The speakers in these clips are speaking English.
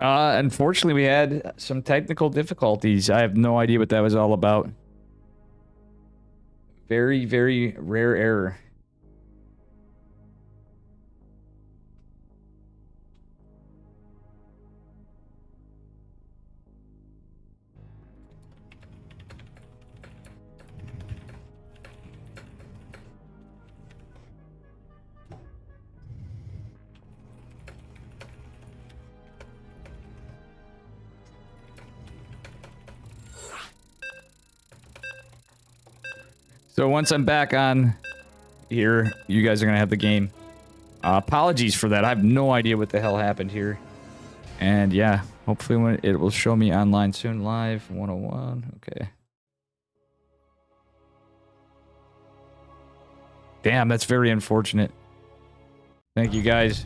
Unfortunately, we had some technical difficulties. I have no idea what that was all about. Very, very rare error. So once I'm back on here, you guys are going to have the game. Apologies for that. I have no idea what the hell happened here. And yeah, hopefully it will show me online soon. Live 101. Okay. Damn, that's very unfortunate. Thank you, guys.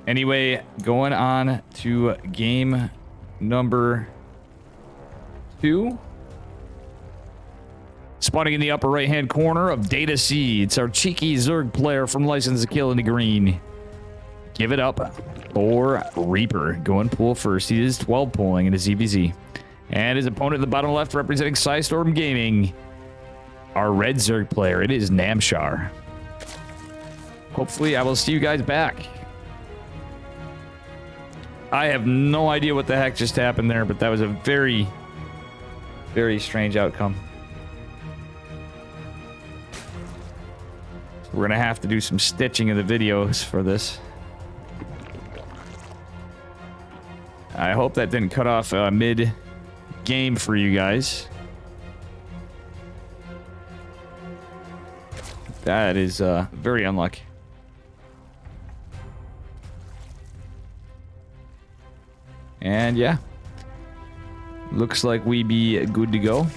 Anyway, going on to game number 2. Spawning in the upper right-hand corner of Data C. It's our cheeky Zerg player from License to Kill in the green. Give it up for Reaper. Going pool first. He is 12 pulling in his ZVZ. And his opponent at the bottom left representing Psystorm Gaming. Our red Zerg player. It is Namshar. Hopefully I will see you guys back. I have no idea what the heck just happened there, but that was a very, very strange outcome. We're going to have to do some stitching of the videos for this. I hope that didn't cut off mid-game for you guys. That is very unlucky. And yeah. Looks like we be good to go.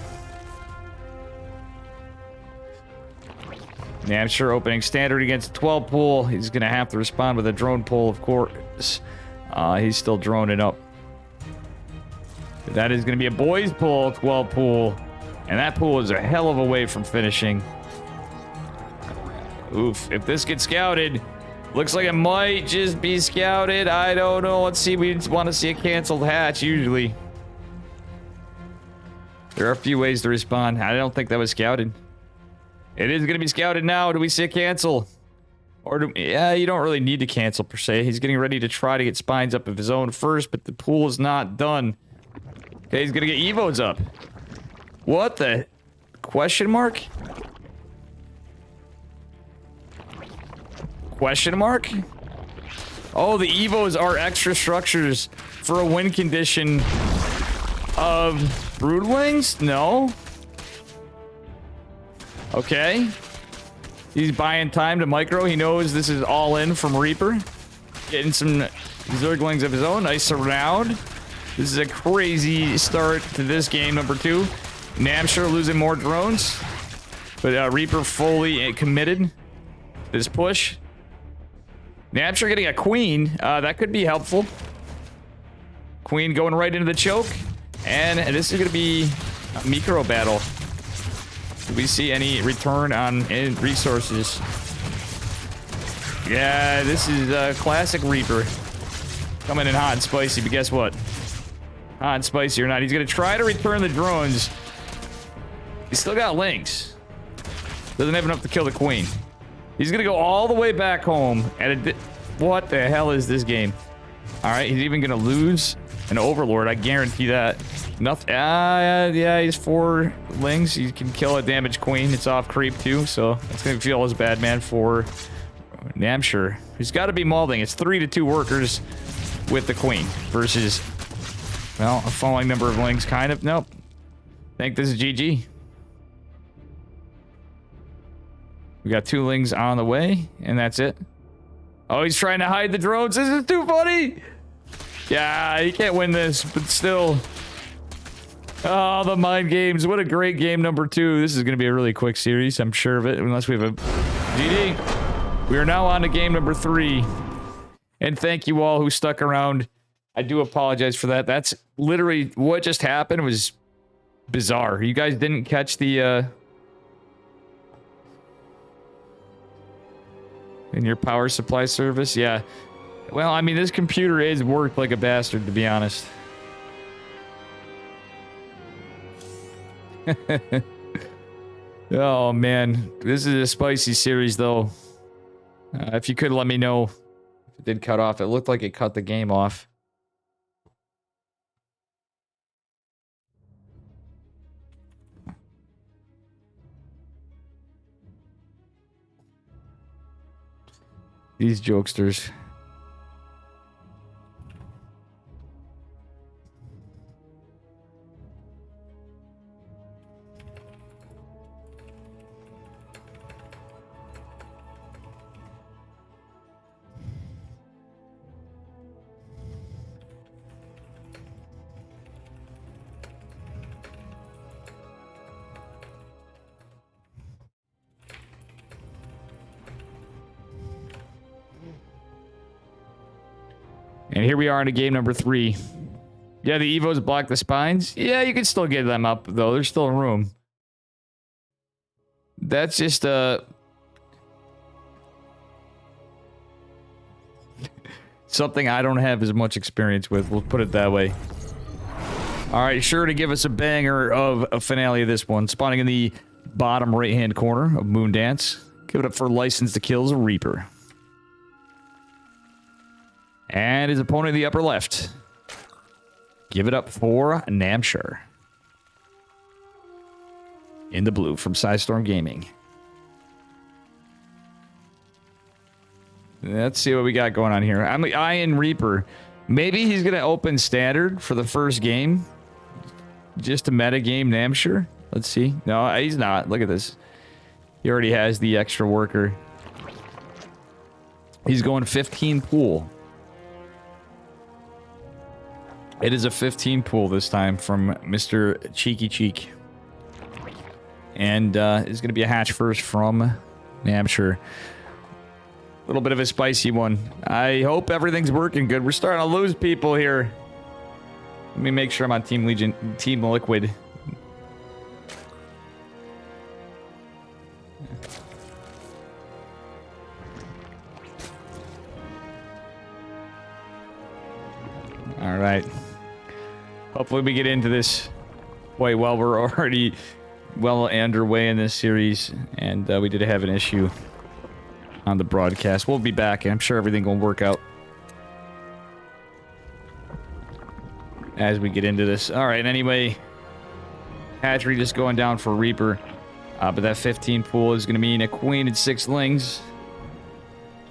Yeah, I'm sure opening standard against a 12 pool. He's going to have to respond with a drone pull, of course. He's still droning up. But that is going to be a boys pull, 12 pool. And that pool is a hell of a way from finishing. Oof. If this gets scouted, looks like it might just be scouted. I don't know. Let's see. We want to see a canceled hatch, usually. There are a few ways to respond. I don't think that was scouted. It is going to be scouted now. Do we see a cancel? Or yeah, you don't really need to cancel per se. He's getting ready to try to get spines up of his own first, but the pool is not done. Okay, he's going to get Evos up. What the? Question mark? Question mark? Oh, the Evos are extra structures for a win condition of Broodlings? No. Okay. He's buying time to micro. He knows this is all in from Reaper. Getting some Zerglings of his own. Nice surround. This is a crazy start to this game, number 2. Namshar losing more drones. But Reaper fully committed to this push. Namshar getting a queen. That could be helpful. Queen going right into the choke. And this is going to be a micro battle. Do we see any return on resources? Yeah, this is a classic Reaper. Coming in hot and spicy, but guess what? Hot and spicy or not, he's going to try to return the drones. He's still got links. Doesn't have enough to kill the queen. He's going to go all the way back home. What the hell is this game? All right, he's even going to lose an Overlord. I guarantee that. Nothing. Yeah, he's 4 lings. He can kill a damaged queen. It's off creep too, so it's gonna feel as bad, man, for Namshar. He's got to be mauling. It's 3 to 2 workers with the queen versus, well, a falling number of lings, kind of. Nope. I think this is GG. We got 2 lings on the way, and that's it. Oh, he's trying to hide the drones. This is too funny. Yeah, he can't win this, but still. Oh, the mind games. What a great game, number 2. This is going to be a really quick series, I'm sure of it, unless we have a GD. We are now on to game number 3. And thank you all who stuck around. I do apologize for that. That's literally what just happened was bizarre. You guys didn't catch the in your power supply service. Yeah. Well, I mean, this computer is worked like a bastard, to be honest. Oh, man. This is a spicy series, though. If you could let me know if it did cut off. It looked like it cut the game off. These jokesters. And here we are into game number 3. Yeah, the Evos block the spines. Yeah, you can still get them up, though. There's still room. That's just, something I don't have as much experience with. We'll put it that way. Alright, sure to give us a banger of a finale of this one. Spawning in the bottom right-hand corner of Moondance. Give it up for License to Kill's Reaper. And his opponent in the upper left. Give it up for Namshur. In the blue from Sidestorm Gaming. Let's see what we got going on here. I'm eyeing Reaper. Maybe he's going to open standard for the first game. Just to meta game Namshur. Let's see. No, he's not. Look at this. He already has the extra worker. He's going 15 pool. It is a 15 pool this time from Mr. Cheeky Cheek. And it's going to be a hatch first from Namshur. A little bit of a spicy one. I hope everything's working good. We're starting to lose people here. Let me make sure I'm on Team Legion, Team Liquid. All right. Hopefully we get into this quite well. We're already well underway in this series, and we did have an issue on the broadcast. We'll be back, and I'm sure everything will work out as we get into this. All right, anyway, hatchery just going down for Reaper, but that 15 pool is going to mean a queen and 6 lings.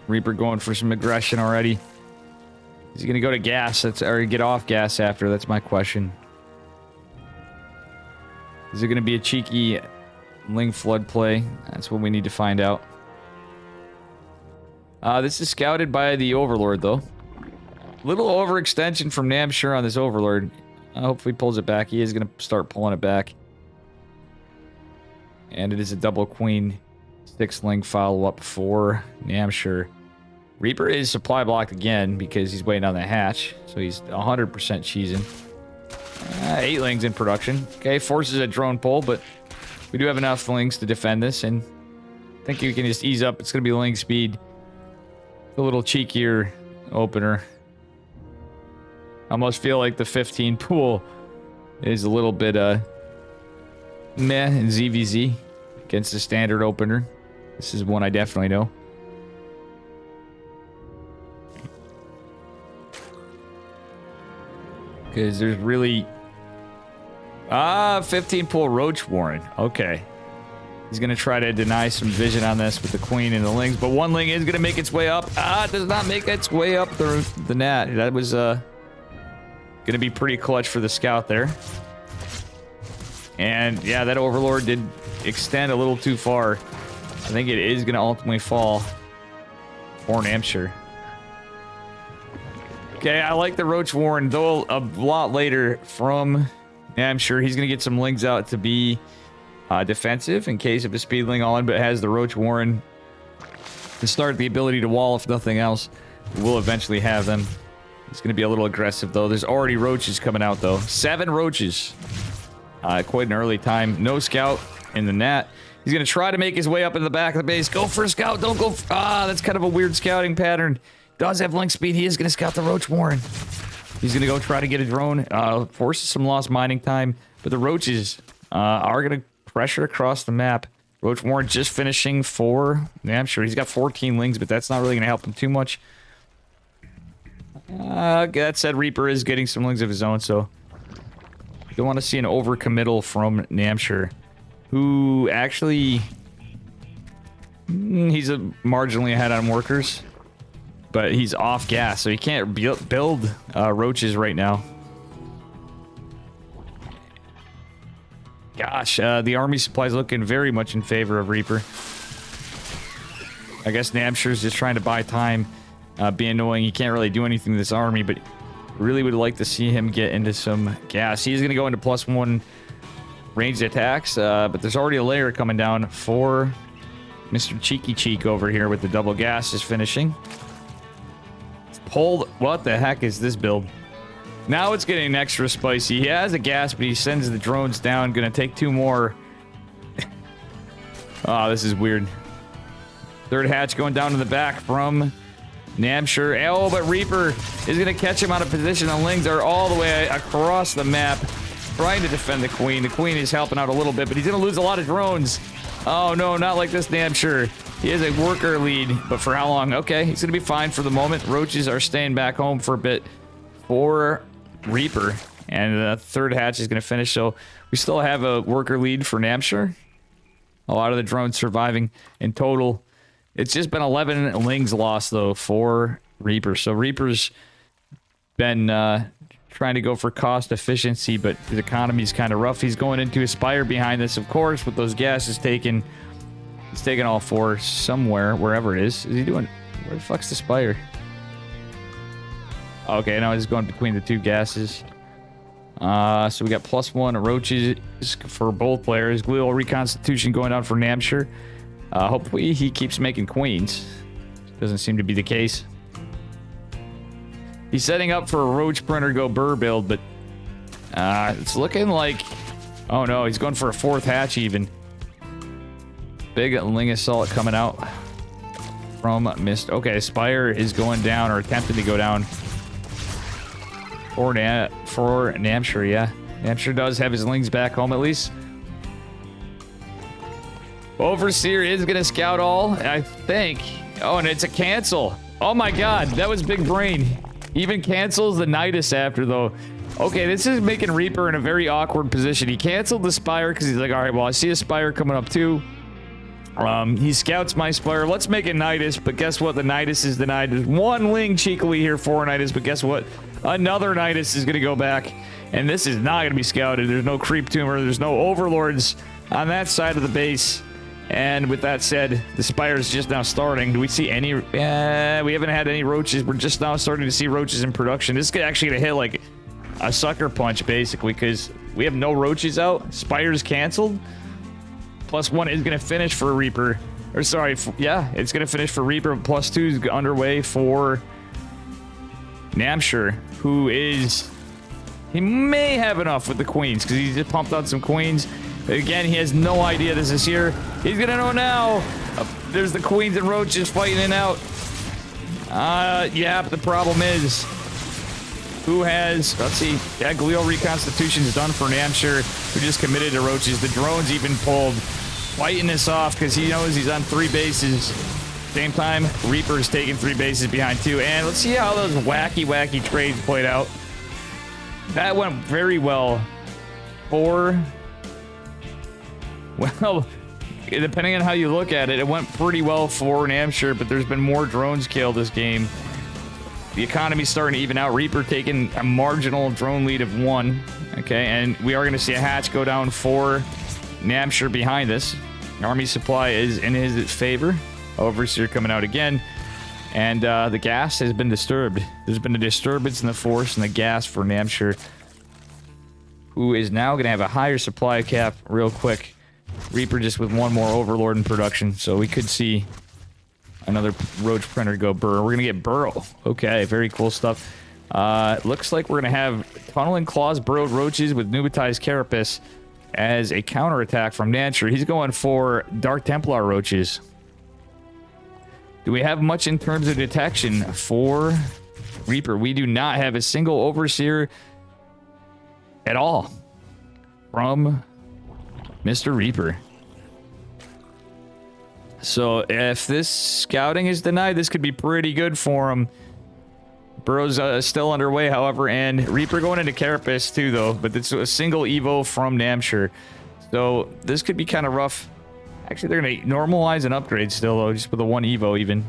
Reaper going for some aggression already. Is he going to go to gas? Or get off gas after? That's my question. Is it going to be a cheeky Ling flood play? That's what we need to find out. This is scouted by the Overlord, though. Little overextension from Namshur on this Overlord. Hopefully he pulls it back. He is going to start pulling it back. And it is a double queen 6 Ling follow-up for Namshur. Reaper is supply blocked again because he's waiting on the hatch. So he's 100% cheesing. 8 lings in production. Okay, forces a drone pull, but we do have enough lings to defend this. And I think you can just ease up. It's going to be ling speed. A little cheekier opener. I almost feel like the 15 pool is a little bit meh in ZVZ against the standard opener. This is one I definitely know. Because there's really... 15 pool Roach Warren. Okay. He's going to try to deny some vision on this with the queen and the lings. But one ling is going to make its way up. It does not make its way up the net. That was going to be pretty clutch for the scout there. And yeah, that Overlord did extend a little too far. I think it is going to ultimately fall for Namshur. Okay, I like the Roach Warren, though a lot later from Namshur. He's going to get some lings out to be defensive in case of a speedling on, but has the Roach Warren to start the ability to wall if nothing else. We'll eventually have them. It's going to be a little aggressive, though. There's already roaches coming out, though. 7 roaches. Quite an early time. No scout in the net. He's going to try to make his way up into the back of the base. Go for a scout. Don't go. That's kind of a weird scouting pattern. Does have link speed. He is going to scout the Roach Warren. He's going to go try to get a drone. Forces some lost mining time. But the Roaches are going to pressure across the map. Roach Warren just finishing 4. Yeah, I'm sure he's got 14 lings, but that's not really going to help him too much. That said, Reaper is getting some lings of his own, so don't want to see an overcommittal from Namshur, who actually he's marginally ahead on workers, but he's off gas, so he can't build roaches right now. Gosh, the army supply is looking very much in favor of Reaper. I guess Namshur's just trying to buy time. Be annoying. He can't really do anything to this army, but really would like to see him get into some gas. He's going to go into +1 ranged attacks, but there's already a layer coming down for Mr. Cheeky Cheek over here with the double gas is finishing. It's pulled. What the heck is this build? Now it's getting extra spicy. He has a gas, but he sends the drones down. Going to take 2 more. Oh, this is weird. Third hatch going down to the back from Namshur. Oh, but Reaper is going to catch him out of position. The lings are all the way across the map trying to defend the Queen. The Queen is helping out a little bit, but he's going to lose a lot of drones. Oh, no, not like this Namshur. He has a worker lead, but for how long? Okay, he's going to be fine for the moment. Roaches are staying back home for a bit for Reaper, and the third hatch is going to finish, so we still have a worker lead for Namshur. A lot of the drones surviving in total. It's just been 11 lings lost, though, for Reaper. So Reaper's been trying to go for cost efficiency, but his economy's kind of rough. He's going into a Spire behind this, of course, with those gases taken. He's taking all 4 somewhere, wherever it is. Is he doing... Where the fuck's the Spire? Okay, now he's going between the 2 gases. So we got +1 roaches for both players. Glial Reconstitution going down for Namshur. Hopefully he keeps making queens. Doesn't seem to be the case. He's setting up for a Roach Printer Go Burr build, but it's looking like... Oh no, he's going for a 4th hatch even. Big Ling Assault coming out from Mist. Okay, Spire is going down, or attempting to go down. For Namshur, yeah. Namshur does have his lings back home at least. Overseer is going to scout all, I think. Oh, and it's a cancel. Oh my god, that was big brain. Even cancels the Nidus after, though. Okay, this is making Reaper in a very awkward position. He canceled the Spire because he's like, alright, well, I see a Spire coming up too. He scouts my Spire. Let's make a Nidus, but guess what? The Nidus is denied. There's 1 ling cheekily here for Nidus, but guess what? Another Nidus is going to go back, and this is not going to be scouted. There's no Creep Tumor. There's no Overlords on that side of the base. And with that said, the Spire is just now starting. Do we see any... we haven't had any roaches. We're just now starting to see roaches in production. This is actually going to hit like a sucker punch, basically, because we have no roaches out. Spire's canceled. +1 is going to finish for Reaper. Or sorry, yeah, it's going to finish for Reaper. +2 is underway for Namshur, who is... He may have enough with the queens, because he just pumped out some queens. Again, he has no idea this is here. He's gonna know now. There's the queens and roaches fighting it out. Yeah, but the problem is... Who has... Let's see. Yeah, Glial Reconstitution is done for Namshur, who just committed to roaches. The drone's even pulled. Fighting this off, because he knows he's on 3 bases. Same time, Reaper's taking 3 bases behind 2. And let's see how those wacky trades played out. That went very well for... Well, depending on how you look at it, it went pretty well for Namshur, but there's been more drones killed this game. The economy's starting to even out. Reaper taking a marginal drone lead of 1. Okay, and we are going to see a hatch go down for Namshur behind this. Army supply is in his favor. Overseer coming out again. And the gas has been disturbed. There's been a disturbance in the force and the gas for Namshur, who is now going to have a higher supply cap real quick. Reaper just with 1 more Overlord in production, so we could see another Roach Printer go Burr. We're going to get Burrow. Okay, very cool stuff. Looks like we're going to have Tunneling Claws, Burrowed Roaches with Nubatized Carapace. as a counterattack from Nature. He's going for Dark Templar roaches. Do we have much in terms of detection for Reaper? We do not have a single Overseer at all from Mr. Reaper. So if this scouting is denied, this could be pretty good for him. Burrow's still underway, however, and Reaper going into Carapace too, though. But it's a single Evo from Namshur. So this could be kind of rough. Actually, they're going to normalize and upgrade still, though, just with a 1 Evo even.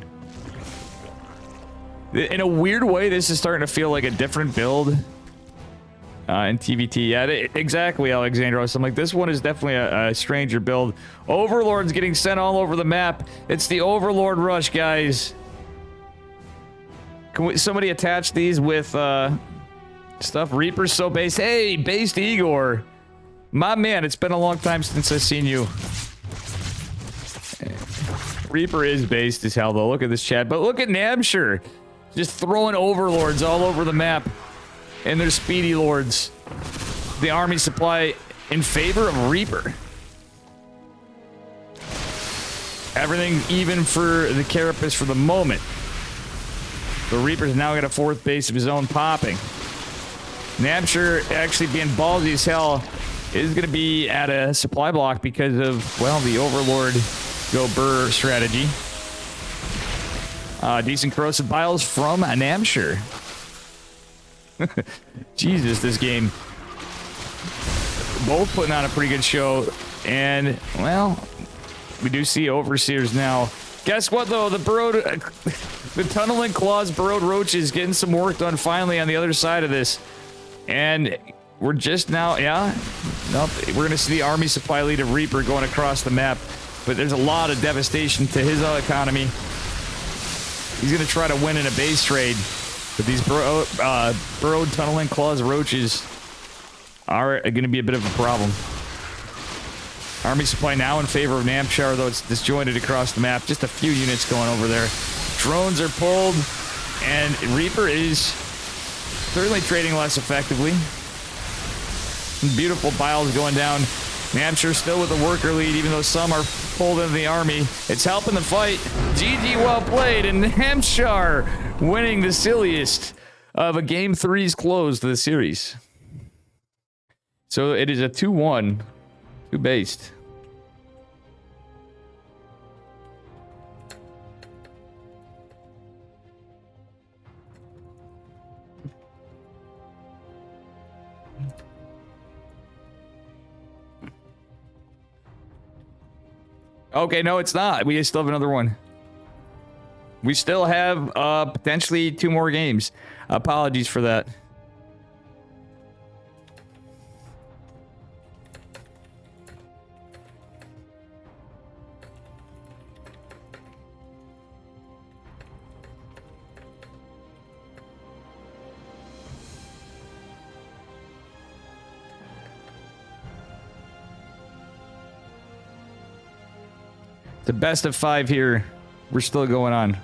In a weird way, this is starting to feel like a different build in TVT. Yeah, exactly, Alexandros. I'm like, this one is definitely a stranger build. Overlord's getting sent all over the map. It's the Overlord rush, guys. Can somebody attach these with stuff? Reaper's so based. Hey, based Igor. My man, it's been a long time since I've seen you. Reaper is based as hell, though. Look at this chat. But look at Namshur. Just throwing Overlords all over the map. And their Speedy Lords. The army supply in favor of Reaper. Everything even for the Carapace for the moment. The Reaper's now got a 4th base of his own popping. Namshur actually being ballsy as hell is going to be at a supply block because of, well, the Overlord go burr strategy. Decent corrosive biles from Namshur. Jesus, this game. Both putting on a pretty good show. And, well, we do see Overseers now. Guess what, though? The burrowed... the Tunneling Claws burrowed roaches getting some work done finally on the other side of this. And we're just now... Yeah? Nope. We're going to see the army supply lead of Reaper going across the map. But there's a lot of devastation to his economy. He's going to try to win in a base trade. But these burrowed Tunneling Claws roaches are going to be a bit of a problem. Army supply now in favor of Namshur, though it's disjointed across the map. Just a few units going over there. Drones are pulled, and Reaper is certainly trading less effectively. Some beautiful biles going down. Namshur still with a worker lead, even though some are pulled into the army. It's helping the fight. GG, well played, and Namshur winning the silliest of a Game 3's close to the series. So it is a 2-1. 2 based. Okay, no, it's not. We still have another one. We still have potentially 2 more games. Apologies for that. The best of 5 here. We're still going on.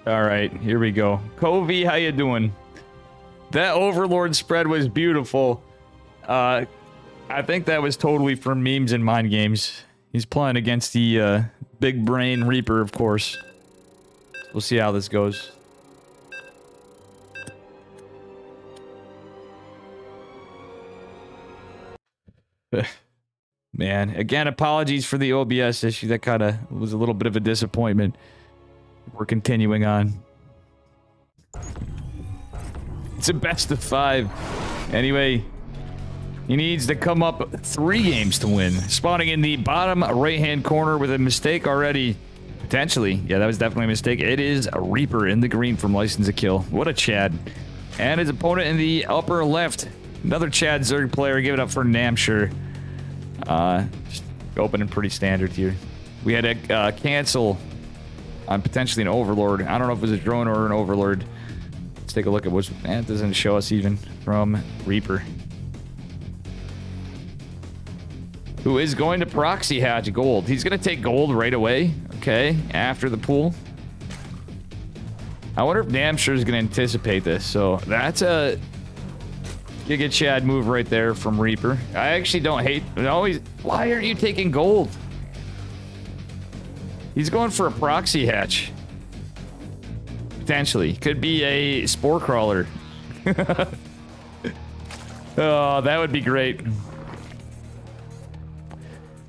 All right, here we go. Covey, how you doing? That Overlord spread was beautiful. I think that was totally for memes and mind games. He's playing against the big brain Reaper, of course. We'll see how this goes. Man, again, apologies for the OBS issue. That kind of was a little bit of a disappointment. We're continuing on. It's a best of 5. Anyway, he needs to come up 3 games to win. Spawning in the bottom right-hand corner with a mistake already. Potentially. Yeah, that was definitely a mistake. It is a Reaper in the green from License to Kill. What a Chad. And his opponent in the upper left. Another Chad Zerg player. Give it up for Namshur. Just opening pretty standard here. We had to cancel on potentially an Overlord. I don't know if it was a drone or an Overlord. take a look at what's... it doesn't show us even from Reaper. Who is going to proxy hatch gold. He's going to take gold right away. Okay, after the pool. I wonder if Namsure is going to anticipate this. So that's a Giga Chad move right there from Reaper. I actually don't hate... always. Why aren't you taking gold? He's going for a proxy hatch. Potentially. Could be a spore crawler. Oh, that would be great.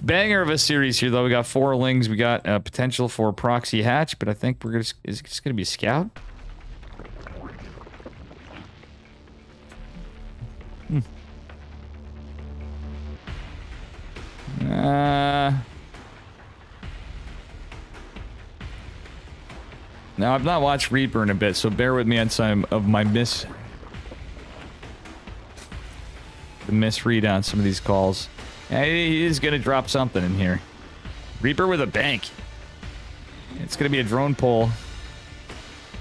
Banger of a series here, though. We got 4 lings. We got potential for proxy hatch, but I think we're gonna... is it just gonna be scout? Now, I've not watched Reaper in a bit, so bear with me on some of my misread on some of these calls. He is going to drop something in here. Reaper with a bank. It's going to be a drone pull.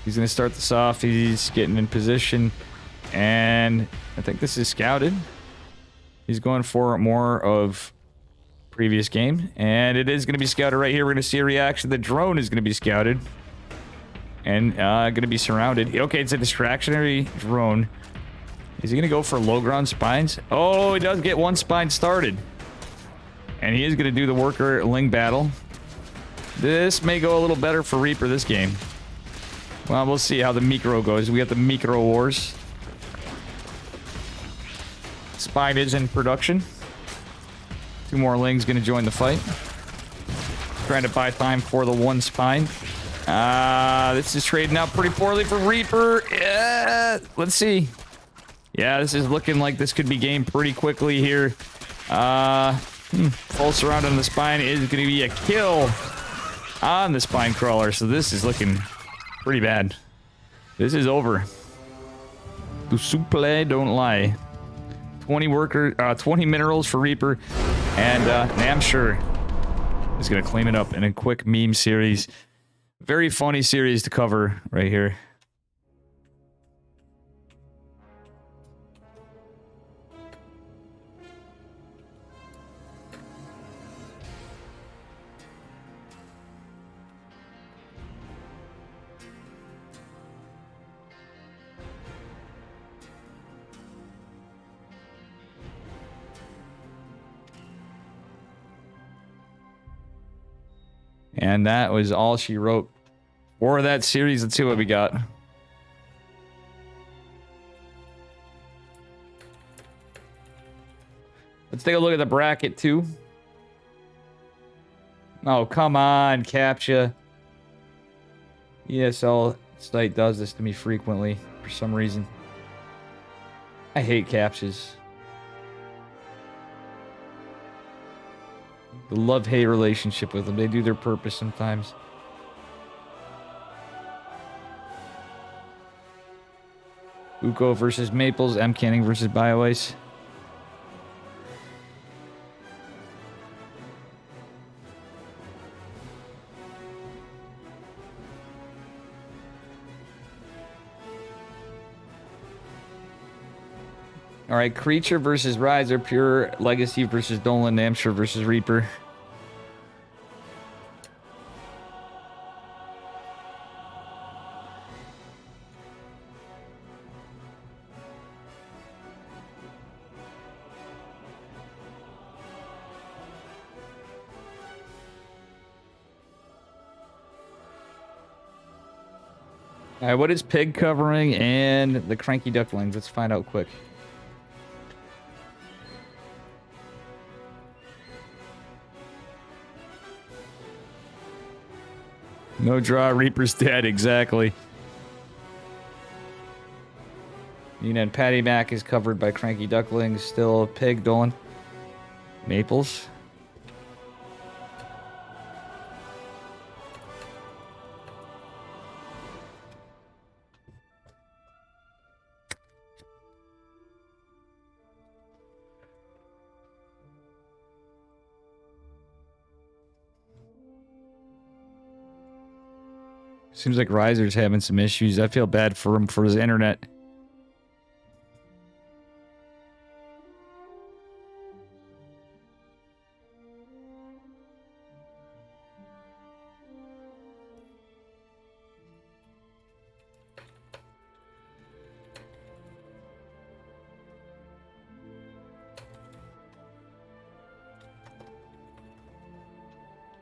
He's going to start this off. He's getting in position. And I think this is scouted. He's going for more of previous game. And it is going to be scouted right here. We're going to see a reaction. The drone is going to be scouted. And going to be surrounded. Okay, it's a distractionary drone. Is he going to go for low ground spines? Oh, he does get one spine started. And he is going to do the worker ling battle. This may go a little better for Reaper this game. Well, we'll see how the micro goes. We got the micro wars. Spine is in production. 2 more lings going to join the fight. Trying to buy time for the 1 spine. This is trading out pretty poorly for Reaper. Yeah, let's see. Yeah, this is looking like this could be game pretty quickly here. Full surround on the spine is going to be a kill on the spine crawler. So this is looking pretty bad. This is over. The supple don't lie. 20 minerals for Reaper. And Namsure is going to clean it up in a quick meme series. Very funny series to cover right here. And that was all she wrote for that series. Let's see what we got. Let's take a look at the bracket, too. Oh, come on, CAPTCHA. ESL site does this to me frequently for some reason. I hate CAPTCHAs. The love-hate relationship with them. They do their purpose sometimes. Uko versus Maples. M. Canning versus BioIce. All right, Creature versus Riser, Pure Legacy versus Dolan, Namsure versus Reaper. All right, what is Pig covering and the Cranky Ducklings? Let's find out quick. No draw, Reaper's dead, exactly. And Patty Mac is covered by Cranky Ducklings. Still Pig, Dolan. Maples. Seems like Riser's having some issues. I feel bad for him for his internet.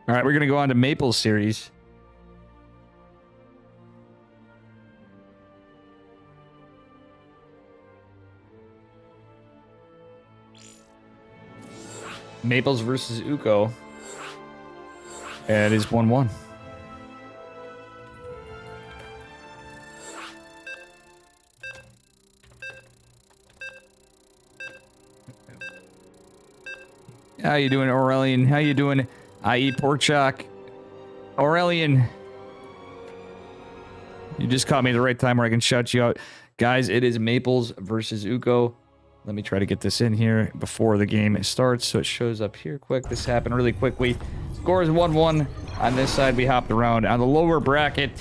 All right, we're going to go on to Maple series. Maples versus Uko. And it is 1-1. How you doing, Aurelian? How you doing? I eat pork chop. Aurelian. You just caught me at the right time where I can shout you out. Guys, it is Maples versus Uko. Let me try to get this in here before the game starts so it shows up here quick. This happened really quickly. Score is 1-1. On this side, we hopped around. On the lower bracket,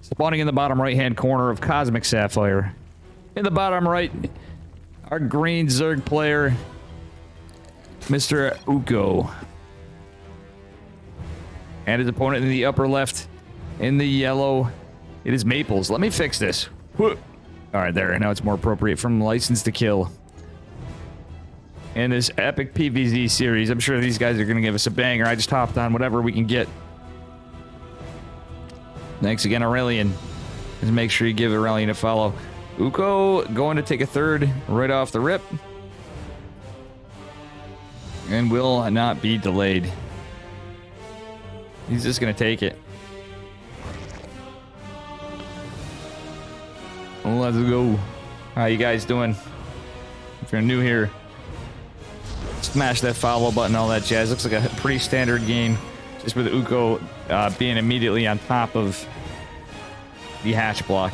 spawning in the bottom right-hand corner of Cosmic Sapphire. In the bottom right, our green Zerg player, Mr. Uko. And his opponent in the upper left, in the yellow, it is Maples. Let me fix this. All right, there. Now it's more appropriate from License to Kill. In this epic PvZ series, I'm sure these guys are going to give us a banger. I just hopped on whatever we can get. Thanks again, Aurelian. Just make sure you give Aurelian a follow. Uko going to take a third right off the rip. And will not be delayed. He's just going to take it. Let's go. How you guys doing? If you're new here, smash that follow button, all that jazz. Looks like a pretty standard game, just with Uko being immediately on top of the hatch block.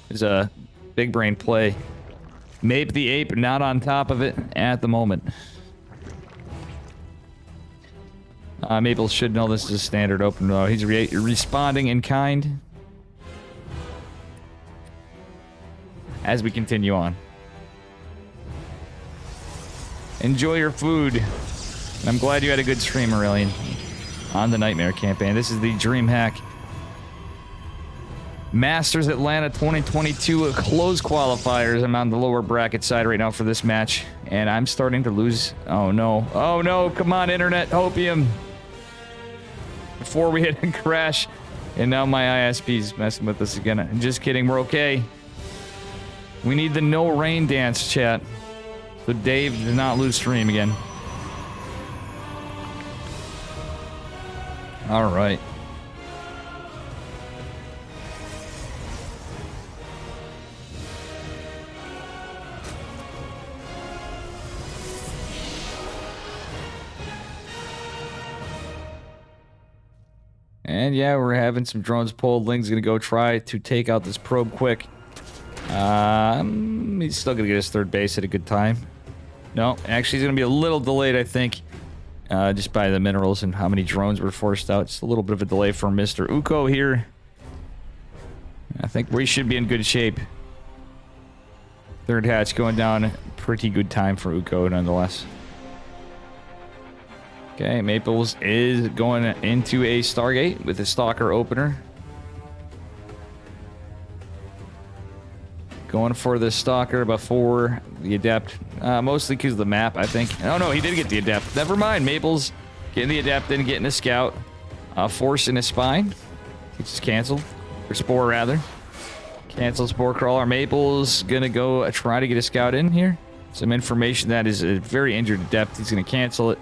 It's a big brain play. Mape the Ape not on top of it at the moment. Maple should know this is a standard open though. He's responding in kind. As we continue on. Enjoy your food. I'm glad you had a good stream, Aurelian, on the Nightmare campaign. This is the DreamHack Masters Atlanta 2022 closed qualifiers. I'm on the lower bracket side right now for this match, and I'm starting to lose. Oh no. Oh no, come on, internet, hopium. Before we hit a crash, and now my ISP's messing with us again. I'm just kidding, we're okay. We need the no rain dance, chat. So Dave did not lose stream again. All right. And yeah, we're having some drones pulled. Ling's gonna go try to take out this probe quick. He's still gonna get his third base at a good time. No, actually he's gonna be a little delayed, I think. Just by the minerals and how many drones were forced out. Just a little bit of a delay for Mr. Uko here. I think we should be in good shape. Third hatch going down. Pretty good time for Uko, nonetheless. Okay, Maples is going into a Stargate with a Stalker opener. Going for the Stalker before the Adept. Mostly because of the map, I think. Oh no, he did get the Adept. Never mind, Maples getting the Adept and getting a Scout. Force in his spine. It's just canceled. Or Spore, rather. Cancel Spore Crawler. Maples gonna go try to get a Scout in here. Some information that is a very injured Adept. He's gonna cancel it.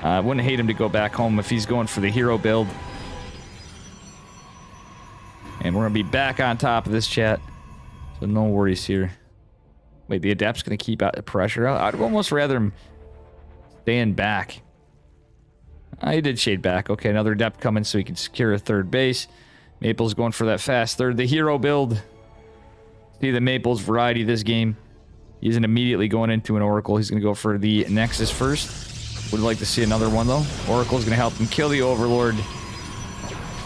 Wouldn't hate him to go back home if he's going for the hero build. And we're gonna be back on top of this, chat. So no worries here. Wait, the Adept's gonna keep out the pressure out. I'd almost rather him stand back. He did shade back. Okay, another Adept coming so he can secure a third base. Maple's going for that fast third. The hero build. See the Maple's variety this game. He isn't immediately going into an Oracle. He's gonna go for the Nexus first. Would like to see another one though. Oracle's gonna help him kill the Overlord.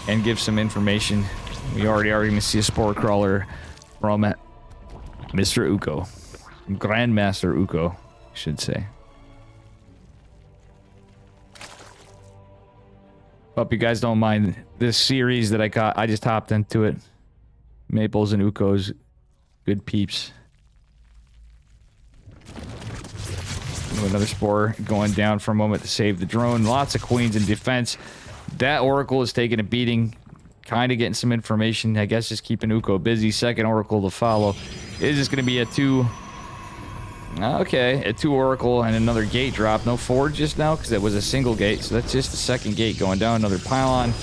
and give some information. We already are going to see a spore crawler from Mr. Uko. Grandmaster Uko, I should say. Hope you guys don't mind this series that I got. I just hopped into it. Maples and Ukos. Good peeps. Another spore going down for a moment to save the drone. Lots of queens in defense. That Oracle is taking a beating. Kind of getting some information. I guess just keeping Uko busy. Second Oracle to follow. Is this going to be a 2... Okay, a 2 Oracle and another gate drop. No forge just now because it was a single gate. So that's just the second gate going down. Another pylon.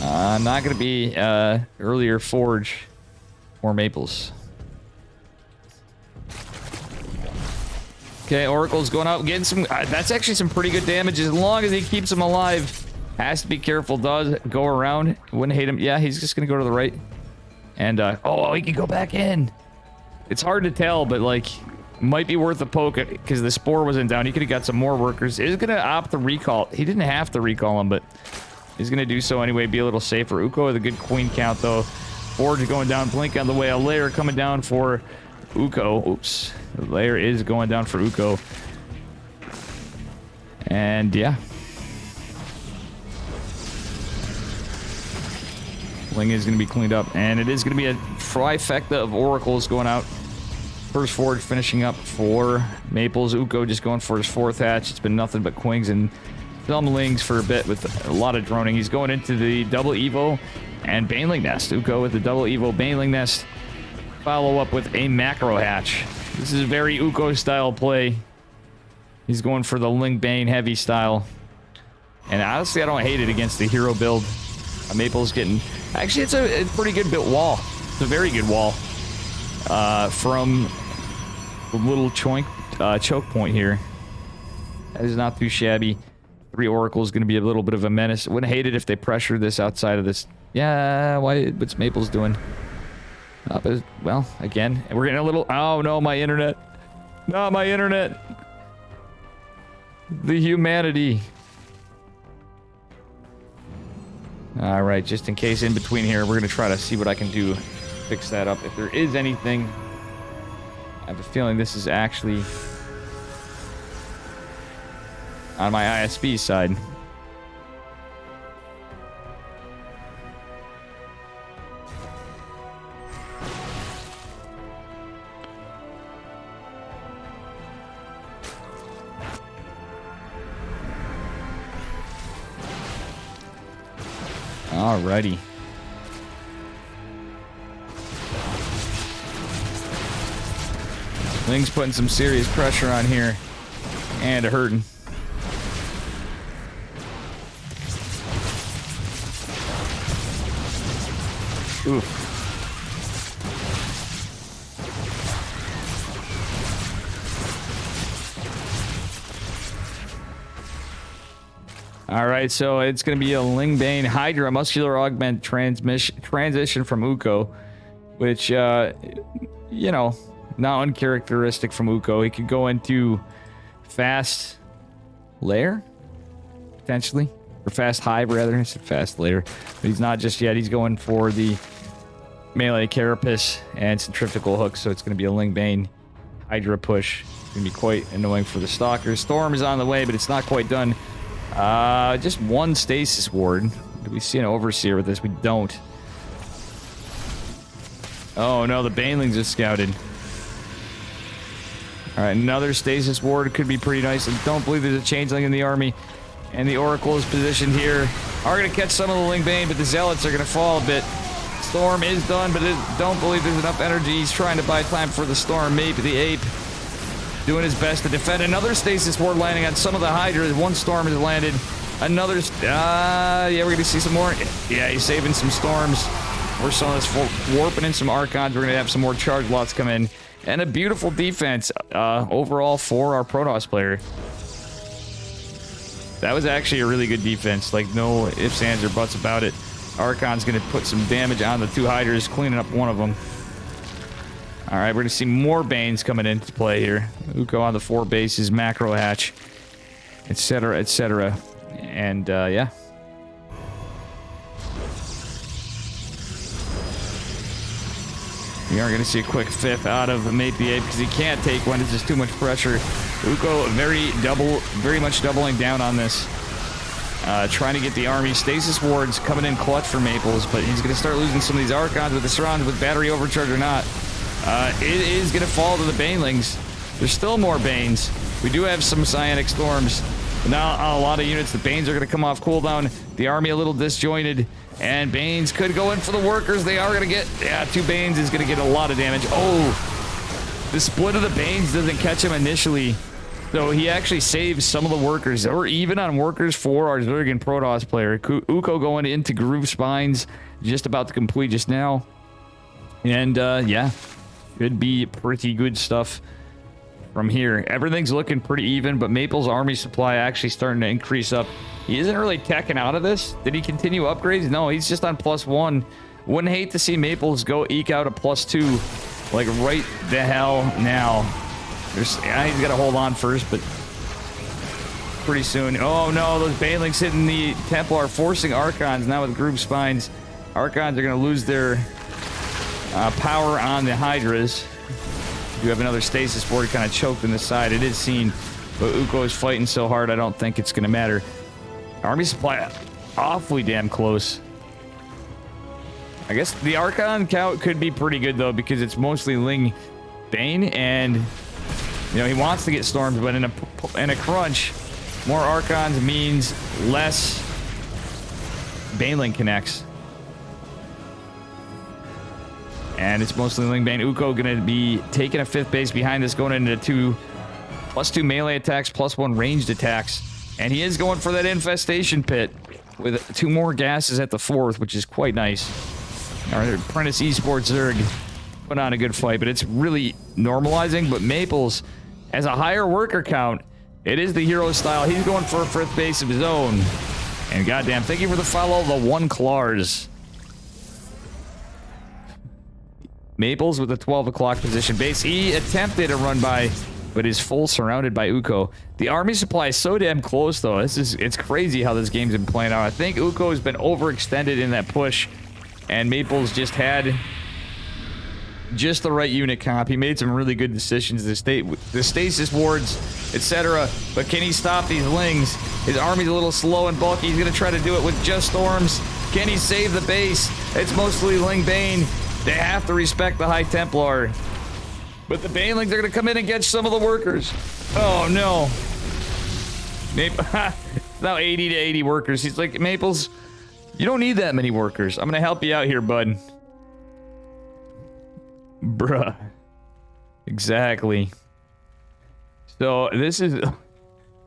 Not going to be earlier forge or maples. Okay, Oracle's going out, getting some... that's actually some pretty good damage as long as he keeps him alive. Has to be careful. Does go around. Wouldn't hate him. Yeah, he's just going to go to the right. And, oh, he can go back in. It's hard to tell, but, like, might be worth a poke because the spore wasn't down. He could have got some more workers. He's going to opt to recall. He didn't have to recall him, but he's going to do so anyway. Be a little safer. Uko with a good queen count, though. Forge going down. Blink on the way. A layer coming down for Uko. Oops. The layer is going down for Uko. And, yeah. Ling is going to be cleaned up. And it is going to be a trifecta of Oracles going out. First Forge finishing up for Maples. Uko just going for his 4th hatch. It's been nothing but Quings and Thumblings for a bit with a lot of droning. He's going into the double Evo and Baneling Nest. Uko with the double Evo Baneling Nest. Follow up with a macro hatch. This is a very Uko style play. He's going for the Ling Bane heavy style. And honestly, I don't hate it against the hero build. Maple's getting... Actually, it's a pretty good bit wall. It's a very good wall. From the little choke point here. That is not too shabby. 3 Oracles going to be a little bit of a menace. Wouldn't hate it if they pressure this outside of this. Yeah, what's Maple's doing? But, well, again, we're getting a little... Oh, no, my internet. Not my internet. The humanity. All right, just in case in between here, we're going to try to see what I can do to fix that up. If there is anything, I have a feeling this is actually on my ISP side. Alrighty. Ling's putting some serious pressure on here. And a hurting. Oof. All right, so it's going to be a Lingbane Hydra Muscular Augment transition from Uko, which, you know, not uncharacteristic from Uko. He could go into Fast Lair, potentially, or Fast Hive, rather. I said Fast Lair, but he's not just yet. He's going for the Melee Carapace and Centrifugal Hook, so it's going to be a Lingbane Hydra push. It's going to be quite annoying for the Stalkers. Storm is on the way, but it's not quite done. Just one Stasis Ward. Do we see an Overseer with this? We don't. Oh no, the Banelings are scouted. Alright, another Stasis Ward could be pretty nice. I don't believe there's a Changeling in the army. And the Oracle is positioned here. Are going to catch some of the Lingbane, but the Zealots are going to fall a bit. Storm is done, but don't believe there's enough energy. He's trying to buy time for the Storm. Maybe the Ape doing his best to defend. Another Stasis Ward landing on some of the Hydras. One Storm has landed. Another... yeah, we're going to see some more. Yeah, he's saving some Storms. We're selling this warping in some Archons. We're going to have some more charge lots come in. And a beautiful defense overall for our Protoss player. That was actually a really good defense. Like, no ifs, ands, or buts about it. Archon's going to put some damage on the 2 Hydras, cleaning up one of them. Alright, we're going to see more Banes coming into play here. Uko on the 4 bases, Macro Hatch, etc., etc. And, yeah. We are going to see a quick 5th out of Mate the Ape because he can't take one. It's just too much pressure. Uko very much doubling down on this. Trying to get the army. Stasis wards coming in clutch for Maples, but he's going to start losing some of these Archons with the surrounds with battery overcharge or not. It is going to fall to the Banelings. There's still more Banes. We do have some Psionic Storms. But now a lot of units. The Banes are going to come off cooldown. The army a little disjointed. And Banes could go in for the workers. They are going to get... Yeah, 2 Banes is going to get a lot of damage. Oh! The split of the Banes doesn't catch him initially. So he actually saves some of the workers. We're even on workers for our Zerg and Protoss player. Uko going into Groove Spines. Just about to complete just now. And, yeah. Could be pretty good stuff from here. Everything's looking pretty even, but Maple's army supply actually starting to increase up. He isn't really teching out of this. Did he continue upgrades? No, he's just on +1. Wouldn't hate to see Maples go eke out a +2. Like right the hell now. He's got to hold on first, but pretty soon. Oh no, those Banelings hitting the Templar, forcing Archons now with Groove Spines. Archons are going to lose their power on the Hydras. You have another stasis board kind of choked in the side. It is seen, but Uko is fighting so hard, I don't think it's going to matter. Army supply awfully damn close. I guess the Archon count could be pretty good, though, because it's mostly Ling Bane, and, you know, he wants to get storms, but in a crunch, more Archons means less Baneling connects. And it's mostly Ling Bane. Uko going to be taking a 5th base behind this, going into +2 melee attacks, +1 ranged attacks. And he is going for that infestation pit with 2 more gases at the 4th, which is quite nice. Our Apprentice Esports Zerg put on a good fight, but it's really normalizing. But Maples has a higher worker count. It is the hero style. He's going for a 5th base of his own. And goddamn, thank you for the follow, the 1 Clars. Maples with a 12 o'clock position base. He attempted a run by, but is full surrounded by Uko. The army supply is so damn close, though. It's crazy how this game's been playing out. I think Uko has been overextended in that push, and Maples just had just the right unit comp. He made some really good decisions. The stasis wards, etc. But can he stop these Lings? His army's a little slow and bulky. He's going to try to do it with just storms. Can he save the base? It's mostly Ling Bane. They have to respect the High Templar. But the Banelings are going to come in and get some of the workers. Oh, no. Now 80 to 80 workers. He's like, Maples, you don't need that many workers. I'm going to help you out here, bud. Bruh. Exactly. So this is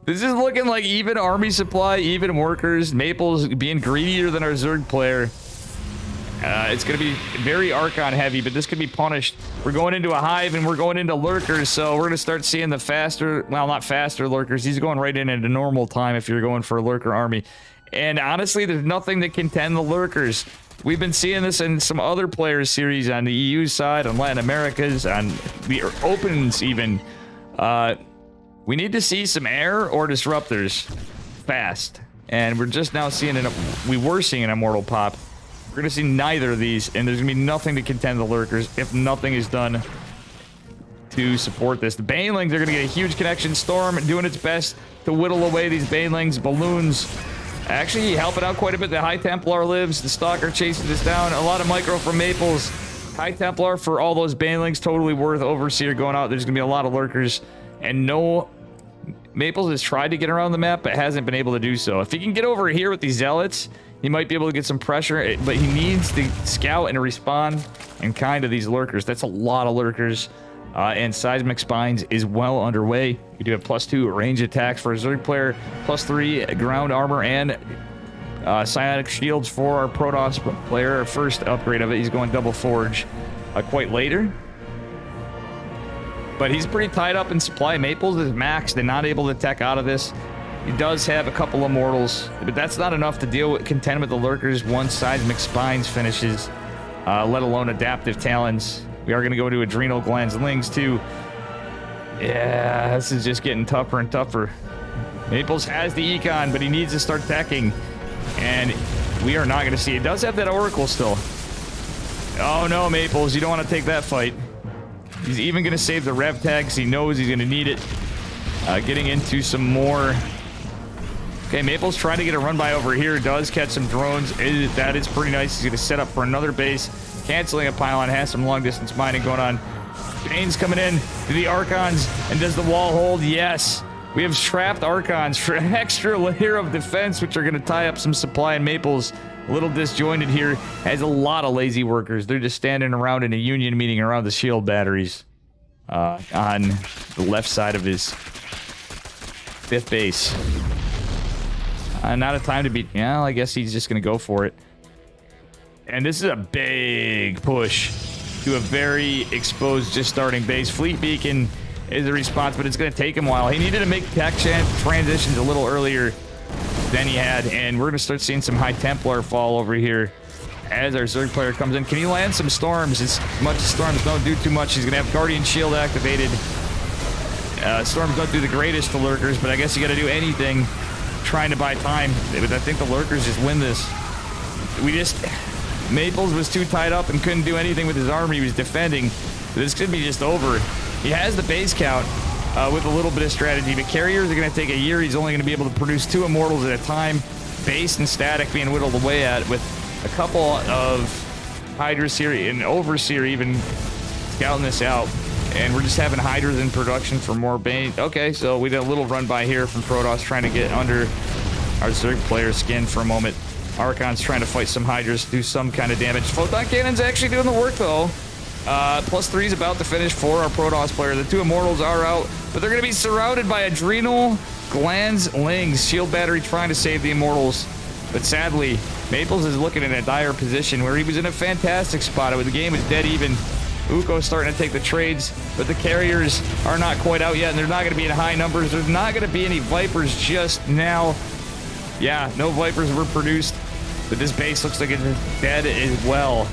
looking like even army supply, even workers. Maples being greedier than our Zerg player. It's going to be very Archon heavy, but this could be punished. We're going into a hive and we're going into lurkers, so we're going to start seeing the faster, well, not faster lurkers. He's going right in at a normal time if you're going for a lurker army. And honestly, there's nothing to contend the lurkers. We've been seeing this in some other players series on the EU side, on Latin America's, on the Opens even. We need to see some air or disruptors fast. And we're just now seeing it. We were seeing an Immortal pop. We're going to see neither of these, and there's going to be nothing to contend the lurkers if nothing is done to support this. The Banelings are going to get a huge connection. Storm doing its best to whittle away these Banelings. Balloons actually helping out quite a bit. The High Templar lives. The Stalker chasing this down. A lot of micro from Maples. High Templar for all those Banelings. Totally worth Overseer going out. There's going to be a lot of lurkers. And no... Maples has tried to get around the map, but hasn't been able to do so. If he can get over here with these Zealots, he might be able to get some pressure, but he needs to scout and respawn and kind of these lurkers. That's a lot of lurkers. And Seismic Spines is well underway. We do have +2 range attacks for a Zerg player, +3 ground armor, and psionic shields for our Protoss player. Our first upgrade of it, he's going double forge quite later. But he's pretty tied up in supply. Maples is maxed and not able to tech out of this. He does have a couple Immortals, but that's not enough to deal with, contend with the lurkers once Seismic Spines finishes, let alone Adaptive Talons. We are going to go to Adrenal Glands Lings too. Yeah, this is just getting tougher and tougher. Maples has the Econ, but he needs to start teching, and we are not going to see. It does have that Oracle still. Oh no, Maples, you don't want to take that fight. He's even going to save the rev tag because he knows he's going to need it. Getting into some more. Okay, Maples trying to get a run by over here. Does catch some drones. That is pretty nice. He's going to set up for another base. Canceling a pylon. Has some long distance mining going on. Bane's coming in to the Archons. And does the wall hold? Yes. We have trapped Archons for an extra layer of defense, which are going to tie up some supply. And Maples, a little disjointed here, has a lot of lazy workers. They're just standing around in a union meeting around the shield batteries on the left side of his 5th base. Not a time to be... Yeah, I guess he's just going to go for it. And this is a big push to a very exposed, just starting base. Fleet Beacon is the response, but it's going to take him a while. He needed to make tech transitions a little earlier than he had, and we're going to start seeing some High Templar fall over here as our Zerg player comes in. Can he land some storms? As much as storms don't do too much, he's going to have Guardian Shield activated. Storms don't do the greatest to lurkers, but I guess you got to do anything trying to buy time. But I think the lurkers just win this. Maples was too tied up and couldn't do anything with his army. He was defending. This could be just over. He has the base count with a little bit of strategy, but carriers are going to take a year. He's only going to be able to produce 2 immortals at a time. Base and static being whittled away at, with a couple of Hydras here and Overseer even scouting this out. And we're just having Hydras in production for more Bane. Okay, so we did a little run by here from Protoss trying to get under our Zerg player's skin for a moment. Archon's trying to fight some Hydras, do some kind of damage. Photon Cannon's actually doing the work, though. +3 is about to finish for our Protoss player. The 2 Immortals are out, but they're going to be surrounded by Adrenal Glands Lings. Shield Battery trying to save the Immortals. But sadly, Maples is looking in a dire position where he was in a fantastic spot. The game was dead even. Uko's starting to take the trades, but the carriers are not quite out yet, and they're not going to be in high numbers. There's not going to be any Vipers just now. Yeah, no Vipers were produced, but this base looks like it's dead as well.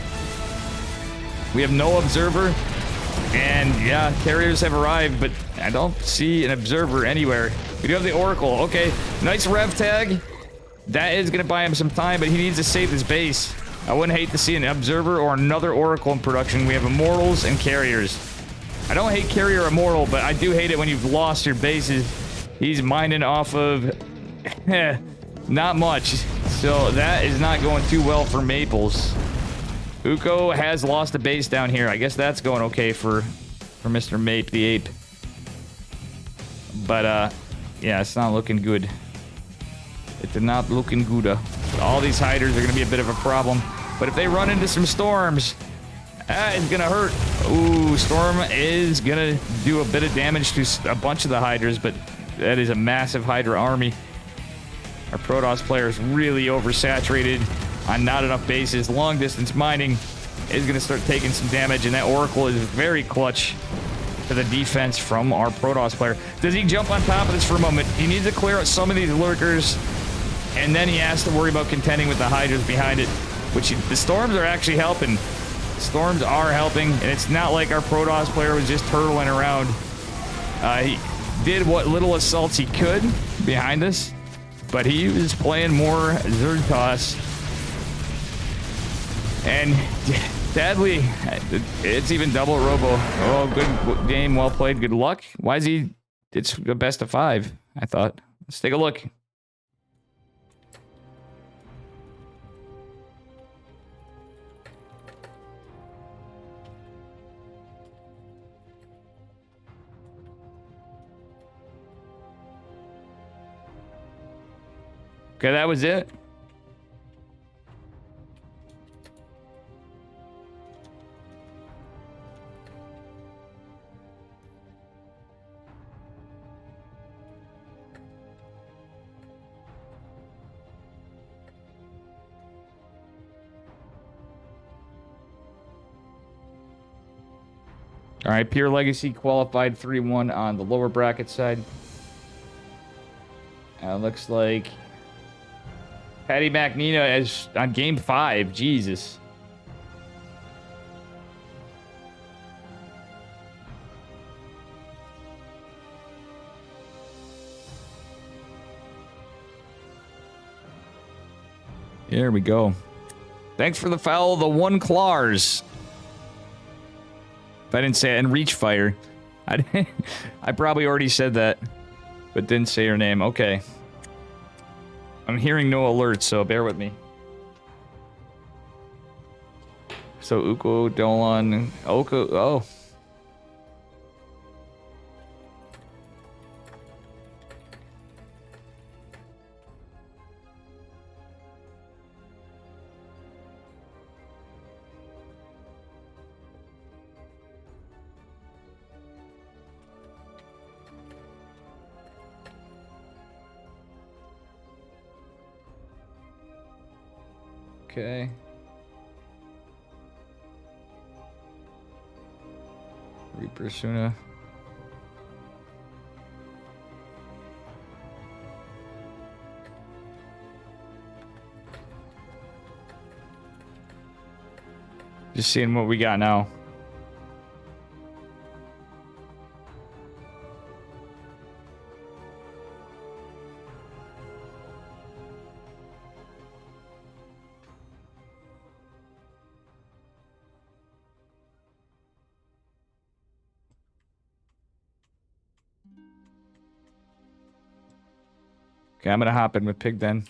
We have no Observer, and yeah, carriers have arrived, but I don't see an Observer anywhere. We do have the Oracle. Okay, nice rev tag. That is going to buy him some time, but he needs to save his base. I wouldn't hate to see an Observer or another Oracle in production. We have Immortals and Carriers. I don't hate Carrier Immortal, but I do hate it when you've lost your bases. He's mining off of... not much. So that is not going too well for Maples. Uko has lost a base down here. I guess that's going okay for Mr. Mape the Ape. But, yeah, it's not looking good. It's not looking good. All these hiders are going to be a bit of a problem. But if they run into some storms, it's going to hurt. Ooh, Storm is going to do a bit of damage to a bunch of the hiders, but that is a massive Hydra army. Our Protoss player is really oversaturated on not enough bases. Long distance mining is going to start taking some damage, and that Oracle is very clutch to the defense from our Protoss player. Does he jump on top of this for a moment? He needs to clear out some of these lurkers, and then he has to worry about contending with the Hydras behind it, which the Storms are actually helping. Storms are helping, and it's not like our Protoss player was just turtling around. He did what little assaults he could behind us, but he was playing more Zerg toss. And sadly, it's even double Robo. Oh, good game, well played, good luck. Why is he... It's a best of 5, I thought. Let's take a look. Okay, that was it. All right, Pure Legacy qualified 3-1 on the lower bracket side. Looks like Patty McNina is on game 5. Jesus. There we go. Thanks for the follow, the 1 Claws. If I didn't say it, and Reach Fire. I probably already said that, but didn't say her name. Okay. I'm hearing no alerts, so bear with me. So Uko, Dolan, Oko, oh. Okay. Reaper Suna. Just seeing what we got now. Okay, I'm gonna hop in with Pig then.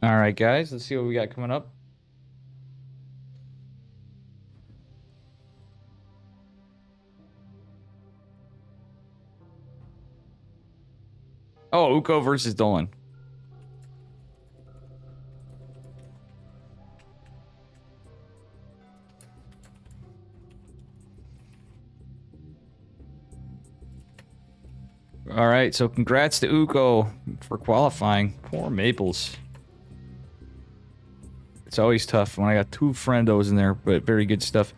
All right, guys, let's see what we got coming up. Oh, Uko versus Dolan. All right, so congrats to Uko for qualifying. Poor Maples. It's always tough when I got two friendos in there, but very good stuff.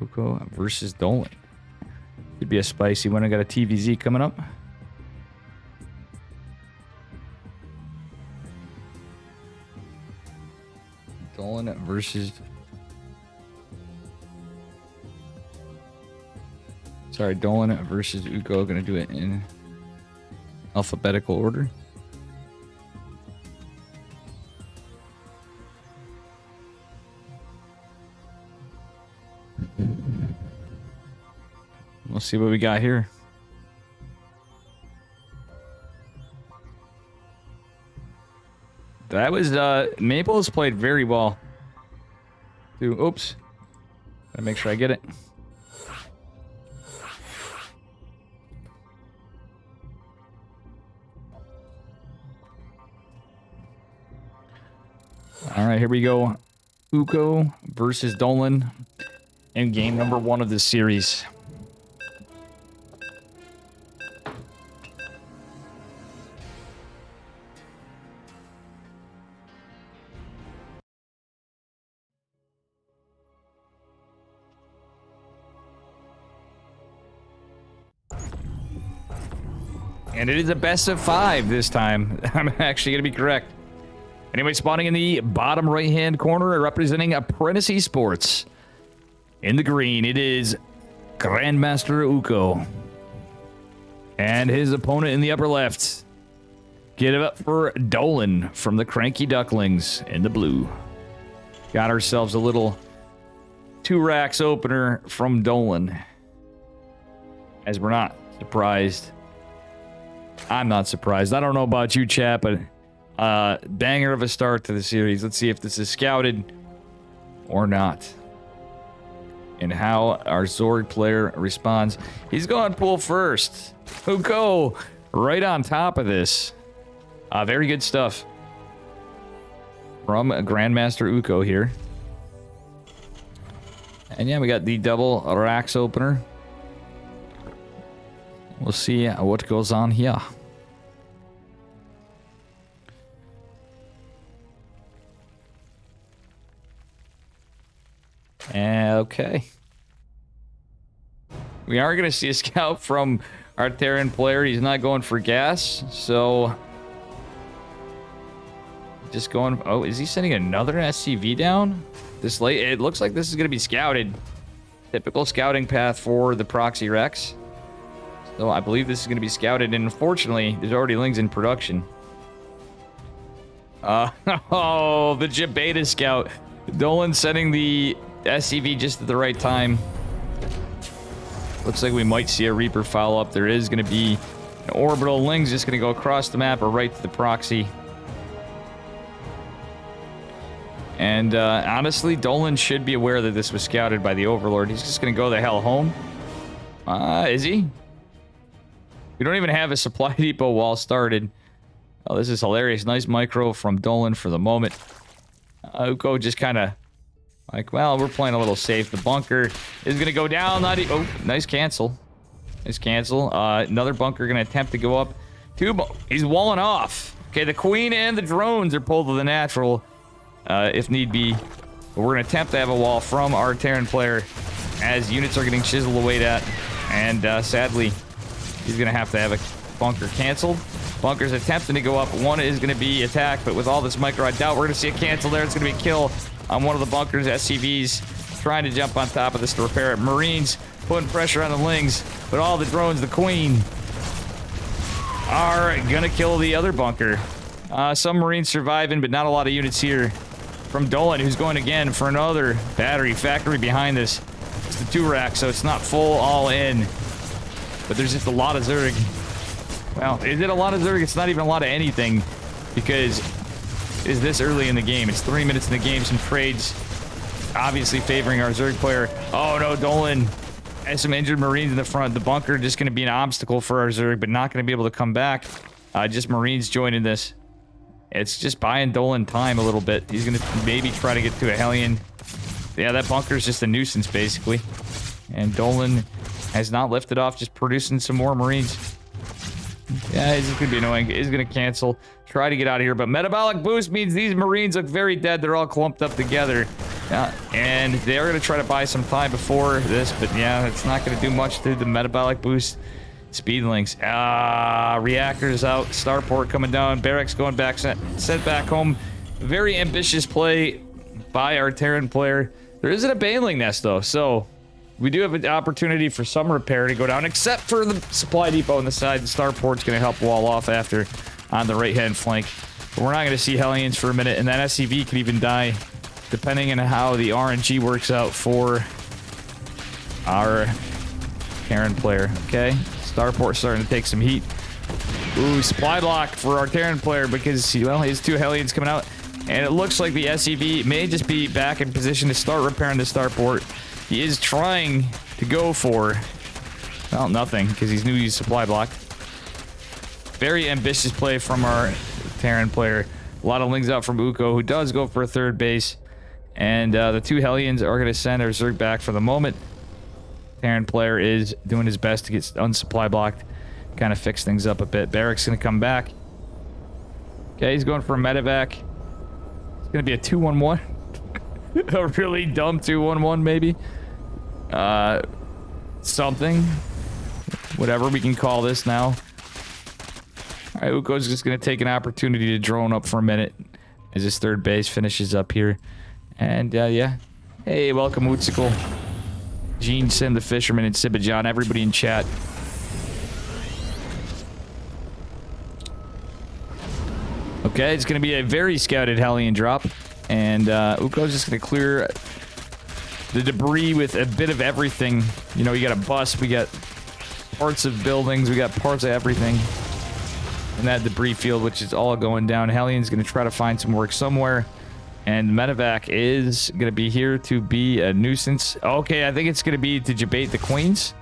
Uko versus Dolan. Could be a spicy one. I got a TVZ coming up. Dolan versus... Sorry, Dolan versus Uko. Gonna do it in alphabetical order. We'll see what we got here. That was Maples played very well. Oops. Gotta make sure I get it. All right, here we go. Uko versus Dolan in game number 1 of this series. And it is a best of 5 this time. I'm actually going to be correct. Anyway, spawning in the bottom right-hand corner, representing Apprentice Esports. In the green, it is Grandmaster Uko. And his opponent in the upper left. Give it up for Dolan from the Cranky Ducklings in the blue. Got ourselves a little 2 racks opener from Dolan. As we're not surprised. I'm not surprised. I don't know about you, chat, but banger of a start to the series. Let's see if this is scouted or not. And how our Zord player responds. He's going pool first. Uko right on top of this. Very good stuff. from Grandmaster Uko here. And yeah, we got the double racks opener. We'll see what goes on here. Okay. We are going to see a scout from our Terran player. He's not going for gas, so... Just going... Oh, is he sending another SCV down? This late? It looks like this is going to be scouted. Typical scouting path for the Proxy Rex. So I believe this is going to be scouted, and unfortunately, there's already Lings in production. Oh, the Jabeta scout. Dolan sending the SCV just at the right time. Looks like we might see a Reaper follow up. There is going to be an orbital. Ling's just going to go across the map or right to the proxy. And honestly, Dolan should be aware that this was scouted by the Overlord. He's just going to go the hell home. Is he? We don't even have a supply depot wall started. Oh, this is hilarious. Nice micro from Dolan for the moment. Uko just kind of like, well, we're playing a little safe. The bunker is going to go down. Oh, nice cancel. Nice cancel. Another bunker going to attempt to go up. He's walling off. Okay, the Queen and the drones are pulled to the natural if need be. But we're going to attempt to have a wall from our Terran player as units are getting chiseled away at. And sadly, he's going to have a bunker canceled. Bunker's attempting to go up. One is going to be attacked, but with all this micro, I doubt we're going to see a cancel there. It's going to be a kill on one of the bunkers. SCVs trying to jump on top of this to repair it. Marines putting pressure on the Lings, but all the drones, the Queen, are going to kill the other bunker. Some Marines surviving, but not a lot of units here. From Dolan, who's going again for another battery factory behind this. It's the 2 rack, so it's not full all in. But there's just a lot of Zerg. Well, is it a lot of Zerg? It's not even a lot of anything, because it's this early in the game. It's 3 minutes in the game. Some trades obviously favoring our Zerg player. Oh no, Dolan has some injured Marines in the front. The bunker just going to be an obstacle for our Zerg, but not going to be able to come back. Just Marines joining this. It's just buying Dolan time a little bit. He's going to maybe try to get to a Hellion. Yeah, that bunker is just a nuisance, basically. And Dolan has not lifted off, just producing some more Marines. Yeah, it's going to be annoying. He's going to cancel. Try to get out of here. But metabolic boost means these Marines look very dead. They're all clumped up together. And they are going to try to buy some time before this. But yeah, it's not going to do much through the metabolic boost. Speed links. Reactors out. Starport coming down. Barracks going back. Sent back home. Very ambitious play by our Terran player. There isn't a Baneling nest, though. So we do have an opportunity for some repair to go down, except for the supply depot on the side. The starport's going to help wall off after on the right-hand flank. But we're not going to see Hellions for a minute, and that SCV could even die, depending on how the RNG works out for our Terran player. Okay, starport starting to take some heat. Ooh, supply block for our Terran player because, well, his 2 Hellions coming out, and it looks like the SCV may just be back in position to start repairing the starport. He is trying to go for, well, nothing, because he's new to supply block. Very ambitious play from our Terran player. A lot of Lings out from Uko, who does go for a 3rd base. And the 2 Hellions are going to send our Zerg back for the moment. Terran player is doing his best to get unsupply blocked, kind of fix things up a bit. Barracks going to come back. Okay, he's going for a medevac. It's going to be a 2-1-1. A really dumb 2-1-1, maybe. Something. Whatever we can call this now. Alright, Uko's just going to take an opportunity to drone up for a minute as his 3rd base finishes up here. And, yeah. Hey, welcome, Wootsicle. Gene, Sim, the Fisherman, and Sibajan. Everybody in chat. Okay, it's going to be a very scouted Hellion drop. And Uko's just going to clear the debris with a bit of everything. You know, we got a bus, we got parts of buildings, we got parts of everything in that debris field, which is all going down. Hellion's going to try to find some work somewhere. And medevac is going to be here to be a nuisance. Okay, I think it's going to be to debate the Queens.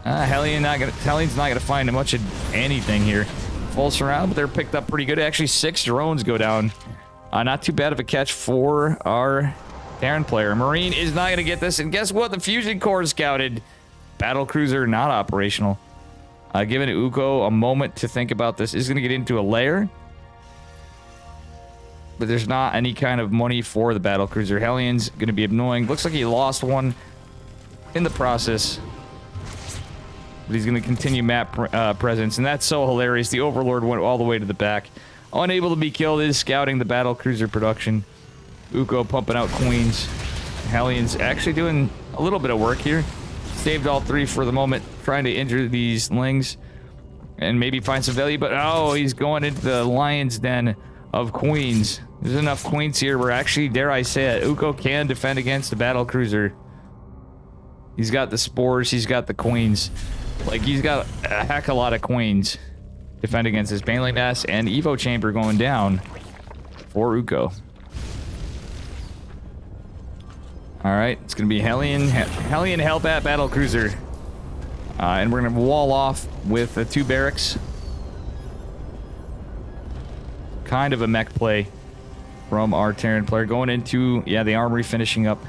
Hellion's not going to find much of anything here. Full surround, but they're picked up pretty good. Actually, 6 drones go down. Not too bad of a catch for our Terran player. Marine is not going to get this. And guess what? The fusion core is scouted. Battlecruiser not operational. Giving Uko a moment to think about this. Is going to get into a lair. But there's not any kind of money for the battlecruiser. Hellions going to be annoying. Looks like he lost one in the process. But he's going to continue map presence. And that's so hilarious. The Overlord went all the way to the back. Unable to be killed is scouting the battlecruiser production. Uko pumping out queens. Hellions actually doing a little bit of work here. Saved all 3 for the moment. Trying to injure these lings. And maybe find some value. But oh, he's going into the lion's den of queens. There's enough queens here where actually, dare I say it, Uko can defend against the battlecruiser. He's got the spores. He's got the queens. Like, he's got a heck of a lot of queens. Defend against his Baneling Nest and Evo Chamber going down for Uko. Alright, it's going to be Hellion Hellbat Battlecruiser. And we're going to wall off with the 2 barracks. Kind of a mech play from our Terran player. Going into, yeah, the armory finishing up.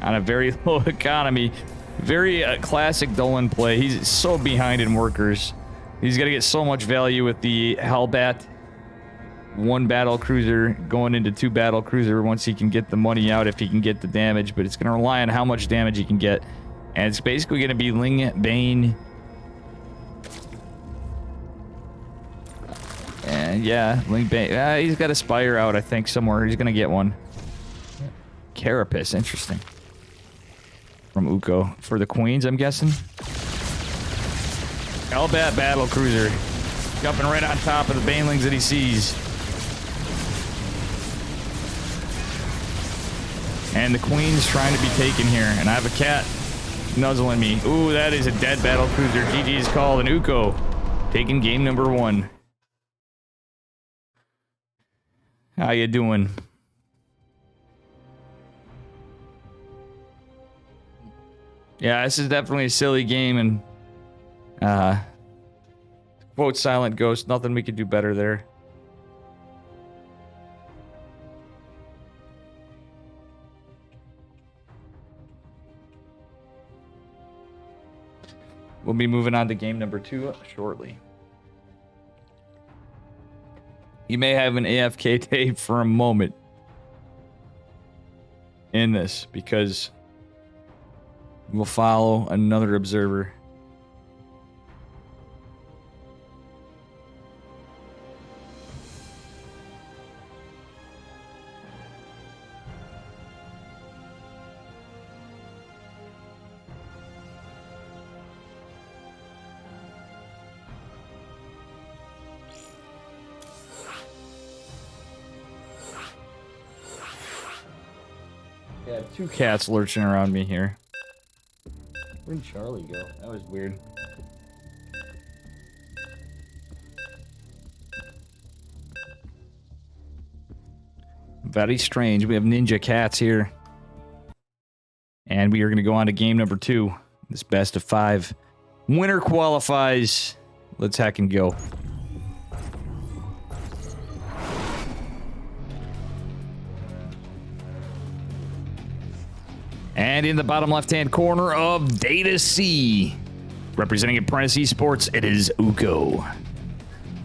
On a very low economy. Very classic Dolan play. He's so behind in workers. He's going to get so much value with the Hellbat. 1 battle cruiser going into 2 battle cruiser once he can get the money out, if he can get the damage. But it's going to rely on how much damage he can get. And it's basically going to be Ling Bane. And yeah, Ling Bane. He's got a Spire out, I think, somewhere. He's going to get one. Carapace, interesting. From Uko for the queens, I'm guessing. Hellbat Battlecruiser. Jumping right on top of the banelings that he sees. And the queen's trying to be taken here. And I have a cat nuzzling me. Ooh, that is a dead Battlecruiser. GG's called. And Uko taking game number 1. How you doing? Yeah, this is definitely a silly game, and quote Silent Ghost, nothing we could do better there. We'll be moving on to game number 2 shortly. You may have an AFK tape for a moment in this, because we'll follow another observer. I have 2 cats lurching around me here. Where'd Charlie go? That was weird. Very strange. We have ninja cats here. And we are going to go on to game number 2. This best of 5. Winner qualifies. Let's hack and go. And in the bottom left-hand corner of Data C, representing Apprentice Esports, it is Uko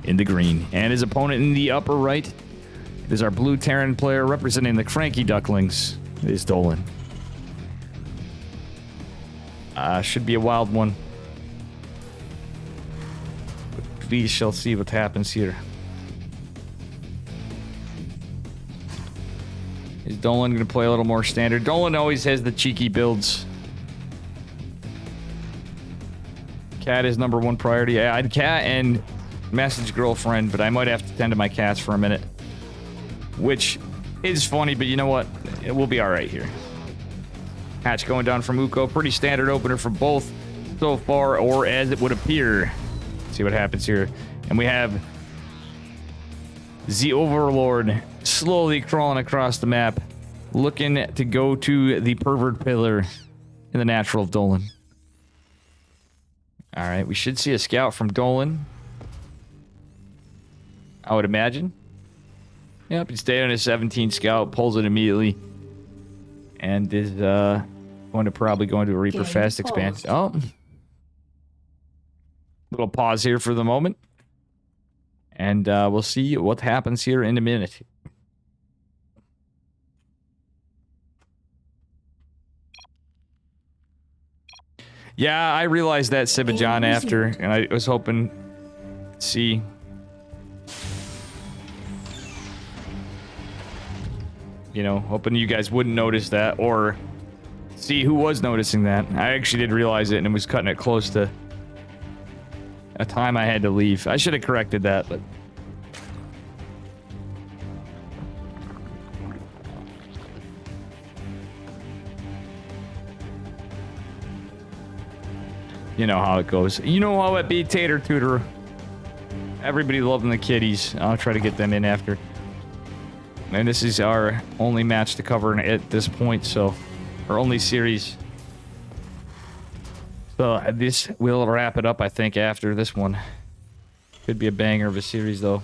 in the green. And his opponent in the upper right, it is our blue Terran player representing the Cranky Ducklings. It is Dolan. Should be a wild one. But we shall see what happens here. Is Dolan going to play a little more standard? Dolan always has the cheeky builds. Cat is number 1 priority. I had cat and message girlfriend, but I might have to tend to my cats for a minute. Which is funny, but you know what? It will be alright here. Hatch going down from Uko. Pretty standard opener for both so far, or as it would appear. Let's see what happens here. And we have the Overlord slowly crawling across the map, looking to go to the pervert pillar in the natural of Dolan. All right, we should see a scout from Dolan. I would imagine. Yep, he stayed on his 17 scout, pulls it immediately, and is going to probably go into a Reaper fast expansion. Oh, little pause here for the moment, and we'll see what happens here in a minute. Yeah, I realized that, Sibajan, after, and I was hoping to see. You know, hoping you guys wouldn't notice that, or see who was noticing that. I actually did realize it and was cutting it close to a time I had to leave. I should have corrected that, but... You know how it goes. You know how it be, Tater Tutor. Everybody loving the kitties. I'll try to get them in after. And this is our only match to cover at this point, so... Our only series. So this will wrap it up, I think, after this one. Could be a banger of a series, though.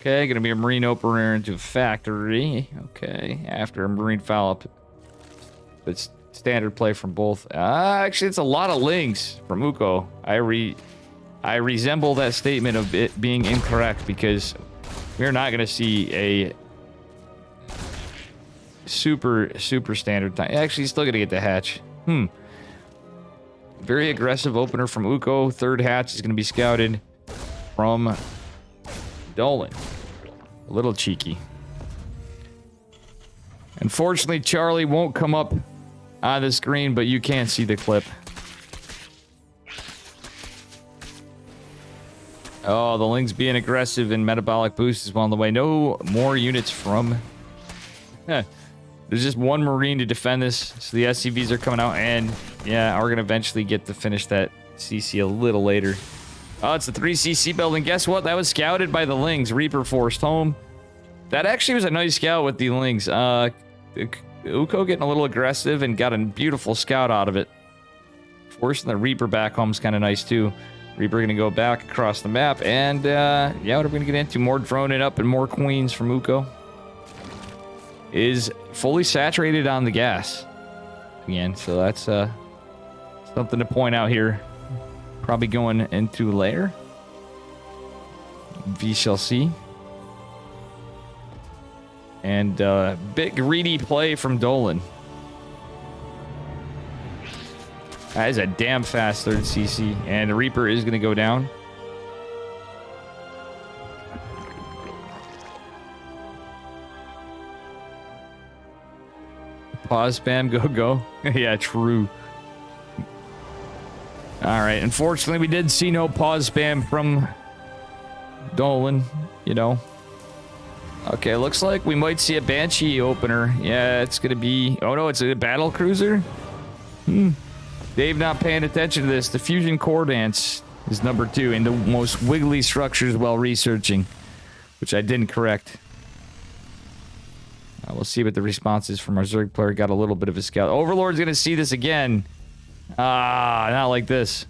Okay, gonna be a Marine opener into a factory. Okay, after a Marine follow-up. It's standard play from both. Actually, it's a lot of links from Uko. I resemble that statement of it being incorrect, because we're not gonna see a super standard time. Actually, he's still gonna get the hatch. Very aggressive opener from Uko. Third hatch is gonna be scouted from Dolan. A little cheeky. Unfortunately, Charlie won't come up on the screen, but you can see the clip. Oh, the Ling's being aggressive, and metabolic boost is well on the way. No more units from... There's just one Marine to defend this, so the SCVs are coming out, and yeah, we're gonna eventually get to finish that CC a little later. Oh, it's the 3CC building. Guess what? That was scouted by the Lings. Reaper forced home. That actually was a nice scout with the Lings. Uko getting a little aggressive and got a beautiful scout out of it. Forcing the Reaper back home is kind of nice too. Reaper gonna go back across the map, and yeah, what are we gonna get into? More droning up and more queens from Uko. Is fully saturated on the gas again, so that's something to point out here. Probably going into lair. We shall see. And big greedy play from Dolan. That is a damn fast third CC, and the Reaper is going to go down. Pause spam, go. Yeah, true. Alright, unfortunately we did see no pause spam from Dolan, you know. Okay, looks like we might see a Banshee opener. Yeah, it's gonna be... Oh no, it's a battle cruiser? Dave not paying attention to this. The Fusion Core Dance is number 2 in the most wiggly structures while researching, which I didn't correct. We'll see what the response is from our Zerg player. Got a little bit of a scout. Overlord's gonna see this again. Not like this.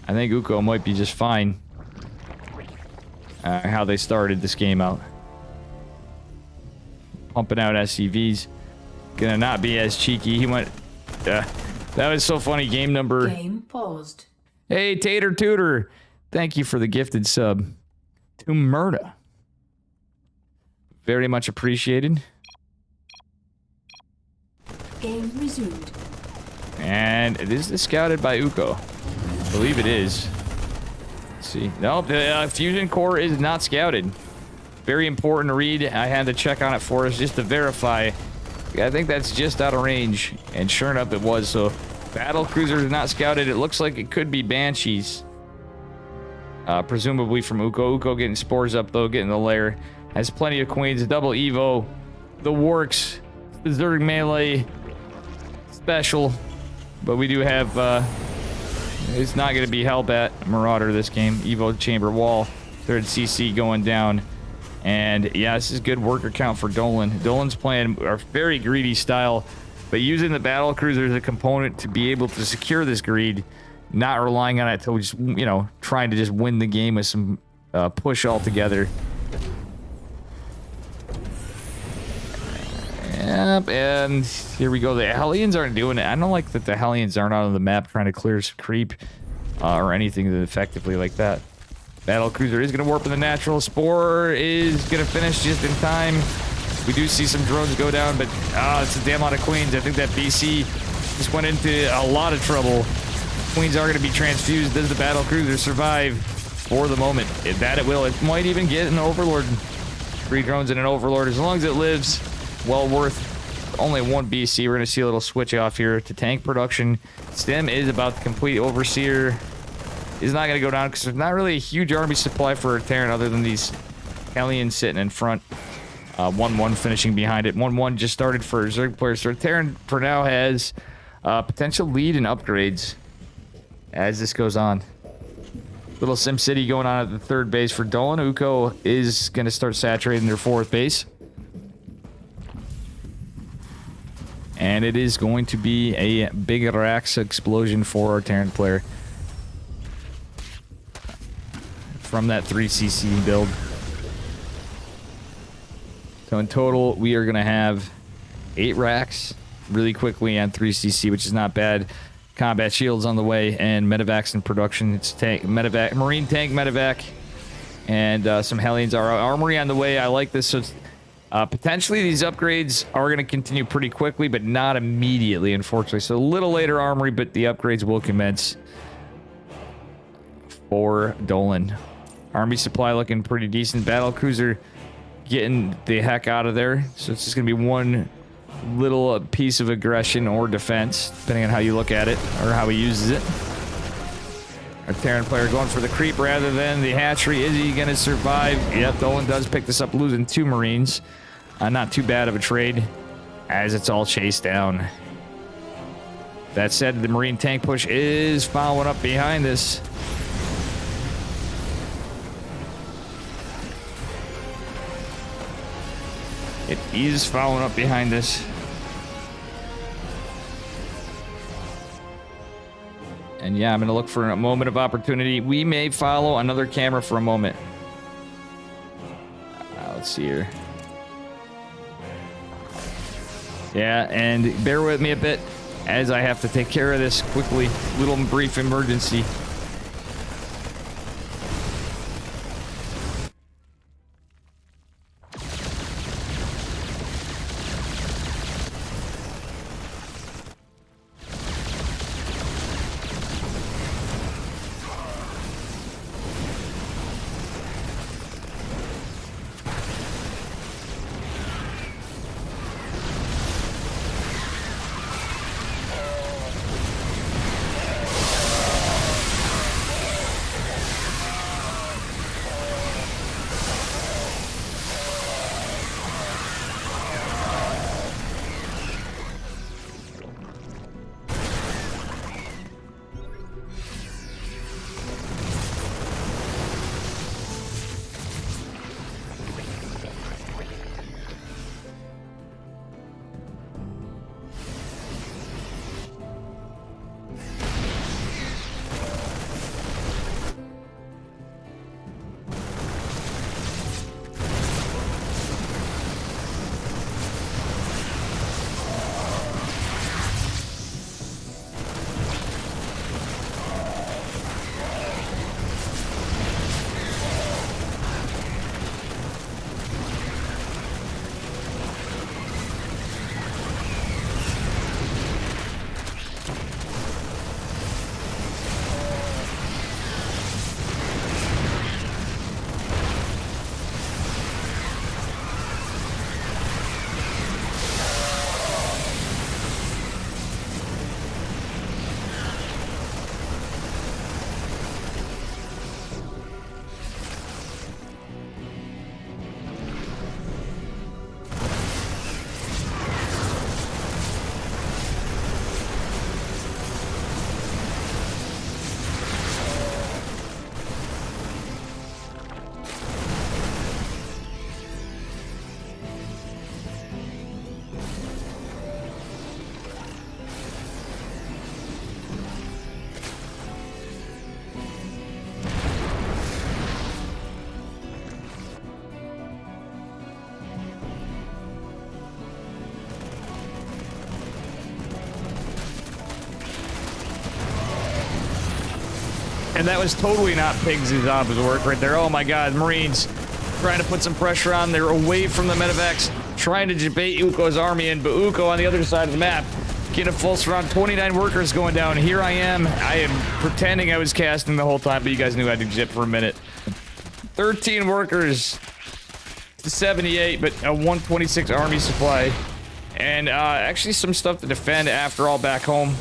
I think Uko might be just fine. How they started this game out. Pumping out SCVs. Gonna not be as cheeky. He went... that was so funny. Game number... Game paused. Hey, Tater Tutor. Thank you for the gifted sub. To Murda. Very much appreciated. Game resumed. And it is scouted by Uko. I believe it is. Let's see. Nope, the Fusion Core is not scouted. Very important to read. I had to check on it for us just to verify. I think that's just out of range. And sure enough, it was. So, battle cruisers are not scouted. It looks like it could be Banshees. Presumably from Uko. Uko getting spores up, though, getting the lair. Has plenty of queens, double Evo, the works, the Zerg melee special, but we do have, it's not going to be Hellbat Marauder this game. Evo chamber wall, third CC going down, and yeah, this is good worker count for Dolan. Dolan's playing a very greedy style, but using the battle cruiser as a component to be able to secure this greed not relying on it to just, you know, trying to just win the game with some push altogether. Yep, and here we go. The Hellions aren't doing it. I don't like that the Hellions aren't out of the map trying to clear some creep or anything effectively like that. Battle Cruiser is going to warp in the natural. Spore is going to finish just in time. We do see some drones go down, but it's a damn lot of Queens. I think that BC just went into a lot of trouble. Queens are going to be transfused. Does the Battle Cruiser survive for the moment? That it will. It might even get an Overlord. 3 drones and an Overlord. As long as it lives, well worth. Only 1 BC. We're going to see a little switch off here to tank production. Stem is about to complete. Overseer is not going to go down because there's not really a huge army supply for Terran other than these Hellions sitting in front. 1-1 finishing behind it. 1-1 just started for Zerg players. So Terran for now has potential lead in upgrades as this goes on. Little SimCity going on at the 3rd base for Dolan. Uko is going to start saturating their 4th base. And it is going to be a big Rax explosion for our Terran player. From that 3cc build. So in total, we are going to have 8 racks really quickly on 3cc, which is not bad. Combat shields on the way, and medevacs in production. It's tank, medevac, marine tank medevac, and some Hellions are armory on the way. I like this. So potentially these upgrades are going to continue pretty quickly, but not immediately, unfortunately. So a little later armory, but the upgrades will commence for Dolan. Army supply looking pretty decent. Battle Cruiser getting the heck out of there. So it's just going to be one little piece of aggression or defense, depending on how you look at it or how he uses it. Our Terran player going for the creep rather than the hatchery. Is he going to survive? Yep, Dolan does pick this up, losing 2 Marines. Not too bad of a trade as it's all chased down. That said, the Marine tank push is following up behind this. It is following up behind this. And yeah, I'm going to look for a moment of opportunity. We may follow another camera for a moment. Let's see here. Yeah, and bear with me a bit as I have to take care of this quickly. Little brief emergency. And that was totally not Pigs' Zob's work right there. Oh my god, Marines trying to put some pressure on. They're away from the medevacs, trying to debate Uko's army in, but Uko on the other side of the map, getting a full surround. 29 workers going down. Here I am pretending I was casting the whole time, but you guys knew I did jip for a minute. 13 workers to 78, but a 126 army supply. And actually some stuff to defend after all back home.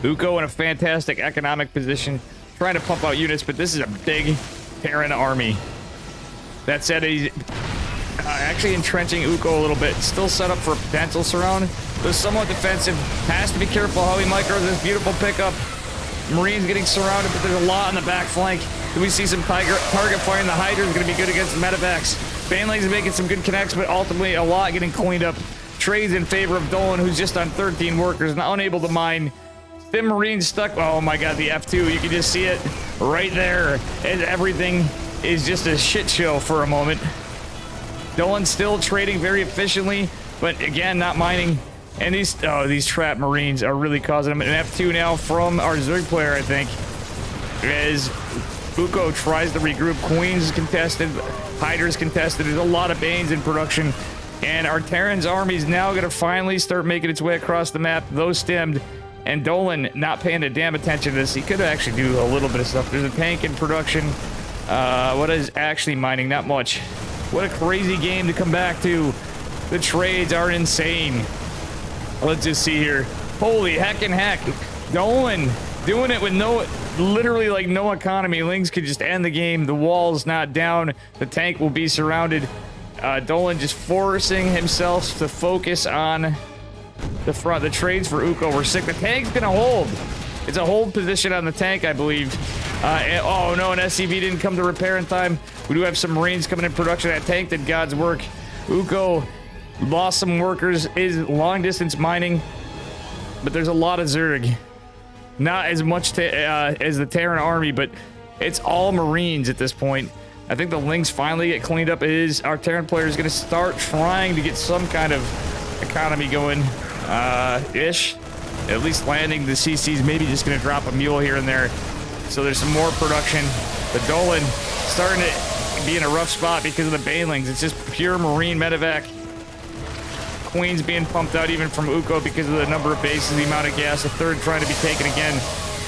Uko in a fantastic economic position, trying to pump out units, but this is a big Terran army. That said, he's actually entrenching Uko a little bit. Still set up for a potential surround. Though somewhat defensive. Has to be careful how he micros this beautiful pickup. Marines getting surrounded, but there's a lot on the back flank. Do we see some target fire? The Hydra is going to be good against the medevacs. Banlings is making some good connects, but ultimately a lot getting cleaned up. Trades in favor of Dolan, who's just on 13 workers and unable to mine. Thin Marines stuck. Oh my god, the F2. You can just see it right there. And everything is just a shit show for a moment. Dolan still trading very efficiently, but again, not mining. And these trapped Marines are really causing them an F2 now from our Zerg player, I think. As Uko tries to regroup. Queen's contested. Hydra's contested. There's a lot of Banes in production. And our Terran's army is now going to finally start making its way across the map. Those stemmed. And Dolan not paying a damn attention to this. He could actually do a little bit of stuff. There's a tank in production. What is actually mining? Not much. What a crazy game to come back to. The trades are insane. Let's just see here. Holy heckin' heck. Dolan doing it with literally like no economy. Lings could just end the game. The wall's not down. The tank will be surrounded. Dolan just forcing himself to focus on the front. The trades for Uko were sick. The tank's gonna hold. It's a hold position on the tank, I believe. Oh no, an SCV didn't come to repair in time. We do have some Marines coming in production. That tank did God's work. Uko lost some workers, is long distance mining, but there's a lot of Zerg. Not as much as the Terran army, but it's all Marines at this point. I think the Lings finally get cleaned up. Our Terran player is going to start trying to get some kind of economy going, ish. At least landing the CC's maybe just going to drop a mule here and there. So there's some more production. The Dolan starting to be in a rough spot because of the Banelings. It's just pure Marine medevac. Queen's being pumped out even from Uko because of the number of bases, the amount of gas. The third trying to be taken again.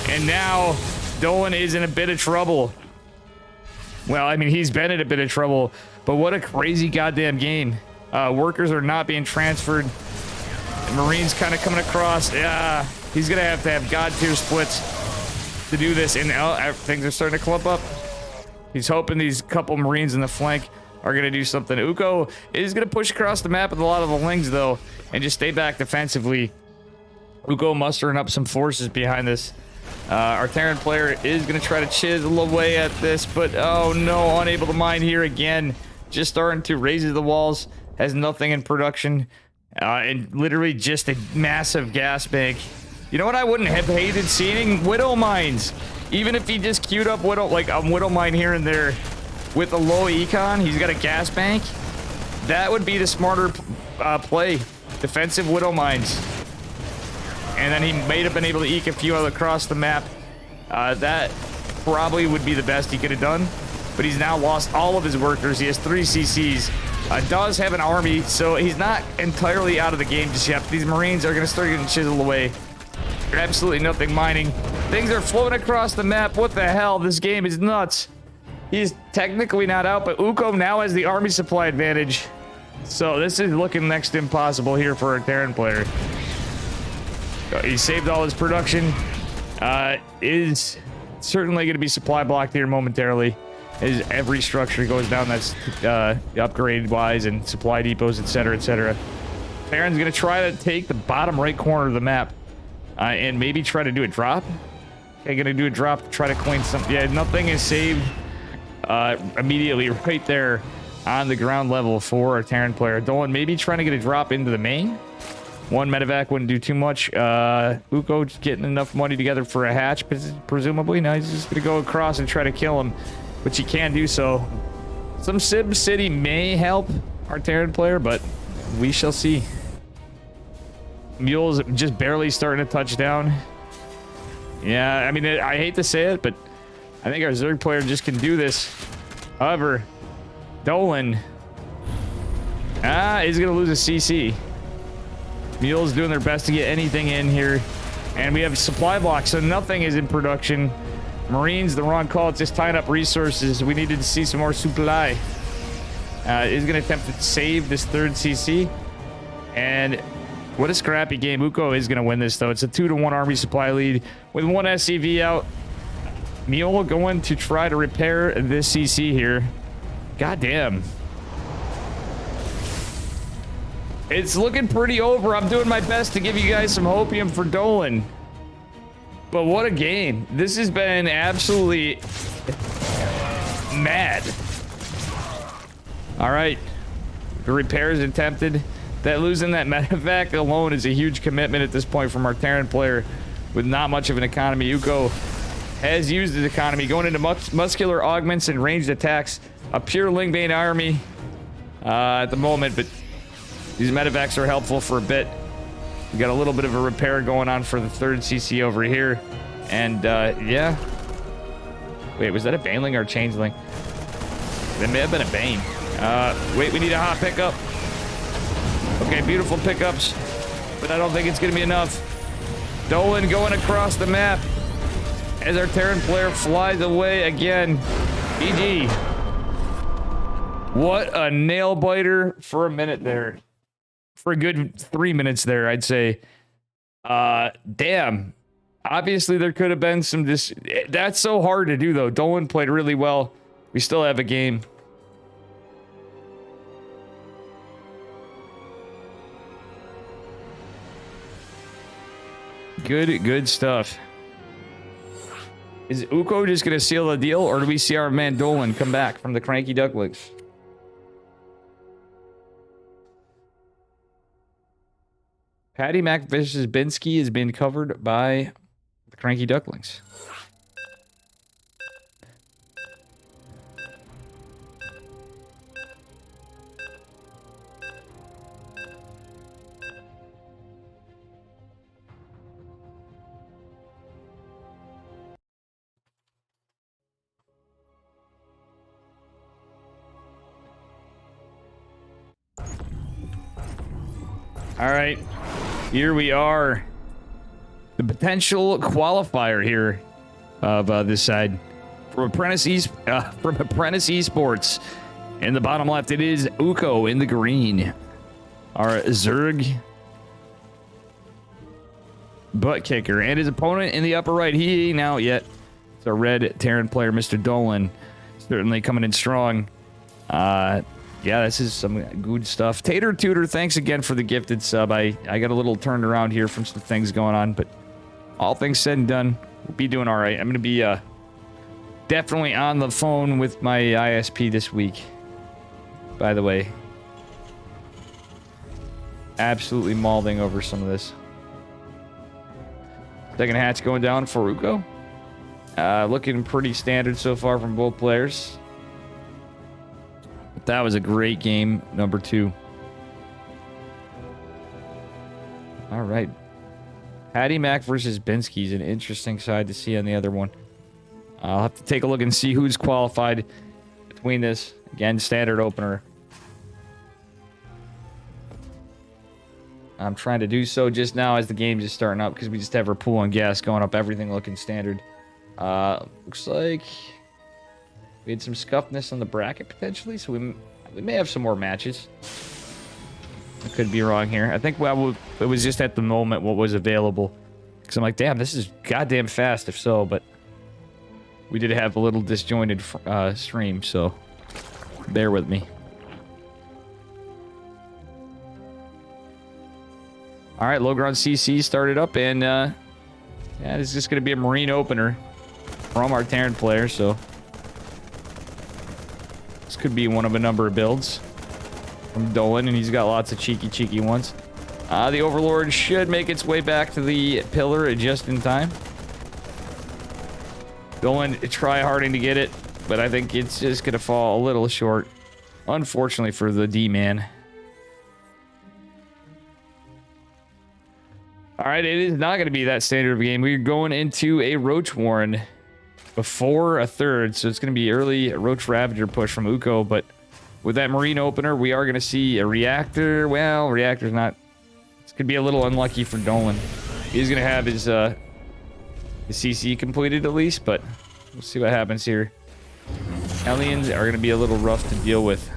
And now Dolan is in a bit of trouble. Well, I mean, he's been in a bit of trouble, but what a crazy goddamn game. Workers are not being transferred. Marines kind of coming across. Yeah, he's going to have god tier splits to do this. And things are starting to clump up. He's hoping these couple Marines in the flank are going to do something. Uko is going to push across the map with a lot of the Lings, though, and just stay back defensively. Uko mustering up some forces behind this. Our Terran player is going to try to chisel away at this, but oh no, unable to mine here again. Just starting to raise the walls. Has nothing in production. And literally just a massive gas bank. You know what I wouldn't have hated seeing? Widow mines. Even if he just queued up Widow, like a Widow mine here and there with a low econ, he's got a gas bank. That would be the smarter play. Defensive Widow mines. And then he may have been able to eke a few across the map. That probably would be the best he could have done. But he's now lost all of his workers. He has 3 CCs. Does have an army, so he's not entirely out of the game just yet. These Marines are going to start getting chiseled away. Absolutely nothing mining. Things are floating across the map. What the hell? This game is nuts. He's technically not out, but Uko now has the army supply advantage. So this is looking next to impossible here for a Terran player. He saved all his production. Is certainly going to be supply blocked here momentarily. As every structure goes down that's upgrade wise and supply depots, etc., etc. Terran's going to try to take the bottom right corner of the map and maybe try to do a drop. Okay, going to do a drop to try to clean some. Yeah, nothing is saved immediately right there on the ground level for a Terran player. Dolan maybe trying to get a drop into the main. One medevac wouldn't do too much. Uko getting enough money together for a hatch, presumably. Now he's just going to go across and try to kill him, which he can do so. Some Sim City may help our Terran player, but we shall see. Mule's just barely starting to touch down. Yeah, I mean, I hate to say it, but I think our Zerg player just can do this. However, Dolan... he's going to lose a CC. Mule's doing their best to get anything in here. And we have supply blocks, so nothing is in production. Marines, the wrong call. It's just tying up resources. We needed to see some more supply. Is going to attempt to save this third CC. And what a scrappy game. Uko is going to win this, though. It's a 2-to-1 army supply lead with one SCV out. Mule going to try to repair this CC here. God damn. It's looking pretty over. I'm doing my best to give you guys some hopium for Dolan. But what a game. This has been absolutely mad. All right. The repairs attempted. That losing that medevac alone is a huge commitment at this point from our Terran player with not much of an economy. Uko has used his economy, going into muscular augments and ranged attacks. A pure Lingbane army at the moment, but these medevacs are helpful for a bit. We got a little bit of a repair going on for the third CC over here. And, yeah. Wait, was that a Baneling or a Changeling? It may have been a Bane. Wait, we need a hot pickup. Okay, beautiful pickups. But I don't think it's going to be enough. Dolan going across the map as our Terran player flies away again. GG. What a nail biter for a minute there. For a good 3 minutes there, I'd say. Damn. Obviously, there could have been some... That's so hard to do, though. Dolan played really well. We still have a game. Good stuff. Is Uko just going to seal the deal, or do we see our man Dolan come back from the Cranky Ducklings? Patty Mac versus Binsky has been covered by the Cranky Ducklings. All right, here we are. The potential qualifier here of this side from Apprentice Esports. In the bottom left, it is Uko in the green. Our Zerg butt kicker, and his opponent in the upper right. He ain't out yet. It's a red Terran player, Mr. Dolan, certainly coming in strong. Yeah, this is some good stuff. Tater Tutor, thanks again for the gifted sub. I got a little turned around here from some things going on, but all things said and done, we'll be doing all right. I'm going to be definitely on the phone with my ISP this week, by the way. Absolutely mauling over some of this. Second hatch going down for Uko. Looking pretty standard so far from both players. But that was a great game, number 2. All right. Patty Mac versus Binsky is an interesting side to see on the other one. I'll have to take a look and see who's qualified between this. Again, standard opener. I'm trying to do so just now as the game's just starting up because we just have our pool and gas going up, everything looking standard. Looks like we had some scuffness on the bracket potentially, so we may have some more matches. I could be wrong here. I think it was just at the moment what was available. Because I'm like, damn, this is goddamn fast if so, but we did have a little disjointed stream, so bear with me. All right, low ground CC started up, and yeah, it's just going to be a Marine opener from our Terran player, so this could be one of a number of builds from Dolan, and he's got lots of cheeky ones. The Overlord should make its way back to the pillar just in time. Dolan try-harding to get it, but I think it's just going to fall a little short, unfortunately for the D-man. All right, it is not going to be that standard of a game. We're going into a Roach Warren before a third, so it's going to be early Roach Ravager push from Uko, but with that Marine opener, we are going to see a Reactor. Well, Reactor's not... It's going to be a little unlucky for Dolan. He's going to have his CC completed at least, but we'll see what happens here. Hellions are going to be a little rough to deal with.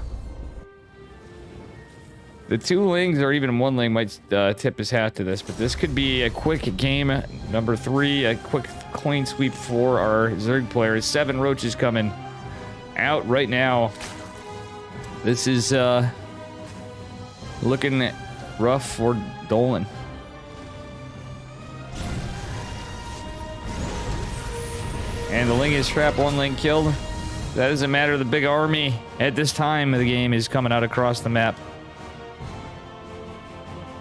The 2 Lings or even 1 Ling might tip his hat to this, but this could be a quick game. Number 3, a quick clean sweep for our Zerg players. 7 Roaches coming out right now. This is looking rough for Dolan. And the Ling is trapped, 1 Ling killed. That doesn't matter, the big army at this time of the game is coming out across the map.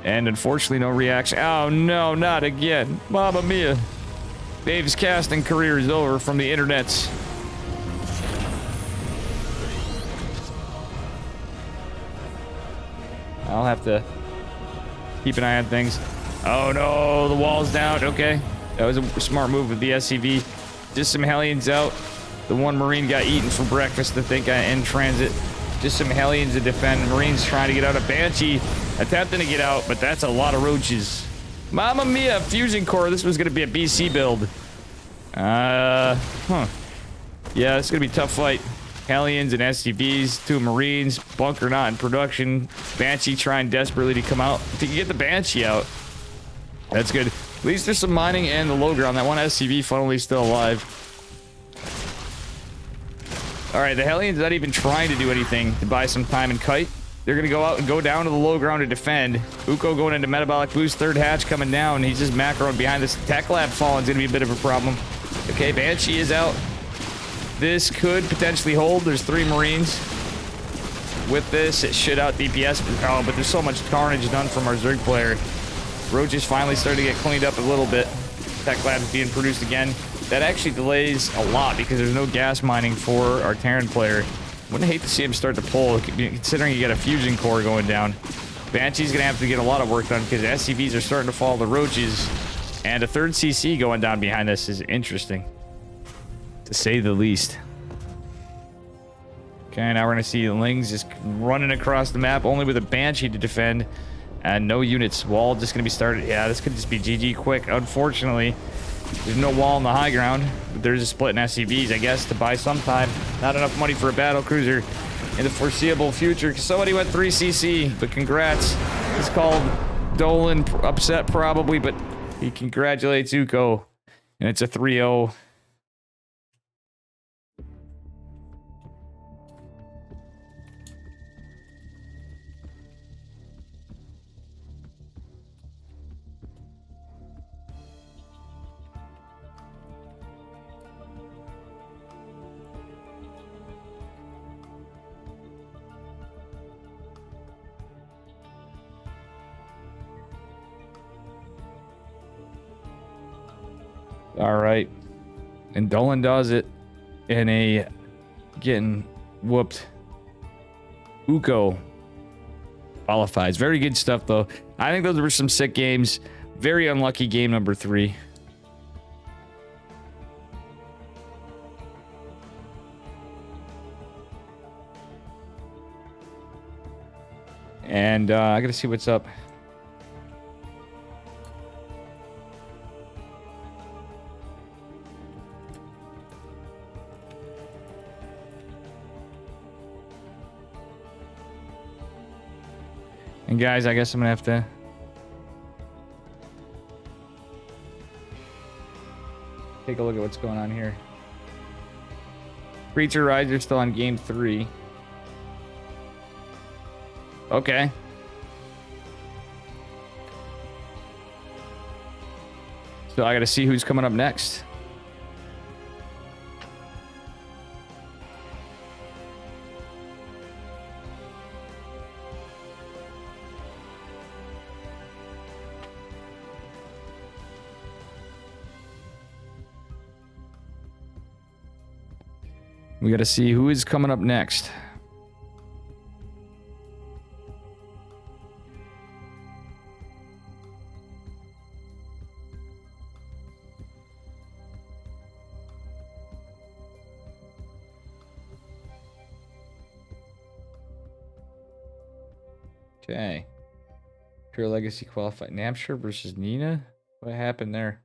And unfortunately, no reaction. Oh no, not again. Mamma mia. Dave's casting career is over from the internets. I'll have to keep an eye on things. Oh no, the wall's down. Okay. That was a smart move with the SCV. Just some Hellions out. The 1 Marine got eaten for breakfast, I think, in transit. Just some Hellions to defend. Marines trying to get out. A Banshee attempting to get out, but that's a lot of Roaches. Mamma mia, Fusion Core. This was going to be a BC build. Yeah, it's going to be a tough fight. Hellions and SCVs, 2 Marines, Bunker not in production. Banshee trying desperately to come out. To get the Banshee out. That's good. At least there's some mining and the low ground. That 1 SCV funnily still alive. Alright, the Hellions not even trying to do anything to buy some time and kite. They're going to go out and go down to the low ground to defend. Uko going into metabolic boost. 3rd hatch coming down. He's just macroing behind this. Tech lab falling is going to be a bit of a problem. Okay, Banshee is out. This could potentially hold. There's 3 Marines. With this, it should out DPS. Oh, but there's so much carnage done from our Zerg player. Roach is finally starting to get cleaned up a little bit. Tech lab is being produced again. That actually delays a lot because there's no gas mining for our Terran player. Wouldn't hate to see him start to pull, considering you got a Fusion Core going down. Banshee's going to have to get a lot of work done because SCVs are starting to follow the Roaches. And a 3rd CC going down behind this is interesting, to say the least. Okay, now we're going to see the Lings just running across the map, only with a Banshee to defend. And no units. Wall just going to be started. Yeah, this could just be GG quick. Unfortunately, there's no wall on the high ground. But there's a split in SCVs, I guess, to buy some time. Not enough money for a battle cruiser in the foreseeable future. Somebody went 3 CC, but congrats. It's called Dolan upset probably, but he congratulates Uko. And it's a 3-0. All right, and Dolan does it in a getting whooped. Uko qualifies. Very good stuff, though. I think those were some sick games. Very unlucky game number 3. And I gotta see what's up. And guys, I guess I'm gonna have to take a look at what's going on here. Creature Riser still on game 3. Okay. So I gotta see who's coming up next. We got to see who is coming up next. Okay. Pure Legacy qualified. Namshur versus Nina? What happened there?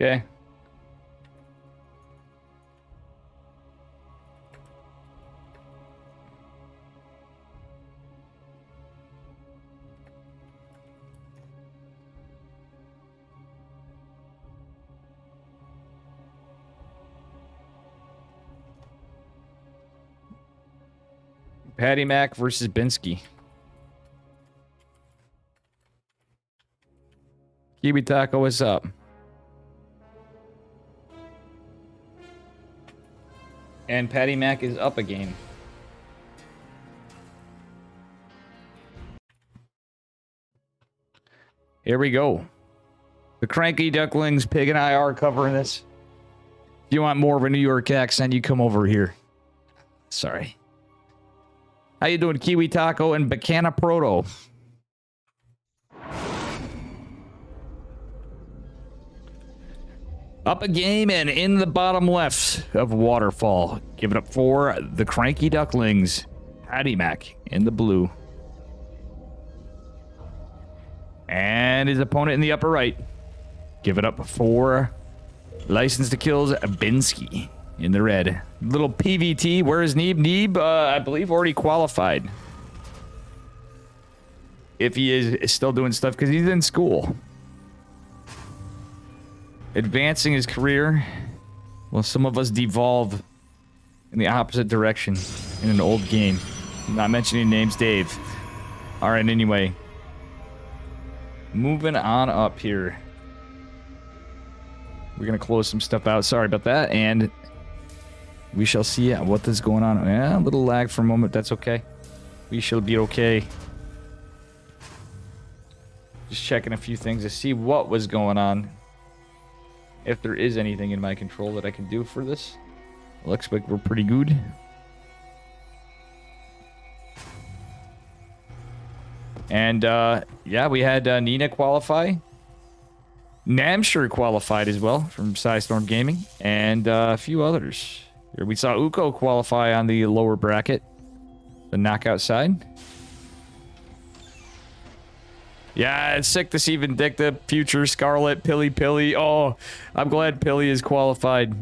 Okay. Patty Mac versus Binsky. Kiwi Taco, what's up? And Patty Mac is up again. Here we go. The Cranky Ducklings, Pig and I are covering this. If you want more of a New York accent, you come over here. Sorry. How you doing, Kiwi Taco and Bacana Proto? Up a game and in the bottom left of Waterfall. Give it up for the Cranky Ducklings. Patty Mac in the blue. And his opponent in the upper right. Give it up for License to Kill's Binsky in the red. Little PVT. Where is Neeb? Neeb, I believe, already qualified. If he is still doing stuff, because he's in school. Advancing his career. Well, some of us devolve in the opposite direction in an old game. I'm not mentioning names, Dave. Alright, anyway. Moving on up here. We're going to close some stuff out. Sorry about that. And we shall see what is going on. Yeah, a little lag for a moment. That's okay. We shall be okay. Just checking a few things to see what was going on. If there is anything in my control that I can do for this. Looks like we're pretty good. And, yeah, we had Nina qualify. Namshur qualified as well from Psystorm Gaming. And a few others. Here we saw Uko qualify on the lower bracket. The knockout side. Yeah, it's sick to see Vindicta, Future, Scarlet, Pilly. Oh, I'm glad Pilly is qualified.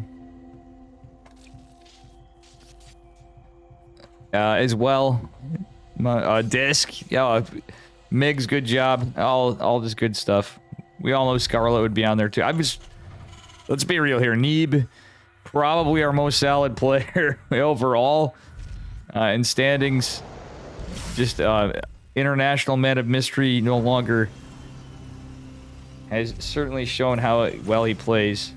As well. Disc. Yeah, Migs, good job. All this good stuff. We all know Scarlet would be on there too. Let's be real here. Neeb, probably our most solid player overall in standings. Just International Man of Mystery no longer has certainly shown how well he plays.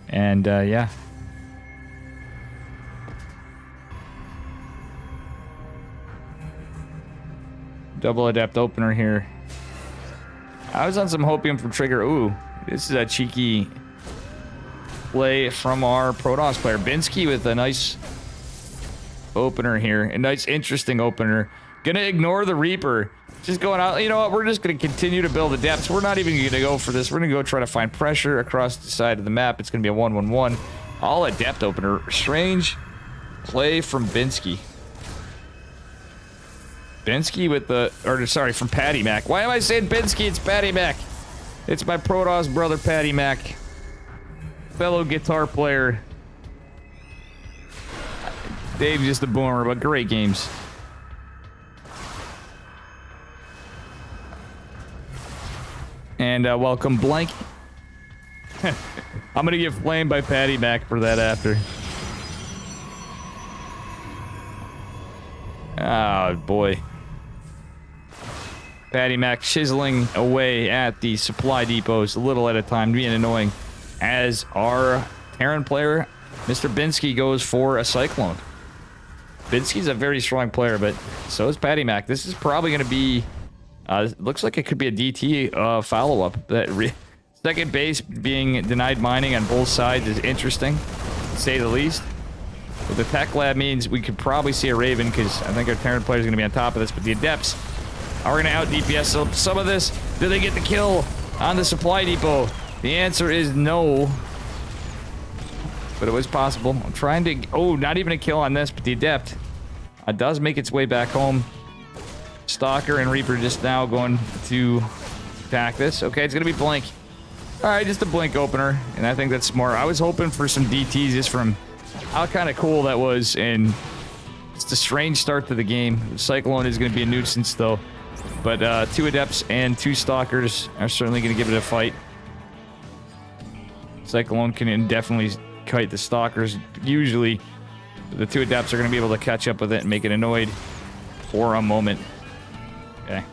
And yeah. Double Adept opener here. I was on some Hopium for Trigger. Ooh, this is a cheeky play from our Protoss player. Binsky with a nice opener here. A nice, interesting opener. Gonna ignore the Reaper. Just going out. You know what? We're just gonna continue to build the depths. We're not even gonna go for this. We're gonna go try to find pressure across the side of the map. It's gonna be a 1-1-1. All Adept opener. Strange play from Binsky. Binsky with the... Or, sorry, from Patty Mac. Why am I saying Binsky? It's Patty Mac. It's my Protoss brother, Patty Mac. Fellow guitar player. Dave's just a boomer, but great games. And welcome Blank I'm gonna get flamed by Patty Mac for that after. Oh, boy. Patty Mac chiseling away at the supply depots a little at a time, being annoying. As our Terran player, Mr. Binsky, goes for a Cyclone. Binsky's a very strong player, but so is Patty Mac. This is probably going to be... looks like it could be a DT follow-up. Second base being denied mining on both sides is interesting, to say the least. But the tech lab means we could probably see a Raven, because I think our Terran player is going to be on top of this. But the Adepts are going to out DPS some of this. Do they get the kill on the supply depot? The answer is no. But it was possible. I'm trying to... Oh, not even a kill on this, but the Adept does make its way back home. Stalker and Reaper just now going to attack this. Okay, it's going to be Blink. All right, just a Blink opener, and I think that's smart. I was hoping for some DTs just from how kind of cool that was, and it's a strange start to the game. Cyclone is going to be a nuisance, though. But 2 Adepts and 2 Stalkers are certainly going to give it a fight. Cyclone can definitely kite the Stalkers. Usually, the 2 Adepts are going to be able to catch up with it and make it annoyed for a moment. Okay.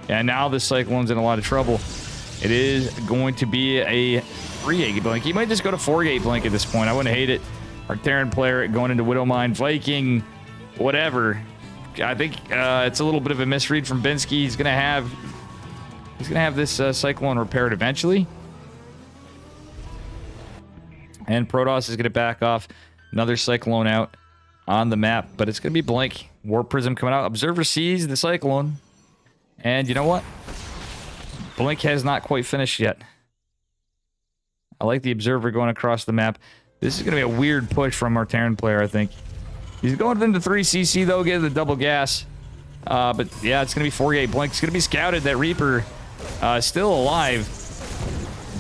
And now the Cyclone's in a lot of trouble. It is going to be a 3-gate Blink. He might just go to 4-gate Blink at this point. I wouldn't hate it. Our Terran player going into Widowmine, Viking, whatever. I think it's a little bit of a misread from Binsky. He's gonna have this Cyclone repaired eventually, and Protoss is gonna back off. Another Cyclone out on the map, but it's gonna be Blink. Warp Prism coming out. Observer sees the Cyclone, and you know what? Blink has not quite finished yet. I like the Observer going across the map. This is gonna be a weird push from our Terran player, I think. He's going into 3cc though, getting the double gas. But yeah, it's going to be 4-gate Blink. It's going to be scouted. That Reaper still alive.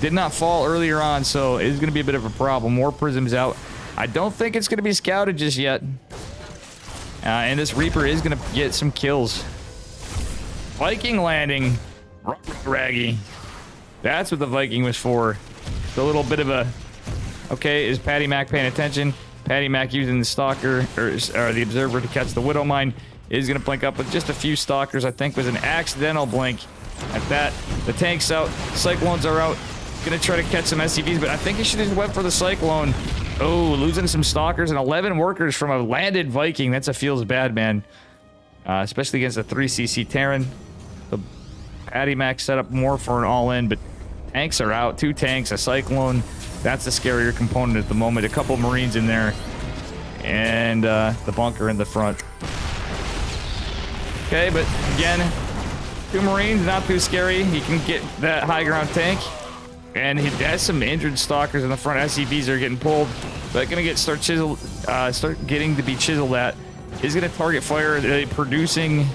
Did not fall earlier on, so it's going to be a bit of a problem. Warp Prism's out. I don't think it's going to be scouted just yet. And this Reaper is going to get some kills. Viking landing. Raggy. That's what the Viking was for. It's a little bit of a... Okay, is Patty Mac paying attention? Patty Mac using the Stalker, or the Observer to catch the Widowmine, is going to blink up with just a few Stalkers. I think was an accidental blink at that. The tank's out. Cyclones are out. Going to try to catch some SCVs, but I think he should have went for the Cyclone. Oh, losing some Stalkers and 11 workers from a landed Viking. That's a feels bad, man. Especially against a 3cc Terran. The Patty Mac set up more for an all-in, but tanks are out. 2 tanks, a Cyclone. That's the scarier component at the moment. A couple Marines in there. And the bunker in the front. Okay, but again, 2 Marines, not too scary. He can get that high ground tank. And he has some injured Stalkers in the front. SCVs are getting pulled. But gonna start getting to be chiseled at. He's gonna target fire a producing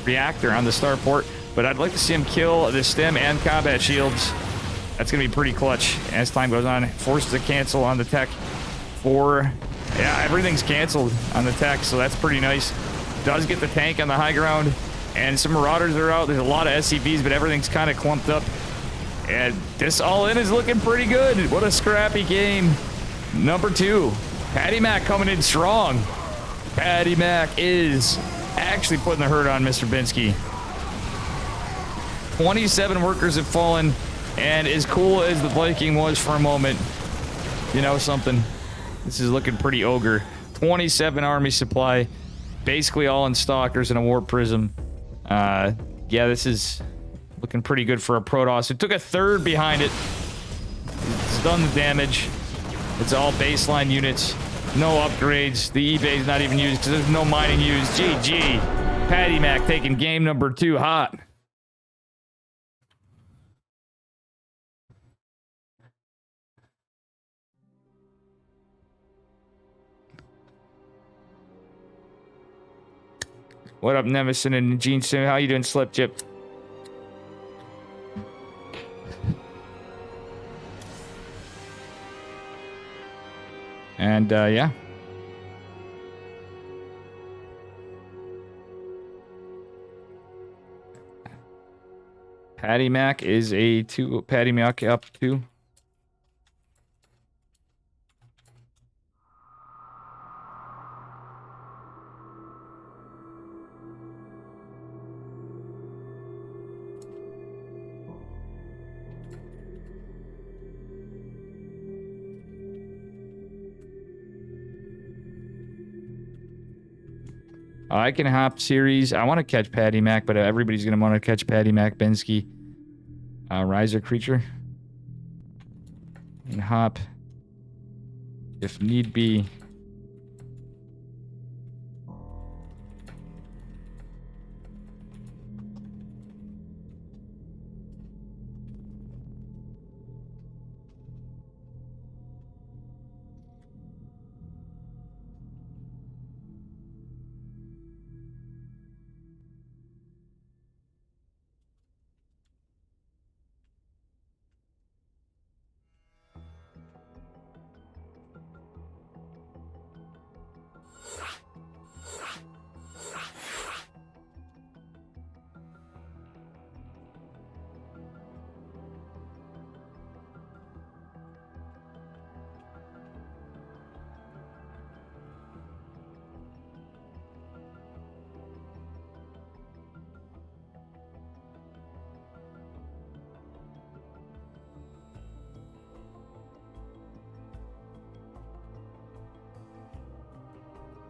reactor on the starport. But I'd like to see him kill the stem and combat shields. That's going to be pretty clutch as time goes on. Forces a cancel on the tech for... Yeah, everything's canceled on the tech, so that's pretty nice. Does get the tank on the high ground, and some Marauders are out. There's a lot of SCVs, but everything's kind of clumped up. And this all-in is looking pretty good. What a scrappy game. Number 2. Patty Mac coming in strong. Patty Mac is actually putting the hurt on Mr. Binsky. 27 workers have fallen. And as cool as the Viking was for a moment, you know something? This is looking pretty ogre. 27 army supply, basically all in Stalkers and a Warp Prism. Yeah, this is looking pretty good for a Protoss. It took a third behind it. It's done the damage. It's all baseline units. No upgrades. The eBay's not even used because there's no mining used. GG. Patty Mac taking game number 2 hot. What up, Nemesis and Gene Sim? How you doing, Slip Chip? And, yeah. Patty Mac is a 2. Patty Mac up 2. I can hop series. I want to catch Patty Mac, but everybody's going to want to catch Patty Mac, Bensky. Riser Creature. And hop. If need be.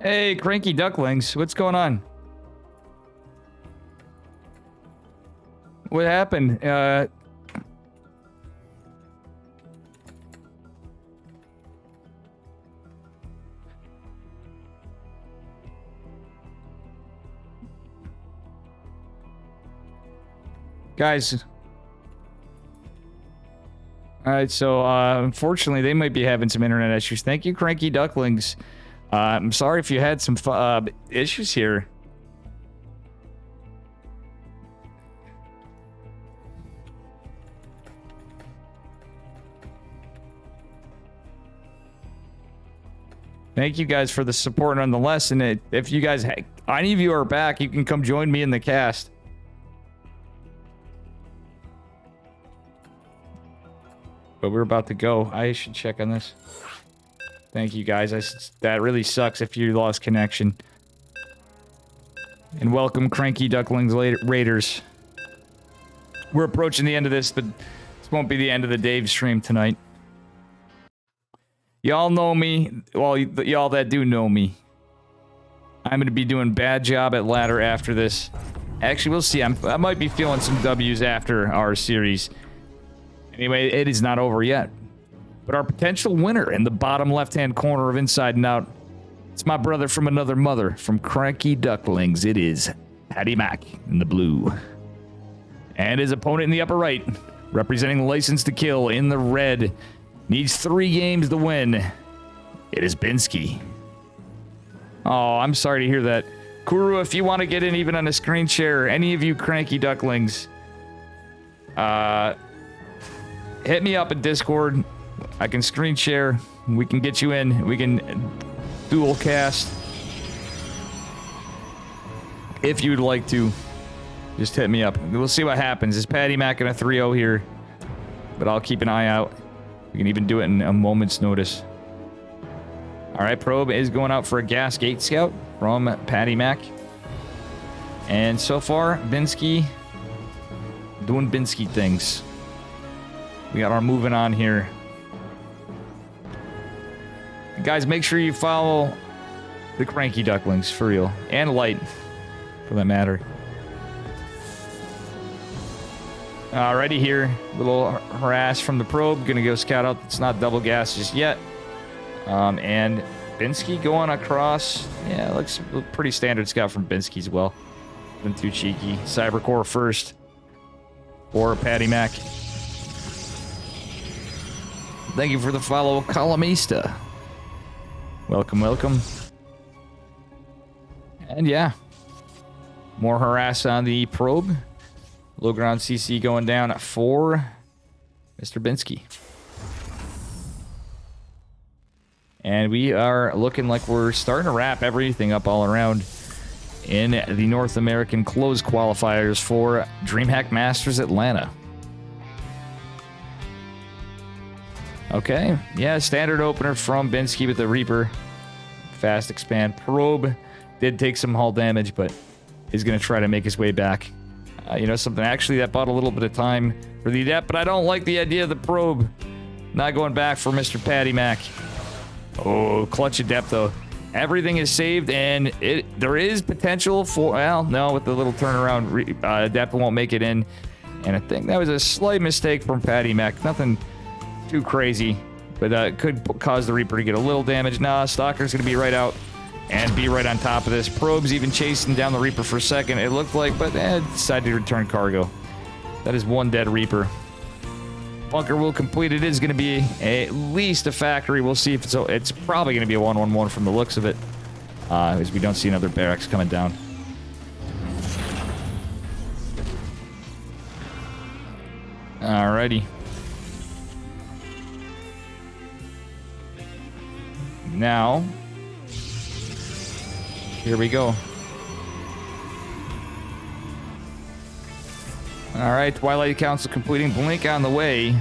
Hey, cranky ducklings, what's going on? What happened? Guys. Alright, so unfortunately they might be having some internet issues. Thank you, cranky ducklings. I'm sorry if you had some issues here. Thank you guys for the support nonetheless. And if you guys, any of you are back, you can come join me in the cast. But we're about to go. I should check on this. Thank you guys. That really sucks if you lost connection. And welcome, Cranky Ducklings Raiders. We're approaching the end of this, but this won't be the end of the Dave stream tonight. Y'all know me. Well, y'all that do know me. I'm going to be doing bad job at ladder after this. Actually, we'll see. I might be feeling some W's after our series. Anyway, it is not over yet. But our potential winner in the bottom left-hand corner of Inside and Out, it's my brother from another mother, from Cranky Ducklings. It is Patty Mac in the blue. And his opponent in the upper right, representing License to Kill in the red, needs 3 games to win. It is Binsky. Oh, I'm sorry to hear that. Kuru, if you want to get in even on a screen share, any of you Cranky Ducklings, hit me up at Discord. I can screen share. We can get you in. We can dual cast. If you'd like to, just hit me up. We'll see what happens. It's Patty Mac and a 3-0 here. But I'll keep an eye out. We can even do it in a moment's notice. Alright, probe is going out for a gas gate scout from Patty Mac. And so far, Binsky doing Binsky things. We got our moving on here. Guys, make sure you follow the Cranky Ducklings, for real. And Light, for that matter. Alrighty here. Little harass from the probe. Gonna go scout out. It's not double gas just yet. And Binsky going across. Yeah, looks pretty standard scout from Binsky as well. Been too cheeky. Cybercore first. For Patty Mac. Thank you for the follow, Columnista. Welcome, welcome. And yeah. More harass on the probe. Low ground CC going down for Mr. Binsky. And we are looking like we're starting to wrap everything up all around in the North American closed qualifiers for DreamHack Masters Atlanta. Okay, yeah, standard opener from Binsky with the Reaper. Fast expand. Probe did take some hull damage, but is going to try to make his way back. You know, something actually that bought a little bit of time for the Adept, but I don't like the idea of the Probe not going back for Mr. Patty Mac. Oh, clutch Adept, though. Everything is saved, and there is potential for... Well, no, with the little turnaround, Adept won't make it in. And I think that was a slight mistake from Patty Mac. Nothing too crazy, but it could cause the Reaper to get a little damage. Nah, Stalker's going to be right out and be right on top of this. Probe's even chasing down the Reaper for a second, it looked like, but decided to return cargo. That is one dead Reaper. Bunker will complete. It is going to be at least a factory. We'll see if it's probably going to be a 1-1-1 from the looks of it, as we don't see another barracks coming down. Alrighty. Now, here we go. All right, Twilight Council completing. Blink on the way.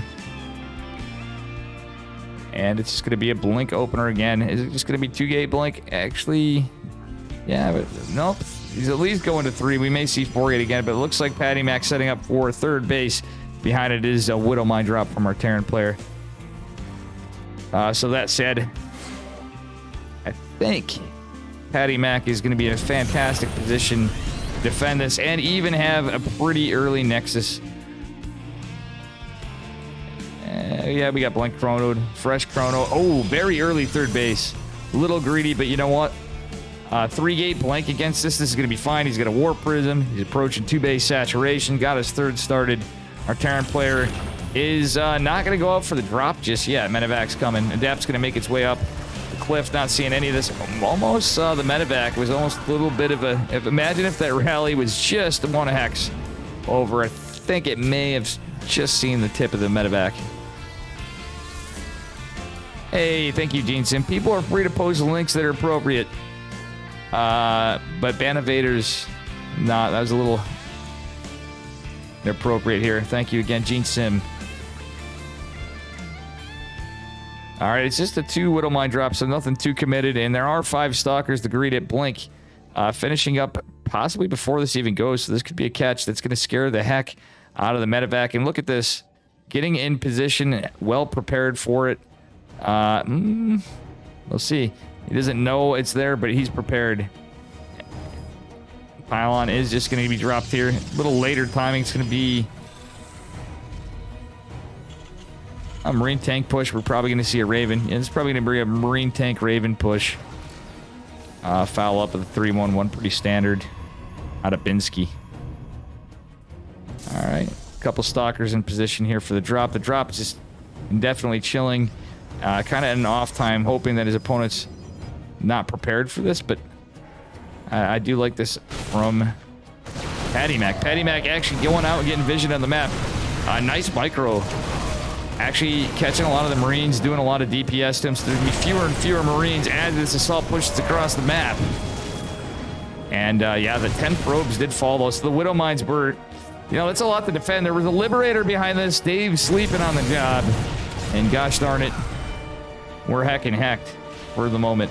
And it's just going to be a Blink opener again. Is it just going to be 2-gate Blink? Actually, yeah, but nope. He's at least going to 3. We may see 4-gate again, but it looks like Patty Mac setting up for third base. Behind it is a Widow Mine drop from our Terran player. So that said, I think Patty Mac is going to be in a fantastic position to defend this and even have a pretty early Nexus. Yeah, we got Blink Chronoed, fresh Chrono. Oh, very early third base. A little greedy, but you know what? 3-gate Blink against this. This is going to be fine. He's got a Warp Prism. He's approaching 2-base saturation. Got his third started. Our Terran player is not going to go up for the drop just yet. Medevac's coming. Adept's going to make its way up the cliff. Not seeing any of this. Almost saw the Medevac. Was almost a little bit of a... imagine if that rally was just one hex over. I think it may have just seen the tip of the Medevac. Hey, thank you, Gene Sim. People are free to post links that are appropriate. But Banavaders, nah, that was a little inappropriate here. Thank you again, Gene Sim. All right, it's just a 2 Widow Mine drop, so nothing too committed. And there are 5 Stalkers to greet at Blink, finishing up possibly before this even goes. So this could be a catch that's going to scare the heck out of the Medevac. And look at this, getting in position, well prepared for it. We'll see. He doesn't know it's there, but he's prepared. Pylon is just going to be dropped here. A little later timing. It's going to be a Marine tank push. We're probably going to see a Raven. Yeah, it's probably going to be a Marine tank Raven push. Foul up with a 3-1-1. Pretty standard out of Binsky. All right. A couple Stalkers in position here for the drop. The drop is just indefinitely chilling. Kind of in an off time, hoping that his opponent's not prepared for this, but I do like this from Patty Mac. Patty Mac actually going out and getting vision on the map. Nice micro. Actually catching a lot of the Marines, doing a lot of DPS to him, so there's going to be fewer and fewer Marines as this assault pushes across the map. And yeah, the 10 probes did fall though, so the Widow Mines were, you know, that's a lot to defend. There was a Liberator behind this. Dave sleeping on the job. And gosh darn it, we're hecking hacked for the moment.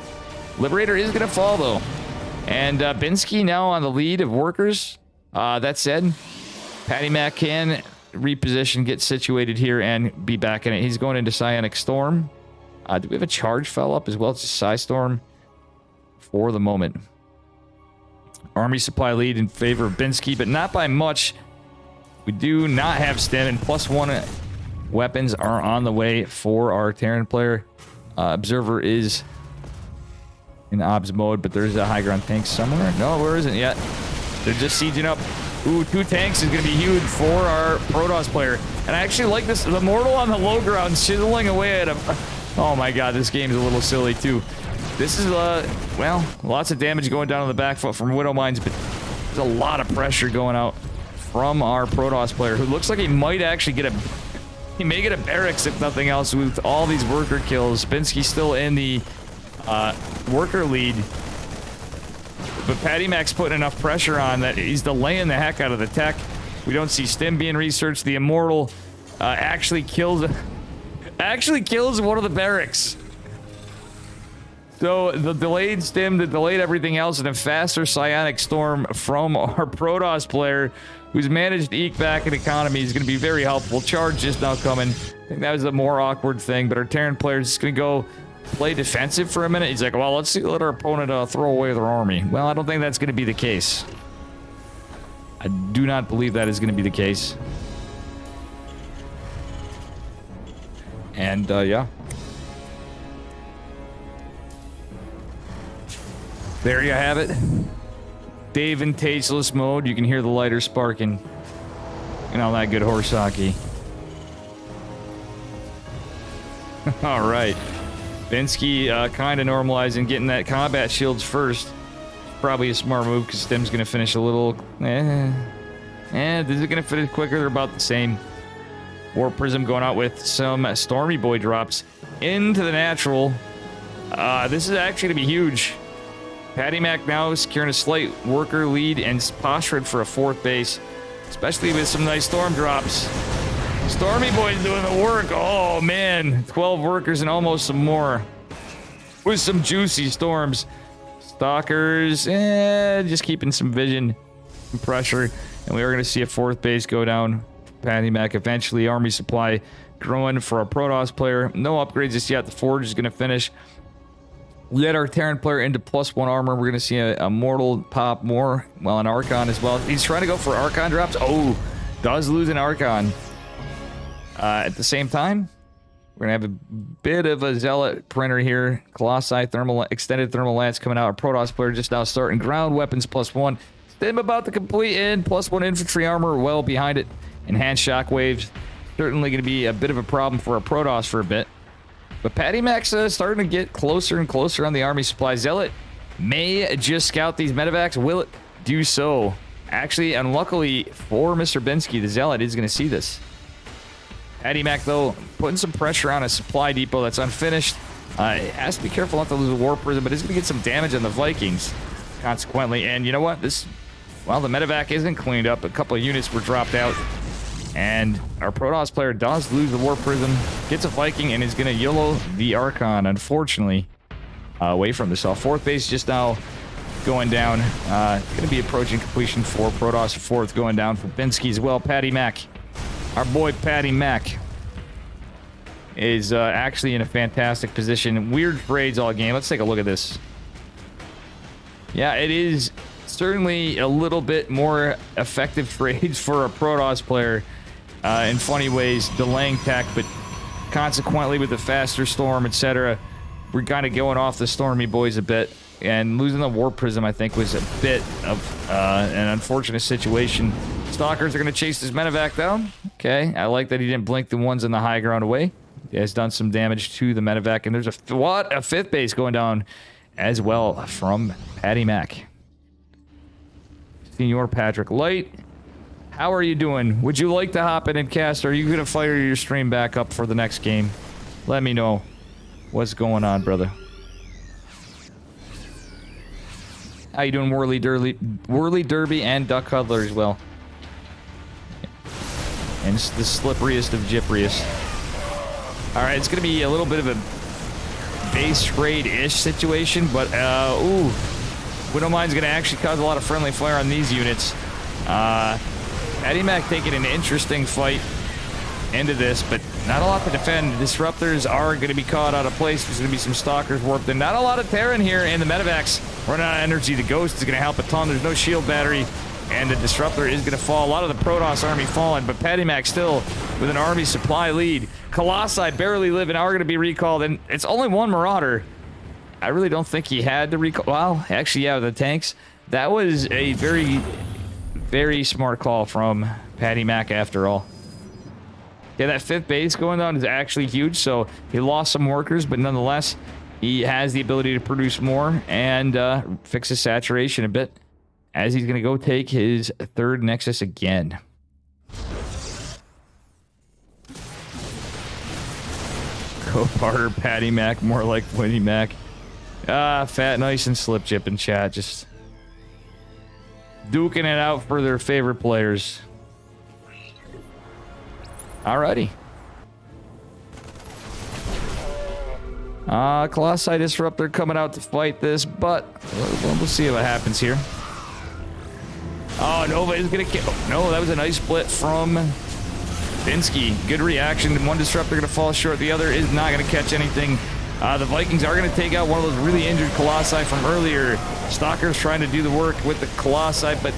Liberator is going to fall, though. And Binsky now on the lead of workers. That said, Patty Mac can reposition, get situated here, and be back in it. He's going into Psionic Storm. Do we have a charge fell up as well? It's a Psi Storm for the moment. Army supply lead in favor of Binsky, but not by much. We do not have stem, and +1 weapons are on the way for our Terran player. Observer is in obs mode, but there's a high ground tank somewhere. No, where isn't yet? They're just sieging up. Ooh, 2 tanks is going to be huge for our Protoss player. And I actually like this. The Mortal on the low ground chiseling away at him. Oh my god, this game's a little silly too. This is, well, lots of damage going down on the back foot from Widow Mines, but there's a lot of pressure going out from our Protoss player, who looks like he might actually get a... He may get a barracks, if nothing else, with all these worker kills. Binsky still in the worker lead. but Patty Mac's putting enough pressure on that he's delaying the heck out of the tech. We don't see Stim being researched. The Immortal actually kills one of the barracks. So the delayed Stim, the delayed everything else, and a faster Psionic Storm from our Protoss player, who's managed to eke back an economy, is going to be very helpful. Charge just now coming. I think that was a more awkward thing, but our Terran player is just going to go play defensive for a minute. He's like, well, let's see, let our opponent throw away their army. Well, I don't think that's going to be the case. I do not believe that is going to be the case. And, yeah. There you have it. Dave in tasteless mode. You can hear the lighter sparking. And all that good horse hockey. All right. Binsky kind of normalizing, getting that combat shields first. Probably a smart move because Stim's going to finish a little... this is going to finish quicker. They're about the same. War Prism going out with some Stormy Boy drops into the natural. This is actually going to be huge. Patty Mac now securing a slight worker lead and posturing for a 4th base, especially with some nice storm drops. Stormy Boy's doing the work. Oh, man. 12 workers and almost some more. With some juicy storms. Stalkers, just keeping some vision and pressure. And we are going to see a 4th base go down. Patty Mac eventually. Army supply growing for a Protoss player. No upgrades just yet. The Forge is going to finish. We let our Terran player into +1 armor. We're going to see a Mortal pop more. Well, an Archon as well. He's trying to go for Archon drops. Oh, does lose an Archon. At the same time, we're going to have a bit of a Zealot printer here. Colossi, extended thermal lance coming out. Our Protoss player just now starting. Ground weapons +1. Stim about to complete in. +1 infantry armor well behind it. Enhanced shockwaves. Certainly going to be a bit of a problem for a Protoss for a bit. But Patty Mac's starting to get closer and closer on the army supply. Zealot may just scout these medevacs. Will it do so? Actually, unluckily for Mr. Binsky, the Zealot is going to see this. Patty Mac, though, putting some pressure on a supply depot that's unfinished. It has to be careful not to lose a War Prism, but it's going to get some damage on the Vikings, consequently. And you know what? Well, the medevac isn't cleaned up. A couple of units were dropped out. And our Protoss player does lose the War Prism, gets a Viking, and is going to YOLO the Archon, unfortunately, away from this. 4th base just now going down. Going to be approaching completion for Protoss. 4th going down for Binsky as well. Patty Mac, our boy Patty Mac, is actually in a fantastic position. Weird trades all game. Let's take a look at this. Yeah, it is certainly a little bit more effective trades for a Protoss player. In funny ways, delaying tech, but consequently with the faster storm, etc., we're kind of going off the Stormy Boys a bit, and losing the War Prism, I think, was a bit of an unfortunate situation. Stalkers are going to chase this medevac down. Okay, I like that he didn't blink the ones in the high ground away. He has done some damage to the medevac, and there's a 5th base going down as well from Patty Mac. Senior Patrick Light, how are you doing? Would you like to hop in and cast? Or are you going to fire your stream back up for the next game? Let me know what's going on, brother. How you doing, Whirly Derby, and Duck Huddler as well? And it's the slipperiest of jipperiest. Alright, it's going to be a little bit of a base trade-ish situation, but, ooh. Widowmine's going to actually cause a lot of friendly fire on these units. Patty Mac taking an interesting fight into this, but not a lot to defend. Disruptors are going to be caught out of place. There's going to be some Stalkers warped in. Not a lot of Terran here, and the medevacs running out of energy. The Ghost is going to help a ton. There's no shield battery, and the Disruptor is going to fall. A lot of the Protoss army falling, but Patty Mac still with an army supply lead. Colossi barely live and are going to be recalled, and it's only one Marauder. I really don't think he had to recall. Well, actually, yeah, the tanks. That was a very, very smart call from Patty Mac after all. Yeah, that 5th base going down is actually huge, so he lost some workers, but nonetheless, he has the ability to produce more and fix his saturation a bit, as he's going to go take his 3rd Nexus again. Co-parter Patty Mac, more like Winnie Mac. Fat, nice, and slip chip in chat. Just duking it out for their favorite players. Alrighty. Colossi Disruptor coming out to fight this, but we'll see what happens here. Oh, Nova is gonna kill. No, that was a nice split from Binsky. Good reaction. One Disruptor gonna fall short. The other is not gonna catch anything. The Vikings are gonna take out one of those really injured Colossi from earlier. Stalker's trying to do the work with the Colossi, but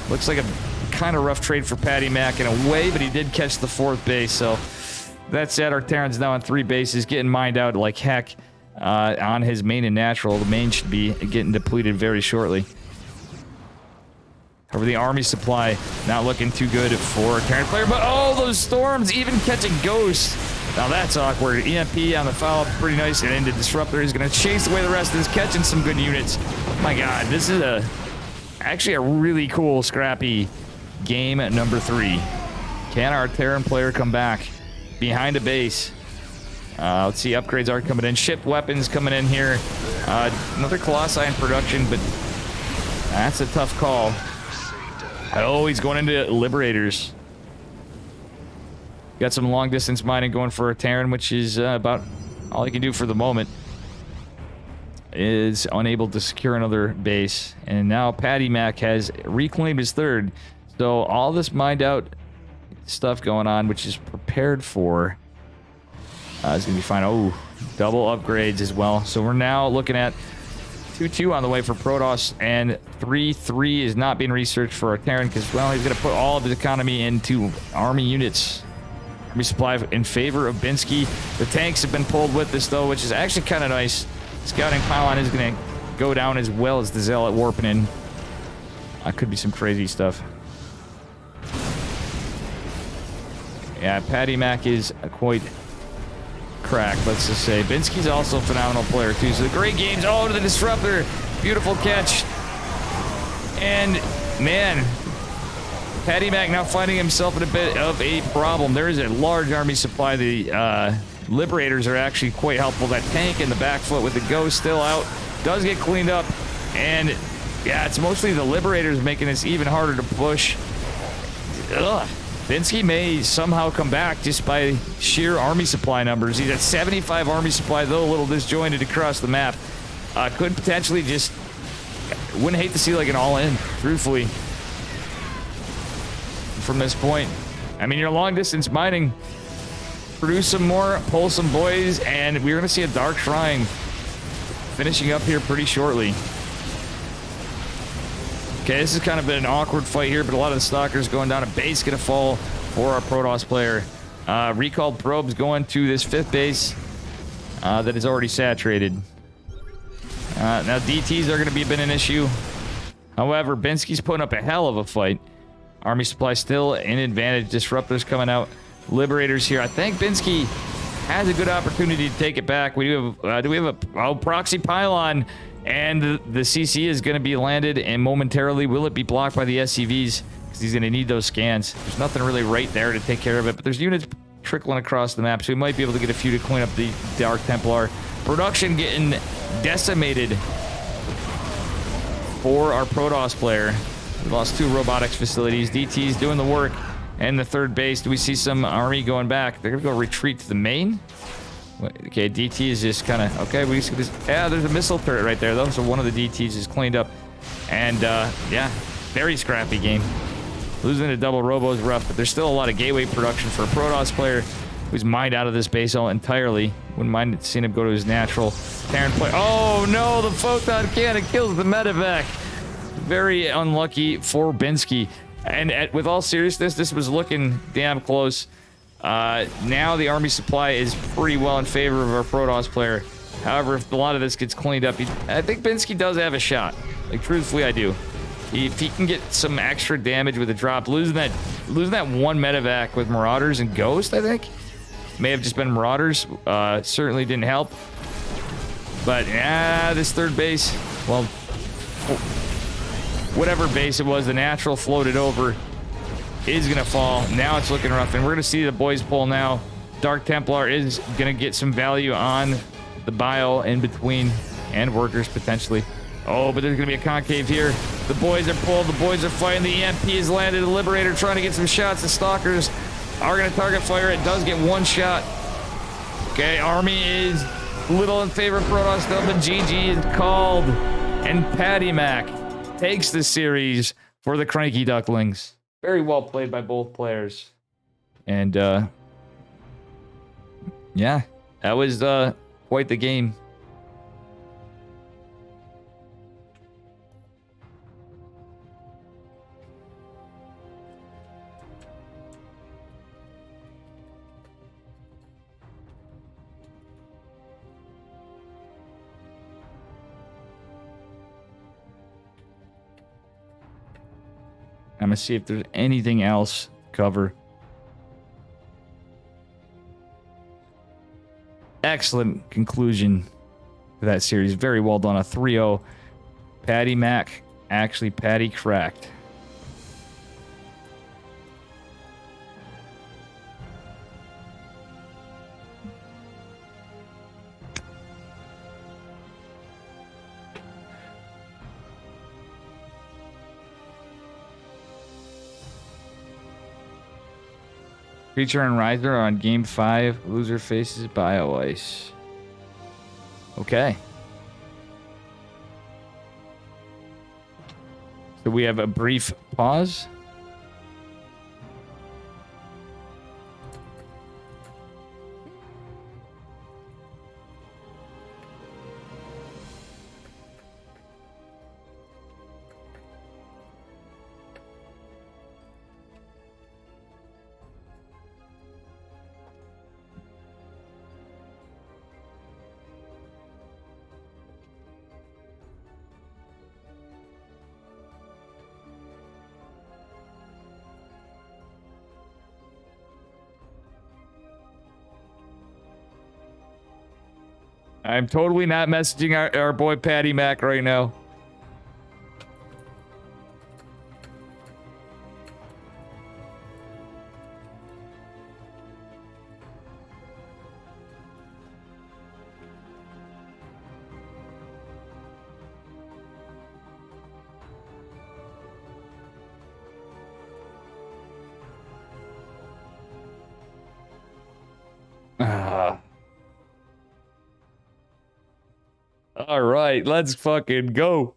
looks like a kind of rough trade for Patty Mac in a way, but he did catch the 4th base, so that said, our Terran's now on 3 bases, getting mined out like heck on his main and natural. The main should be getting depleted very shortly. Over the army supply, not looking too good for a Terran player, but oh, those storms, even catching Ghost. Now that's awkward. EMP on the follow-up, pretty nice, and then the Disruptor is going to chase away the rest of this, catching some good units. My God, this is actually a really cool, scrappy game at number 3. Can our Terran player come back behind a base? Let's see, upgrades are coming in. Ship weapons coming in here. Another Colossi in production, but that's a tough call. Oh, he's going into Liberators. Got some long distance mining going for a Terran, which is about all he can do for the moment. Is unable to secure another base. And now Patty Mac has reclaimed his 3rd. So all this mined out stuff going on, which is prepared for, is going to be fine. Oh, double upgrades as well. So we're now looking at 2-2 on the way for Protoss, and 3-3 is not being researched for our Terran because, well, he's going to put all of his economy into army units. Army supply in favor of Binsky. The tanks have been pulled with this, though, which is actually kind of nice. Scouting pylon is going to go down as well as the Zealot warping in. Could be some crazy stuff. Yeah, Patty Mac is quite cracked, let's just say. Binsky's also a phenomenal player, too. So great games. Oh, to the Disruptor. Beautiful catch. And, man, Patty Mac now finding himself in a bit of a problem. There is a large army supply. The Liberators are actually quite helpful. That tank in the back foot with the Ghost still out does get cleaned up. And, yeah, it's mostly the Liberators making this even harder to push. Ugh. Binsky may somehow come back just by sheer army supply numbers. He's at 75 army supply, though a little disjointed across the map. Could potentially just... Wouldn't hate to see like an all-in, truthfully. From this point. I mean, you're long-distance mining. Produce some more, pull some boys, and we're going to see a Dark Shrine finishing up here pretty shortly. Okay, this has kind of been an awkward fight here, but a lot of the Stalkers going down. A base going to fall for our Protoss player. Recalled probes going to this 5th base that is already saturated. Now, DTs are going to be a bit an issue. However, Binsky's putting up a hell of a fight. Army supply still in advantage. Disruptors coming out. Liberators here. I think Binsky has a good opportunity to take it back. We do have a proxy pylon. And the CC is going to be landed, and momentarily, will it be blocked by the SCVs? Because he's going to need those scans. There's nothing really right there to take care of it, but there's units trickling across the map, so we might be able to get a few to clean up the Dark Templar. Production getting decimated for our Protoss player. We lost 2 robotics facilities. DT's doing the work, and the 3rd base. Do we see some army going back? They're going to go retreat to the main. Okay, DT is just kind of... Okay, we see this... Yeah, there's a missile turret right there, though. So one of the DTs is cleaned up. And, yeah, very scrappy game. Losing a double robo is rough, but there's still a lot of gateway production for a Protoss player who's mined out of this base all entirely. Wouldn't mind seeing him go to his natural Terran play. Oh, no! The Photon Cannon kills the medevac. Very unlucky for Binsky. And with all seriousness, this was looking damn close. Now the army supply is pretty well in favor of our Protoss player. However, if a lot of this gets cleaned up, I think Binsky does have a shot. Like, truthfully, I do. If he can get some extra damage with a drop, losing that one medevac with Marauders and Ghost, I think, may have just been Marauders. Certainly didn't help. But, this 3rd base, well, whatever base it was, the natural floated over, is going to fall. Now it's looking rough, and we're going to see the boys pull now. Dark Templar is going to get some value on the bio in between, and workers potentially. Oh, but there's going to be a concave here. The boys are pulled. The boys are fighting. The EMP is landed. The Liberator trying to get some shots. The Stalkers are going to target fire. It does get one shot. Okay, Army is little in favor of Protoss still, but GG is called. And Patty Mac takes the series for the Cranky Ducklings. Very well played by both players. And, yeah, that was quite the game. I'm gonna see if there's anything else to cover. Excellent conclusion to that series. Very well done. A 3-0. Patty Mac actually Patty cracked. Creature and Riser on game 5. Loser faces Bio Ice. Okay. So we have a brief pause. I'm totally not messaging our boy Patty Mac right now. All right, let's fucking go.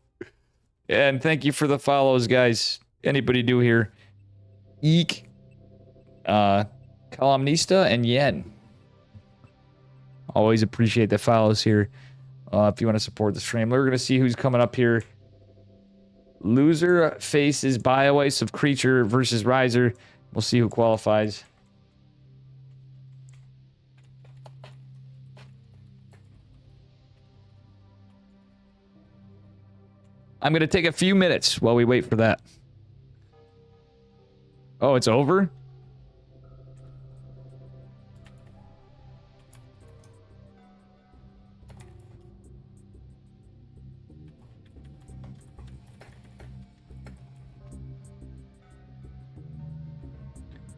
And thank you for the follows, guys. Anybody new here? Eek. Columnista and Yen. Always appreciate the follows here. If you want to support the stream, we're going to see who's coming up here. Loser faces Bio-Ice of Creature versus Riser. We'll see who qualifies. I'm going to take a few minutes while we wait for that. Oh, it's over?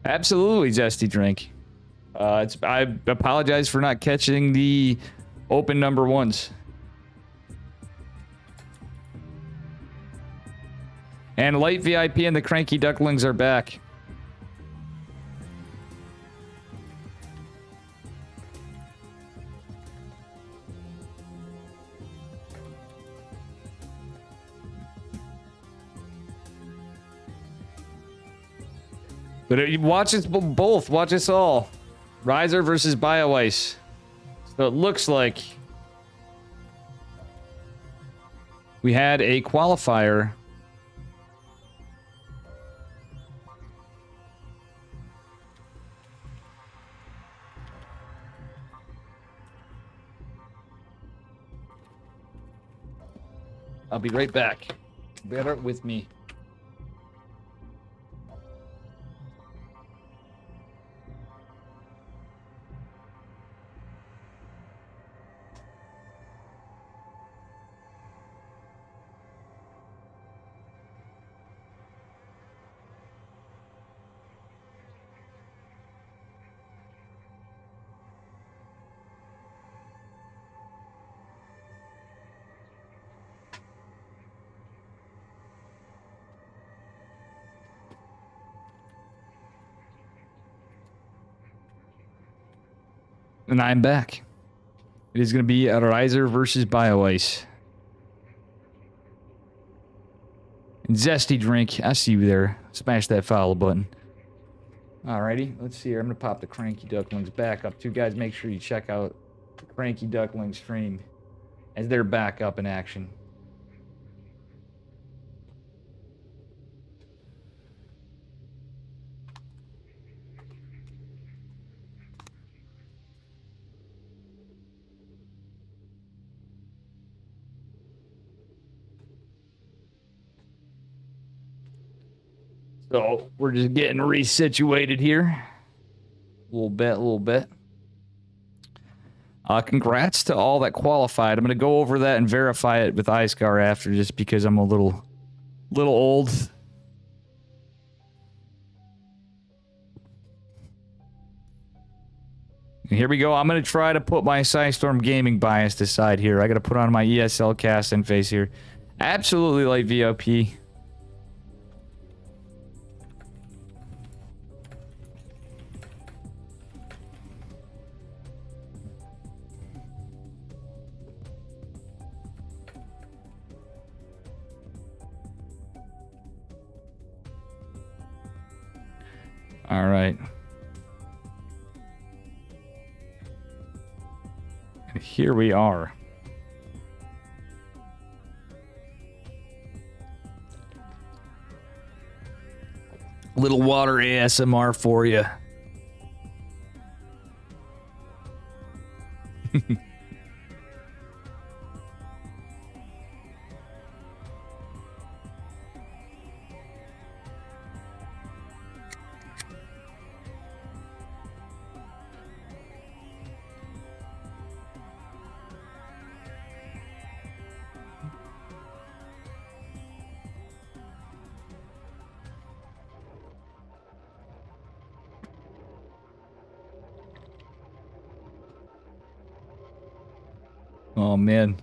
Absolutely, Zesty Drink. I apologize for not catching the open number ones. And Light VIP and the Cranky Ducklings are back. But watch us both. Watch us all. Riser versus Bio-Ice. So it looks like we had a qualifier. I'll be right back. Bear with me. And I'm back. It is going to be a Riser versus BioIce. And Zesty Drink, I see you there. Smash that follow button. Alrighty, let's see here. I'm going to pop the Cranky Ducklings back up. Two guys, make sure you check out the Cranky Ducklings stream as they're back up in action. So, we're just getting resituated here. A little bit. Congrats to all that qualified. I'm going to go over that and verify it with iScar after, just because I'm a little old. And here we go. I'm going to try to put my Psystorm gaming bias aside here. I got to put on my ESL cast and face here. Absolutely light VOP. All right. And here we are. Little water ASMR for you. Oh, man.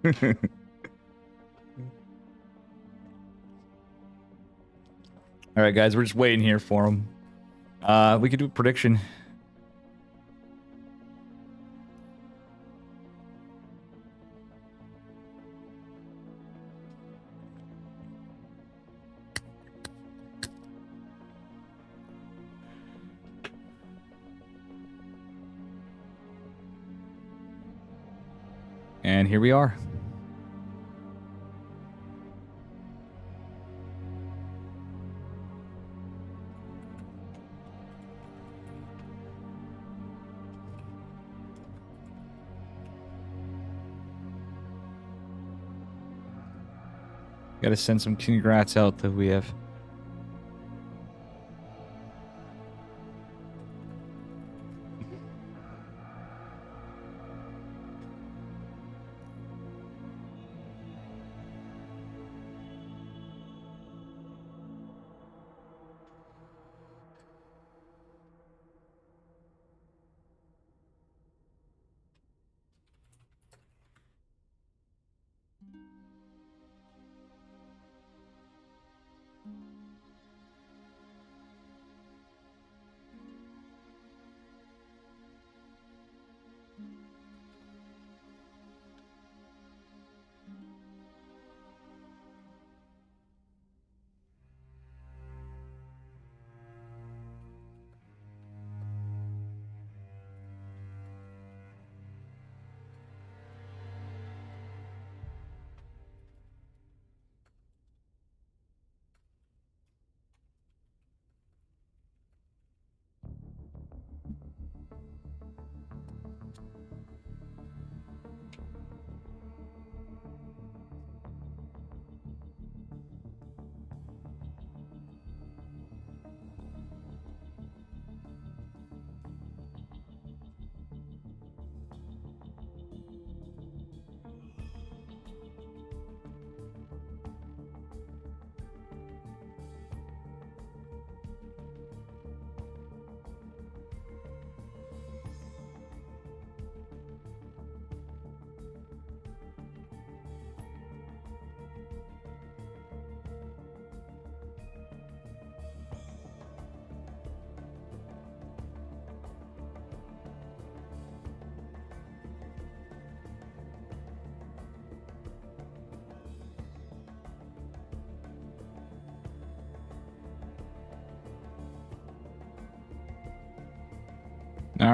All right, guys, we're just waiting here for him. We could do a prediction. And here we are. Gotta send some congrats out that we have.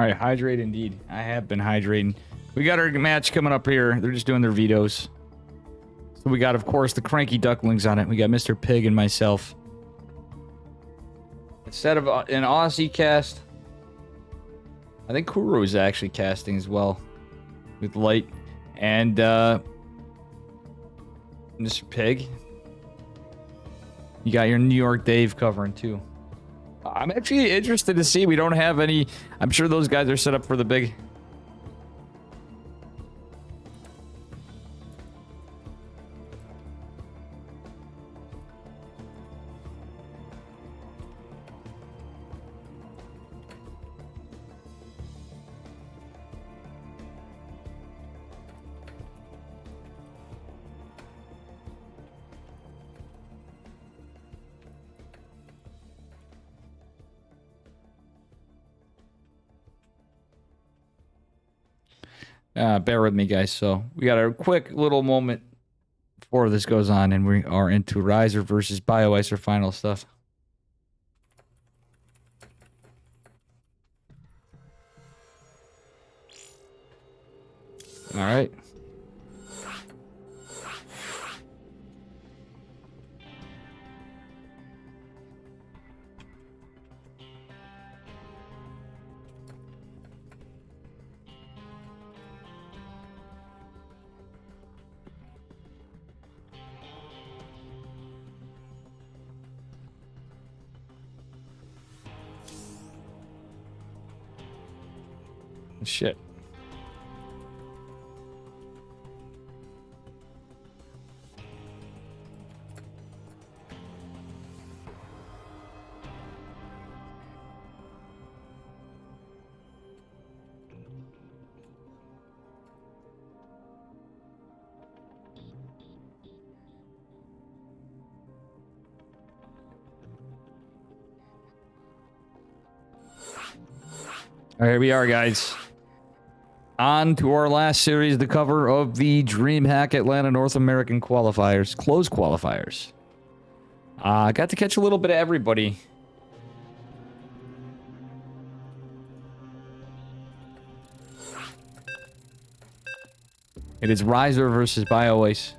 right, hydrate indeed. I have been hydrating. We got our match coming up here. They're just doing their vetoes. So we got, of course, the Cranky Ducklings on it. We got Mr. Pig and myself. Instead of an Aussie cast, I think Kuro is actually casting as well. With Light. And, Mr. Pig. You got your New York Dave covering, too. I'm actually interested to see. We don't have any... I'm sure those guys are set up for the big... bear with me, guys. So we got a quick little moment before this goes on, and we are into Riser versus BioIcer final stuff. All right. Shit. All right, here we are, guys. On to our last series, the cover of the DreamHack Atlanta North American qualifiers, closed qualifiers. Got to catch a little bit of everybody. It is Riser versus BioIce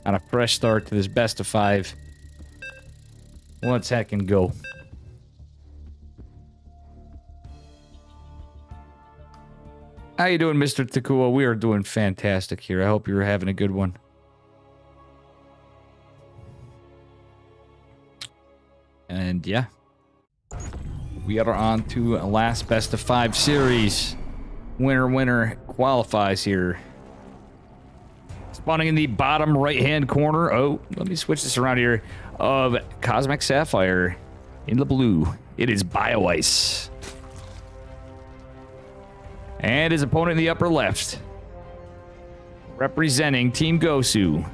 on a fresh start to this best of 5. Let's heck and go. How you doing, Mr. Takua? We are doing fantastic here. I hope you're having a good one. And yeah, we are on to a last best of 5 series. Winner qualifies here. Spawning in the bottom right-hand corner. Oh, let me switch this around here. Of Cosmic Sapphire in the blue. It is BioIce. And his opponent in the upper left, representing Team Gosu,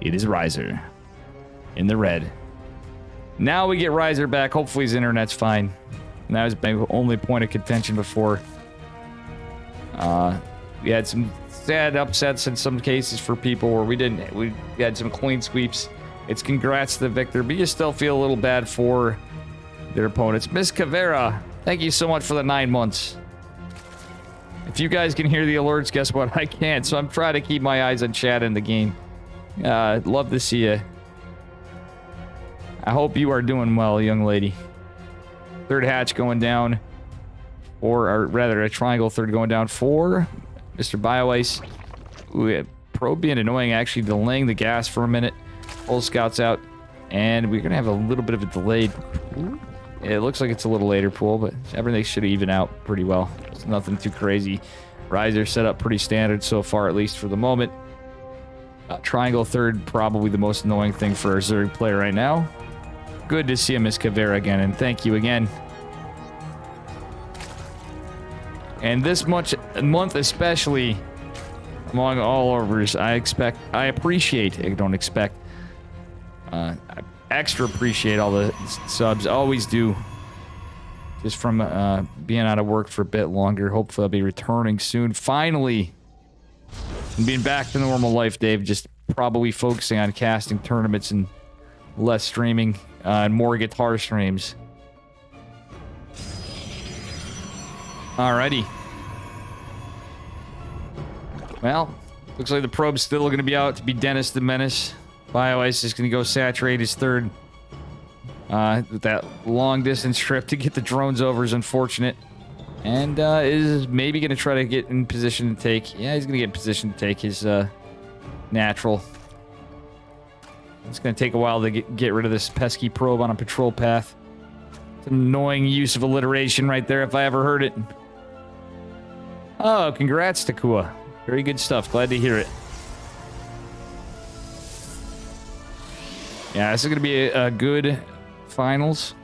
it is Riser in the red. Now we get Riser back. Hopefully his internet's fine. And that was my only point of contention before. We had some sad upsets in some cases for people where we had some clean sweeps. It's congrats to the victor, but you still feel a little bad for their opponents. Miss Cavera, thank you so much for the 9 months. If you guys can hear the alerts, guess what? I can't, so I'm trying to keep my eyes on chat in the game. Love to see you. I hope you are doing well, young lady. Third hatch going down. Or rather, a triangle third going down for Mr. BioIce. Ooh, Probe being annoying, actually delaying the gas for a minute. Full scouts out. And we're going to have a little bit of a delayed... It looks like it's a little later pool, but everything should even out pretty well. It's nothing too crazy. Riser set up pretty standard so far, at least for the moment. Triangle third, probably the most annoying thing for our Zerg player right now. Good to see Miss Cavera again, and thank you again. And this month especially, among all overs, I appreciate, I don't expect, I extra appreciate all the subs, always do. Just from being out of work for a bit longer. Hopefully I'll be returning soon. Finally, and being back to normal life, Dave. Just probably focusing on casting tournaments and less streaming and more guitar streams. Alrighty. Well, looks like the probe's still going to be out to be Dennis the Menace. BioIce is going to go saturate his third. That long distance trip to get the drones over is unfortunate. And is maybe going to try to get in position to take... Yeah, he's going to get in position to take his natural. It's going to take a while to get rid of this pesky probe on a patrol path. It's an annoying use of alliteration right there if I ever heard it. Oh, congrats, Takua. Very good stuff. Glad to hear it. Yeah, this is going to be a good finals.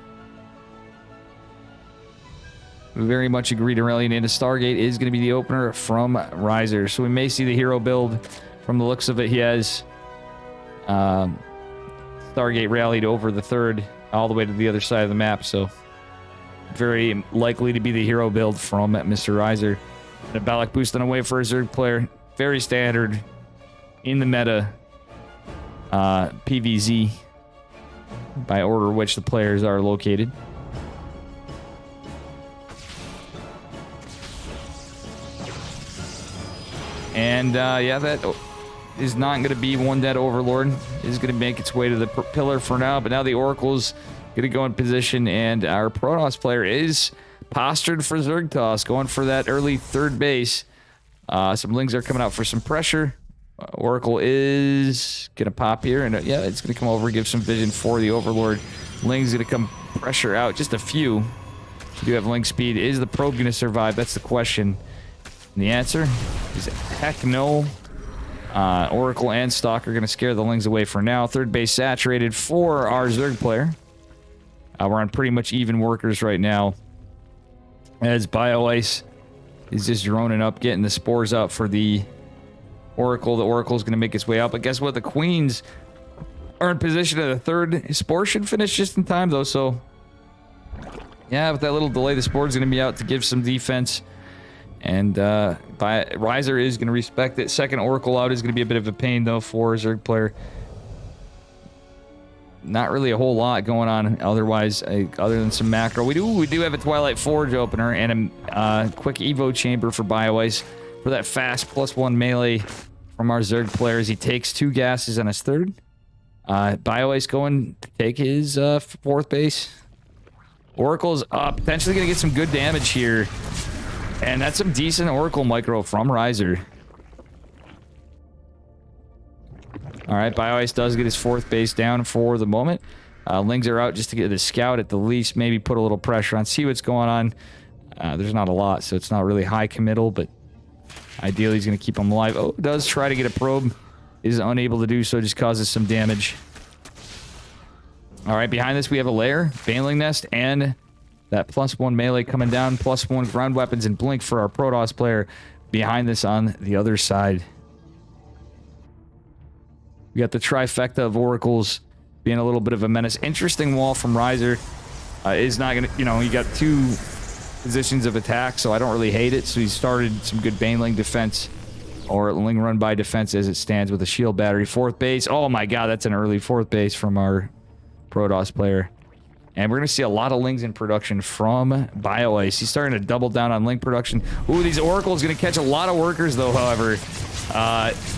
We very much agree to rally into Stargate is going to be the opener from Riser. So we may see the hero build. From the looks of it, he has Stargate rallied over the third all the way to the other side of the map. So very likely to be the hero build from Mr. Riser. A Balak boost on away for a Zerg player. Very standard in the meta PVZ by order which the players are located. And yeah, that is not going to be one dead Overlord. It is going to make its way to the pillar for now, but now the Oracle's going to go in position, and our Protoss player is postured for Zerg toss, going for that early third base. Some Lings are coming out for some pressure. Oracle is going to pop here, and yeah, it's going to come over, give some vision for the Overlord. Ling's going to come pressure out, just a few. We do have Ling speed. Is the probe going to survive? That's the question. And the answer is heck no. Oracle and Stalker are going to scare the Lings away for now. Third base saturated for our Zerg player. We're on pretty much even workers right now. As BioIce is just droning up, getting the spores out for the Oracle. The Oracle's going to make its way out. But guess what? The Queens are in position at the third. Spore should finish just in time, though. So, yeah, with that little delay, the Spore's going to be out to give some defense. And Riser is going to respect it. Second Oracle out is going to be a bit of a pain, though, for a Zerg player. Not really a whole lot going on otherwise, other than some macro. We do have a Twilight Forge opener and a quick Evo chamber for BioIce for that fast +1 melee from our Zerg player as he takes 2 gases on his third. BioIce going to take his fourth base. Oracle's potentially going to get some good damage here. And that's some decent Oracle micro from Riser. Alright, BioIce does get his fourth base down for the moment. Lings are out just to get a scout at the least, maybe put a little pressure on, see what's going on. There's not a lot, so it's not really high committal, but ideally he's going to keep him alive. Oh, does try to get a probe. Is unable to do so, just causes some damage. Alright, behind this we have a lair, Baneling Nest, and that +1 melee coming down, +1 ground weapons and blink for our Protoss player behind this on the other side. We got the trifecta of Oracles being a little bit of a menace. Interesting wall from Riser. Is not going to, you know, you got 2 positions of attack, so I don't really hate it. So he started some good Baneling defense, or Ling run by defense as it stands with a shield battery. Fourth base. Oh my god, that's an early fourth base from our Protoss player. And we're going to see a lot of Lings in production from BioIce. He's starting to double down on Ling production. Ooh, these Oracles going to catch a lot of workers, though, however.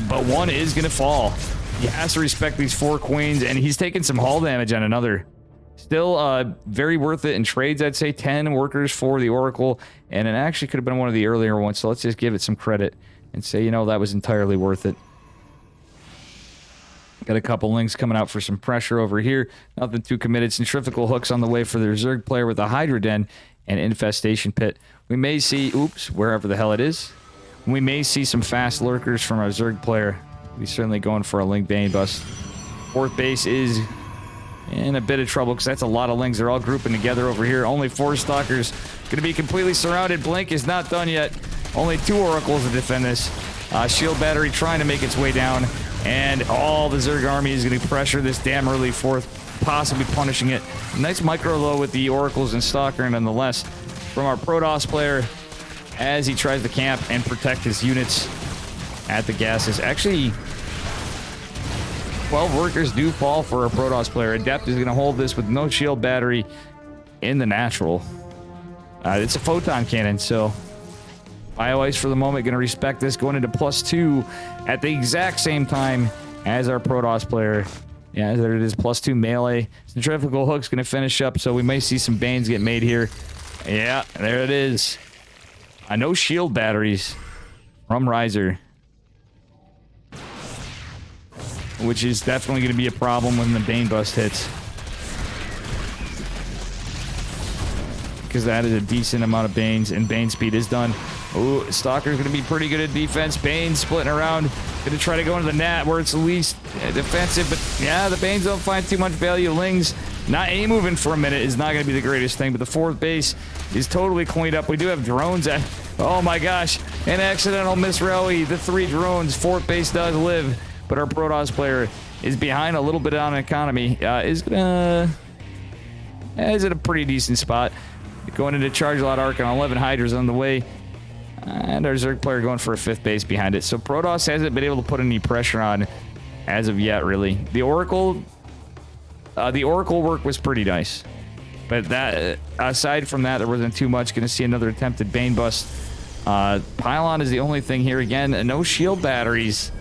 But one is going to fall. He has to respect these 4 Queens, and he's taking some hull damage on another. Still very worth it in trades, I'd say. 10 workers for the Oracle, and it actually could have been one of the earlier ones, so let's just give it some credit and say, you know, that was entirely worth it. Got a couple Lings coming out for some pressure over here. Nothing too committed. Centrifugal hooks on the way for their Zerg player with a Hydra Den and Infestation Pit. We may see, oops, wherever the hell it is. We may see some fast lurkers from our Zerg player. He's certainly going for a Ling Bane bust. Fourth base is in a bit of trouble because that's a lot of Lings. They're all grouping together over here. Only 4 Stalkers. Going to be completely surrounded. Blink is not done yet. Only 2 Oracles to defend this. Shield battery trying to make its way down. And all the Zerg army is going to pressure this damn early fourth, possibly punishing it. Nice micro low with the Oracles and Stalker, nonetheless, from our Protoss player as he tries to camp and protect his units at the gases. Actually, 12 workers do fall for a Protoss player. Adept is going to hold this with no shield battery in the natural. It's a photon cannon, so BioIce for the moment going to respect this, going into +2 at the exact same time as our Protoss player. Yeah, there it is, +2 melee. Centrifugal Hook's going to finish up, so we may see some Banes get made here. Yeah, there it is. No shield batteries from Riser, which is definitely going to be a problem when the Bane bust hits, because that is a decent amount of Banes, and Bane speed is done. Ooh, Stalker's going to be pretty good at defense. Bane splitting around. Going to try to go into the nat where it's the least defensive. But yeah, the Banes don't find too much value. Lings not A-moving for a minute is not going to be the greatest thing. But the fourth base is totally cleaned up. We do have drones at... Oh my gosh. An accidental miss rally. The 3 drones. Fourth base does live. But our Protoss player is behind a little bit on economy. Is at a pretty decent spot. Going into charge a lot Archon. 11 Hydras on the way. And our Zerg player going for a 5th base behind it. So Protoss hasn't been able to put any pressure on as of yet, really. The Oracle work was pretty nice. But that, aside from that, there wasn't too much. Going to see another attempted Bane bust. Pylon is the only thing here. Again, no shield batteries.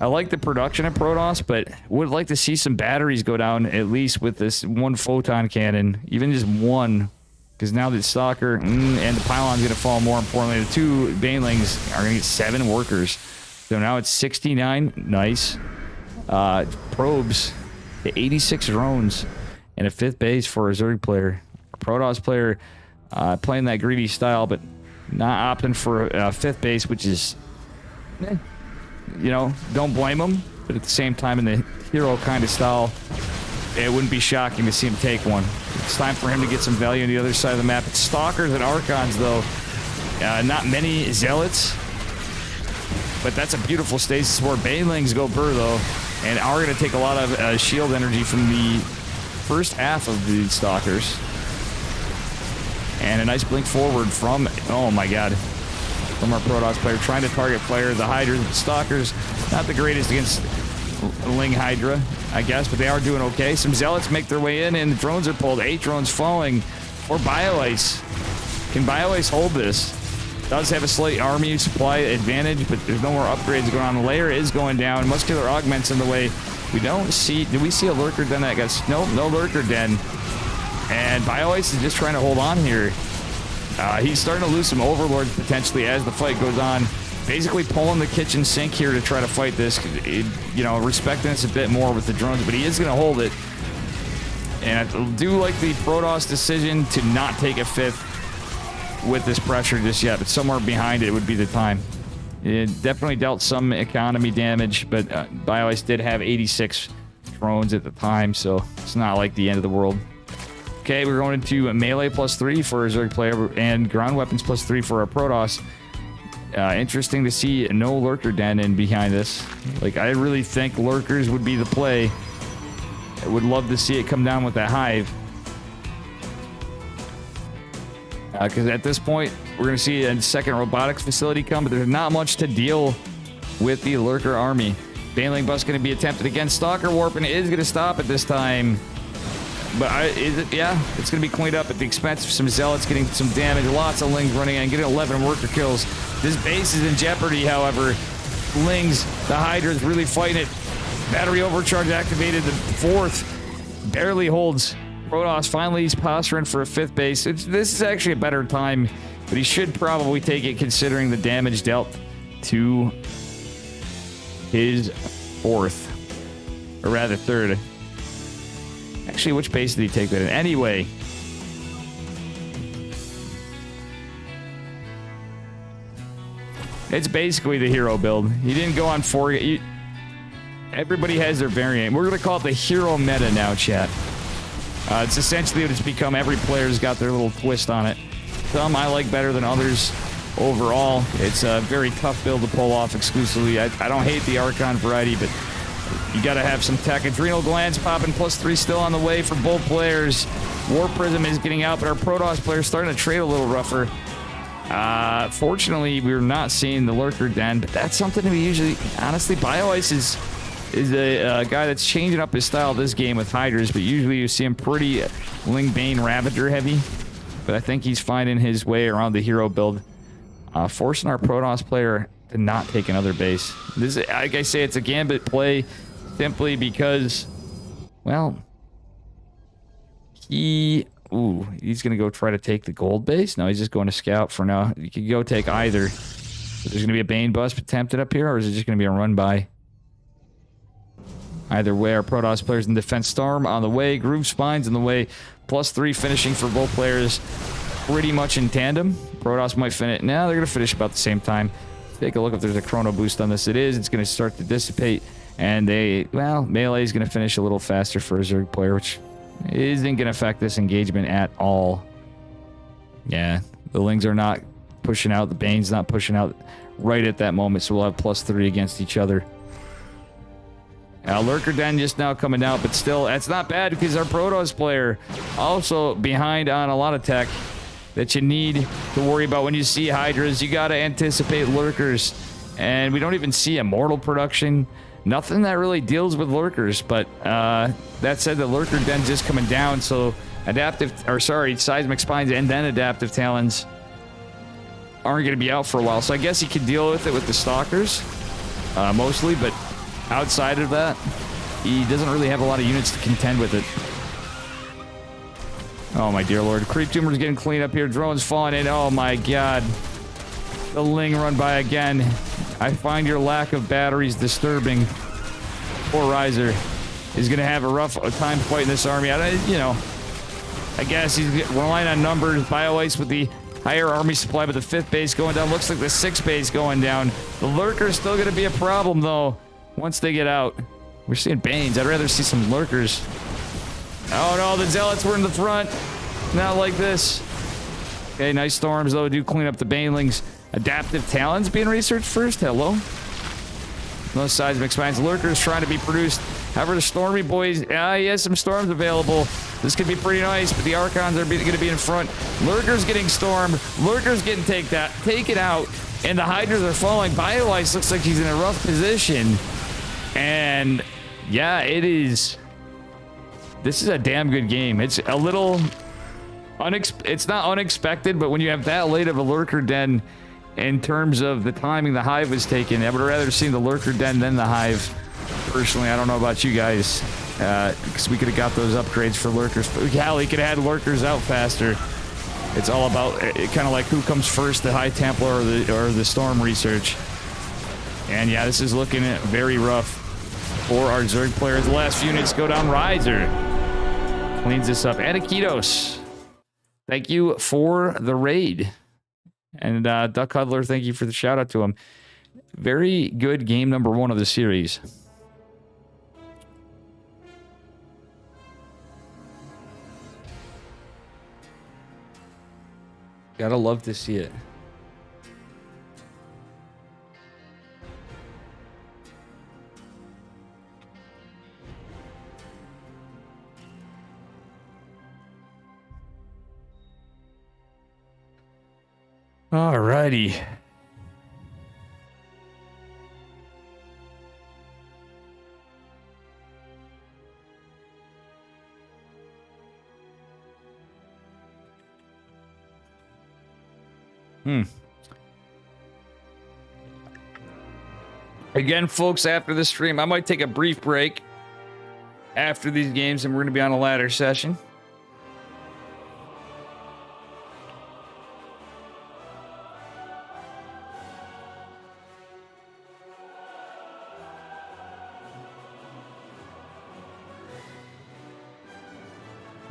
I like the production of Protoss, but would like to see some batteries go down, at least with this 1 photon cannon. Even just 1. Because now that Stalker and the Pylon's going to fall, more importantly, the 2 Banelings are going to get 7 workers. So now it's 69. Nice. Probes. 86 drones. And a 5th base for a Zerg player. A Protoss player playing that greedy style, but not opting for a 5th base, which is... you know, don't blame him. But at the same time, in the hero kind of style, it wouldn't be shocking to see him take one. It's time for him to get some value on the other side of the map. It's Stalkers and Archons, though. Not many Zealots. But that's a beautiful stasis where Banelings go burr, though. And are going to take a lot of shield energy from the first half of the Stalkers. And a nice blink forward from... Oh, my God. From our Protoss player. Trying to target player. The Hydras and Stalkers. Not the greatest against Ling Hydra, I guess, but they are doing okay. Some Zealots make their way in, and the drones are pulled. 8 drones falling. Or BioIce. Can BioIce hold this? Does have a slight army supply advantage, but there's no more upgrades going on. The layer is going down. Muscular Augment's in the way. We don't see... Did we see a Lurker Den that got... Nope, no Lurker Den. And BioIce is just trying to hold on here. He's starting to lose some Overlords potentially as the fight goes on. Basically pulling the kitchen sink here to try to fight this. You know, respecting this a bit more with the drones, but he is going to hold it. And I do like the Protoss decision to not take a 5th with this pressure just yet, but somewhere behind it would be the time. It definitely dealt some economy damage, but BioIce did have 86 drones at the time, so it's not like the end of the world. Okay, we're going into melee +3 for a Zerg player and ground weapons +3 for our Protoss. Interesting to see no Lurker Den in behind this. Like, I really think Lurkers would be the play. I would love to see it come down with that Hive. Because at this point, we're going to see a second robotics facility come, but there's not much to deal with the Lurker army. Baneling Bus going to be attempted again. Stalker Warp, and it is going to stop at this time. But yeah, it's going to be cleaned up at the expense of some Zealots getting some damage. Lots of Lings running in, getting 11 worker kills. This base is in jeopardy, however. Lings, the Hydra's really fighting it. Battery overcharge activated. The 4th barely holds. Protoss finally is posturing for a 5th base. This is actually a better time, but he should probably take it considering the damage dealt to his 4th. Or rather, 3rd. Actually, which base did he take that in? Anyway. It's basically the hero build. He didn't go on 4... Everybody has their variant. We're going to call it the hero meta now, chat. It's essentially what it's become. Every player's got their little twist on it. Some I like better than others. Overall, it's a very tough build to pull off exclusively. I don't hate the Archon variety, but you got to have some tech. Adrenal Glands popping +3 still on the way for both players. War Prism is getting out, but our Protoss player's starting to trade a little rougher. Fortunately, we're not seeing the Lurker Den, but that's something we usually... Honestly, BioIce is a guy that's changing up his style this game with Hydras, but usually you see him pretty Ling Bane Ravager heavy. But I think he's finding his way around the hero build. forcing our Protoss player to not take another base. This is, like I say, it's a gambit play simply because, well, he's going to go try to take the gold base. No, he's just going to scout for now. You could go take either. There's going to be a Bane bust attempted up here, or is it just going to be a run by? Either way, our Protoss players in defense. Storm on the way, Groove Spines on the way, +3 finishing for both players pretty much in tandem. Protoss might finish. Now they're going to finish about the same time. Take a look if there's a chrono boost on this. It is. It's going to start to dissipate. And melee is going to finish a little faster for a Zerg player, which isn't going to affect this engagement at all. Yeah, the Lings are not pushing out. The Bane's not pushing out right at that moment, so we'll have +3 against each other. Lurker Den just now coming out, but still, that's not bad because our Protoss player also behind on a lot of tech that you need to worry about when you see Hydras. You got to anticipate Lurkers, and we don't even see Immortal production. Nothing that really deals with Lurkers, but that said, the Lurker Den's just coming down, so Seismic Spines and then Adaptive Talons aren't going to be out for a while. So I guess he could deal with it with the Stalkers, mostly, but outside of that, he doesn't really have a lot of units to contend with it. Oh my dear lord. Creep Tumor's getting cleaned up here. Drones falling in. Oh my god. The Ling run by again. I find your lack of batteries disturbing. Poor Riser is going to have a rough time fighting this army. I guess he's relying on numbers. BioIce with the higher army supply, but the 5th base going down. Looks like the 6th base going down. The Lurker's still going to be a problem though. Once they get out, we're seeing Banes. I'd rather see some Lurkers. Oh no, the Zealots were in the front. Not like this. Okay, nice Storms though. Do clean up the Banelings. Adaptive Talons being researched first. Hello. No Seismic Spines. Lurkers trying to be produced. However, the Stormy boys, he has some Storms available. This could be pretty nice, but the Archons are going to be in front. Lurkers getting stormed. Lurkers getting taken out, and the Hydras are falling. BioIce looks like he's in a rough position. And yeah, it is. This is a damn good game. It's a little it's not unexpected, but when you have that late of a Lurker Den in terms of the timing the Hive was taken, I would rather seen the Lurker Den than the Hive. Personally, I don't know about you guys, because we could have got those upgrades for Lurkers. Hell, he could have had Lurkers out faster. It's all about kind of like who comes first, the High Templar or the Storm research. And yeah, this is looking very rough for our Zerg players. The last few units go down. Riser cleans this up. Anakitos, thank you for the raid. And Duck Huddler, thank you for the shout out to him. Very good game number 1 of the series. Gotta love to see it. Alrighty. Again, folks, after the stream, I might take a brief break after these games, and we're going to be on a ladder session.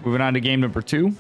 Moving on to game number 2.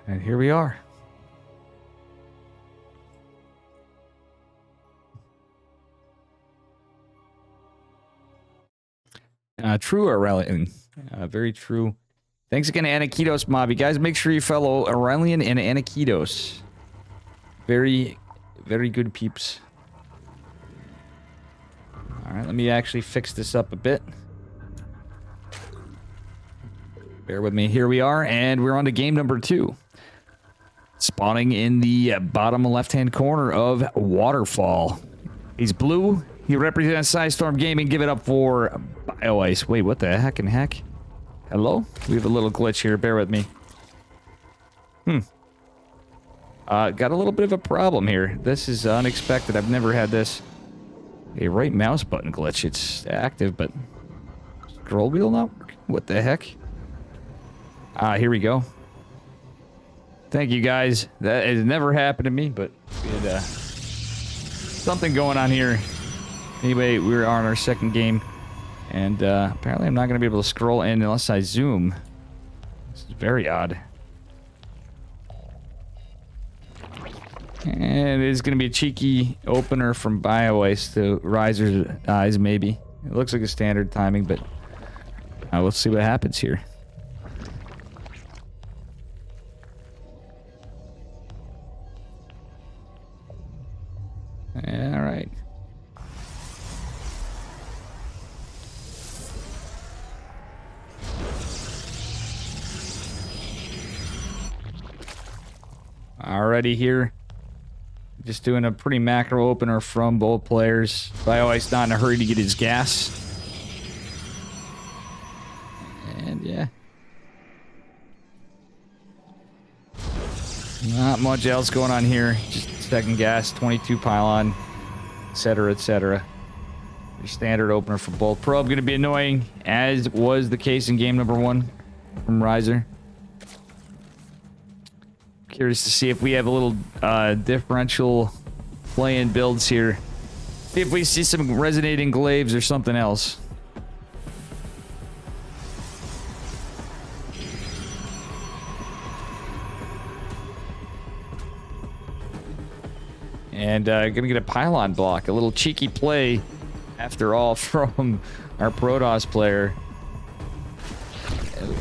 And here we are. True, Aurelian. Very true. Thanks again, Anakitos Mob. You guys make sure you follow Aurelian and Anakitos. Very, very good peeps. Alright, let me actually fix this up a bit. Bear with me. Here we are, and we're on to game number 2. Spawning in the bottom left-hand corner of Waterfall. He's blue. He represents Sidestorm Gaming. Give it up for BioIce. Wait, what the heck and heck? Hello? We have a little glitch here. Bear with me. Got a little bit of a problem here. This is unexpected. I've never had this. A right mouse button glitch. It's active, but scroll wheel not working? What the heck? Here we go. Thank you, guys. That has never happened to me, but we had something going on here. Anyway, we're on our second game, and apparently I'm not going to be able to scroll in unless I zoom. This is very odd. And it is going to be a cheeky opener from BioIce to Riser's eyes, maybe. It looks like a standard timing, but we'll see what happens here. All right. Alrighty here. Just doing a pretty macro opener from both players. BioIce not in a hurry to get his gas. And yeah. Not much else going on here. Just second gas, 22 pylon, etc., etc. Your standard opener for both. Probe going to be annoying, as was the case in game number 1 from Riser. Curious to see if we have a little differential play-in builds here. See if we see some resonating glaives or something else. And gonna get a pylon block. A little cheeky play, after all, from our Protoss player.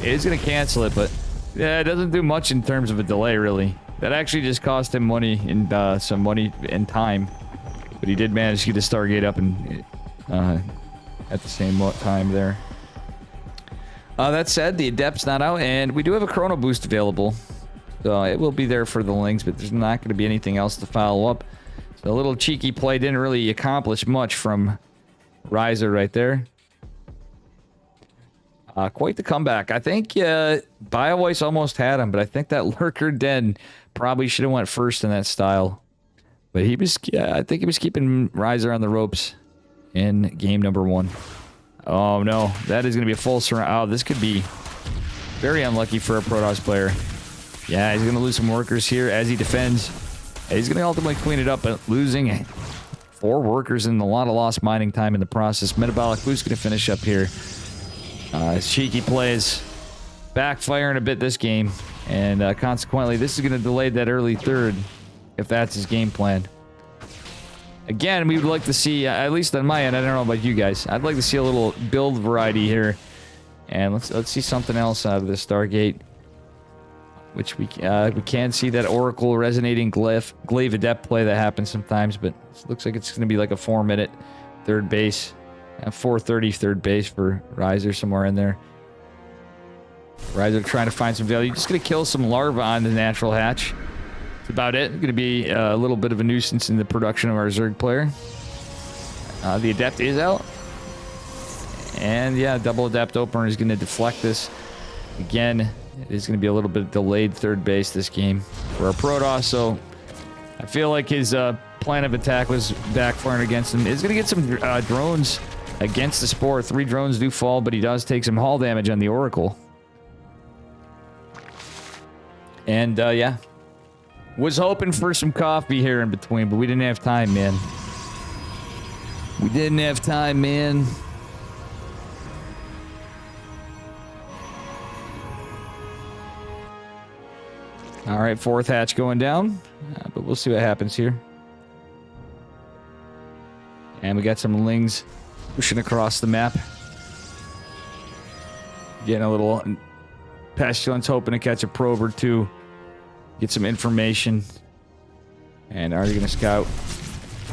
It is gonna cancel it, but yeah, it doesn't do much in terms of a delay, really. That actually just cost him money and some money and time. But he did manage to get a Stargate up and at the same time there. That said, the Adept's not out, and we do have a Chrono Boost available. So it will be there for the Lings, but there's not going to be anything else to follow up. So a little cheeky play didn't really accomplish much from Riser right there. Quite the comeback. I think BioIce almost had him, but I think that Lurker Den probably should have went first in that style. But he was, I think he was keeping Riser on the ropes in game number 1. Oh no, that is going to be a full surround. Oh, this could be very unlucky for a Protoss player. Yeah, he's going to lose some workers here as he defends. He's going to ultimately clean it up, but losing 4 workers and a lot of lost mining time in the process. Metabolic Boost going to finish up here. His cheeky plays backfiring a bit this game, and consequently, this is going to delay that early third if that's his game plan. Again, we would like to see, at least on my end, I don't know about you guys, I'd like to see a little build variety here, and let's see something else out of this Stargate, which we can see that Oracle resonating glaive adept play that happens sometimes, but it looks like it's going to be like a 4-minute third base. 4:30 third base for Riser, somewhere in there. Riser trying to find some value. Just going to kill some larvae on the natural hatch. That's about it. Going to be a little bit of a nuisance in the production of our Zerg player. The Adept is out. And yeah, double Adept opener is going to deflect this. Again, it is going to be a little bit delayed third base this game for our Protoss, so I feel like his plan of attack was backfiring against him. He's going to get some drones against the Spore. 3 drones do fall, but he does take some hull damage on the Oracle. And, yeah. Was hoping for some coffee here in between, but we didn't have time, man. We didn't have time, man. All right, fourth hatch going down, but we'll see what happens here. And we got some Lings pushing across the map. Getting a little Pestilence, hoping to catch a probe or two. Get some information. And are you going to scout?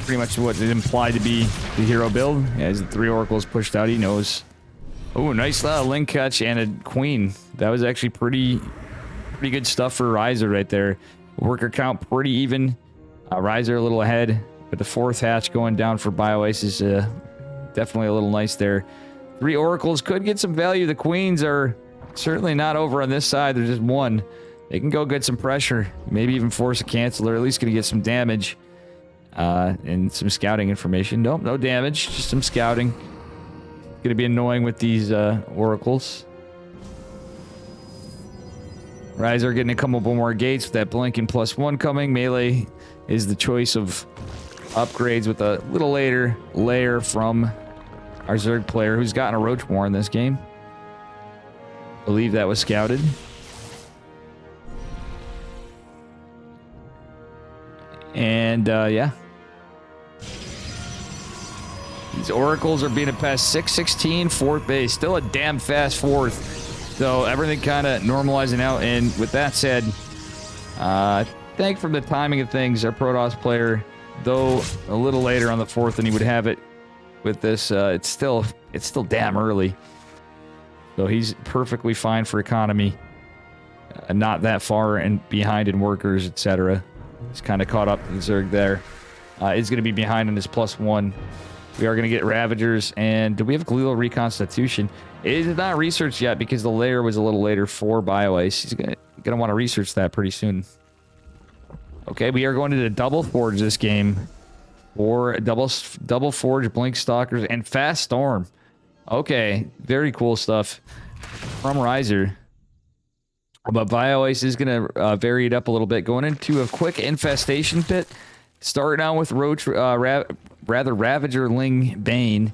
Pretty much what it implied to be the hero build. As the 3 oracles pushed out, he knows. Oh, nice Ling catch and a queen. That was actually pretty good stuff for Riser right there. Worker count pretty even. Riser a little ahead, but the fourth hatch going down for BioAce is definitely a little nice there. 3 oracles could get some value. The queens are certainly not over on this side. They're just 1. They can go get some pressure, maybe even force a cancel, or at least gonna get some damage and some scouting information. Nope, no damage, just some scouting. Gonna be annoying with these oracles. Riser getting a couple more gates with that blinking +1 coming. Melee is the choice of upgrades with a little later layer from our Zerg player who's gotten a Roach more in this game. Believe that was scouted. And yeah. These oracles are being a past 6:16, 4th base. Still a damn fast 4th. So everything kind of normalizing out. And with that said, I think from the timing of things, our Protoss player, though a little later on the 4th than he would have it with this, it's still damn early. So he's perfectly fine for economy. Not that far and behind in workers, etc. He's kind of caught up in Zerg there. Is going to be behind on his +1. We are going to get Ravagers. And do we have Glial Reconstitution? It is not researched yet because the layer was a little later for BioAce. He's going to want to research that pretty soon. Okay, we are going to double forge this game. Or double forge, Blink Stalkers, and Fast Storm. Okay, very cool stuff from Riser. But BioAce is going to vary it up a little bit. Going into a quick Infestation Pit. Starting out with Roach, Ravager, Ling, Bane.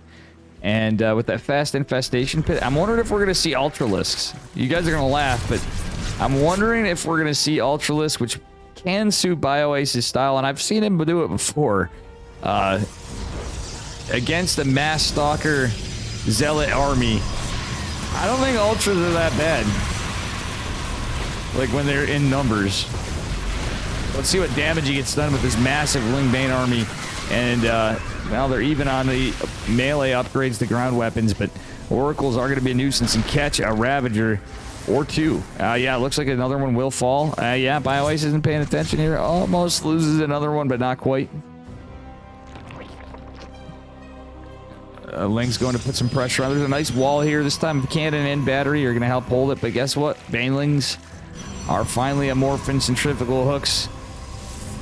And with that fast Infestation Pit, I'm wondering if we're going to see Ultralisks. You guys are going to laugh, but I'm wondering if we're going to see Ultralisk, which can suit BioAce's style. And I've seen him do it before. Against the Mass Stalker Zealot army. I don't think Ultras are that bad. Like when they're in numbers. Let's see what damage he gets done with this massive Ling Bane army. And now they're even on the melee upgrades to ground weapons, but oracles are going to be a nuisance and catch a Ravager or 2. Yeah, it looks like another one will fall. Yeah, BioAce isn't paying attention here. Almost loses another one, but not quite. Ling's going to put some pressure on. There's a nice wall here. This time the cannon and battery are going to help hold it, but guess what? Banelings are finally amorphing. Centrifugal hooks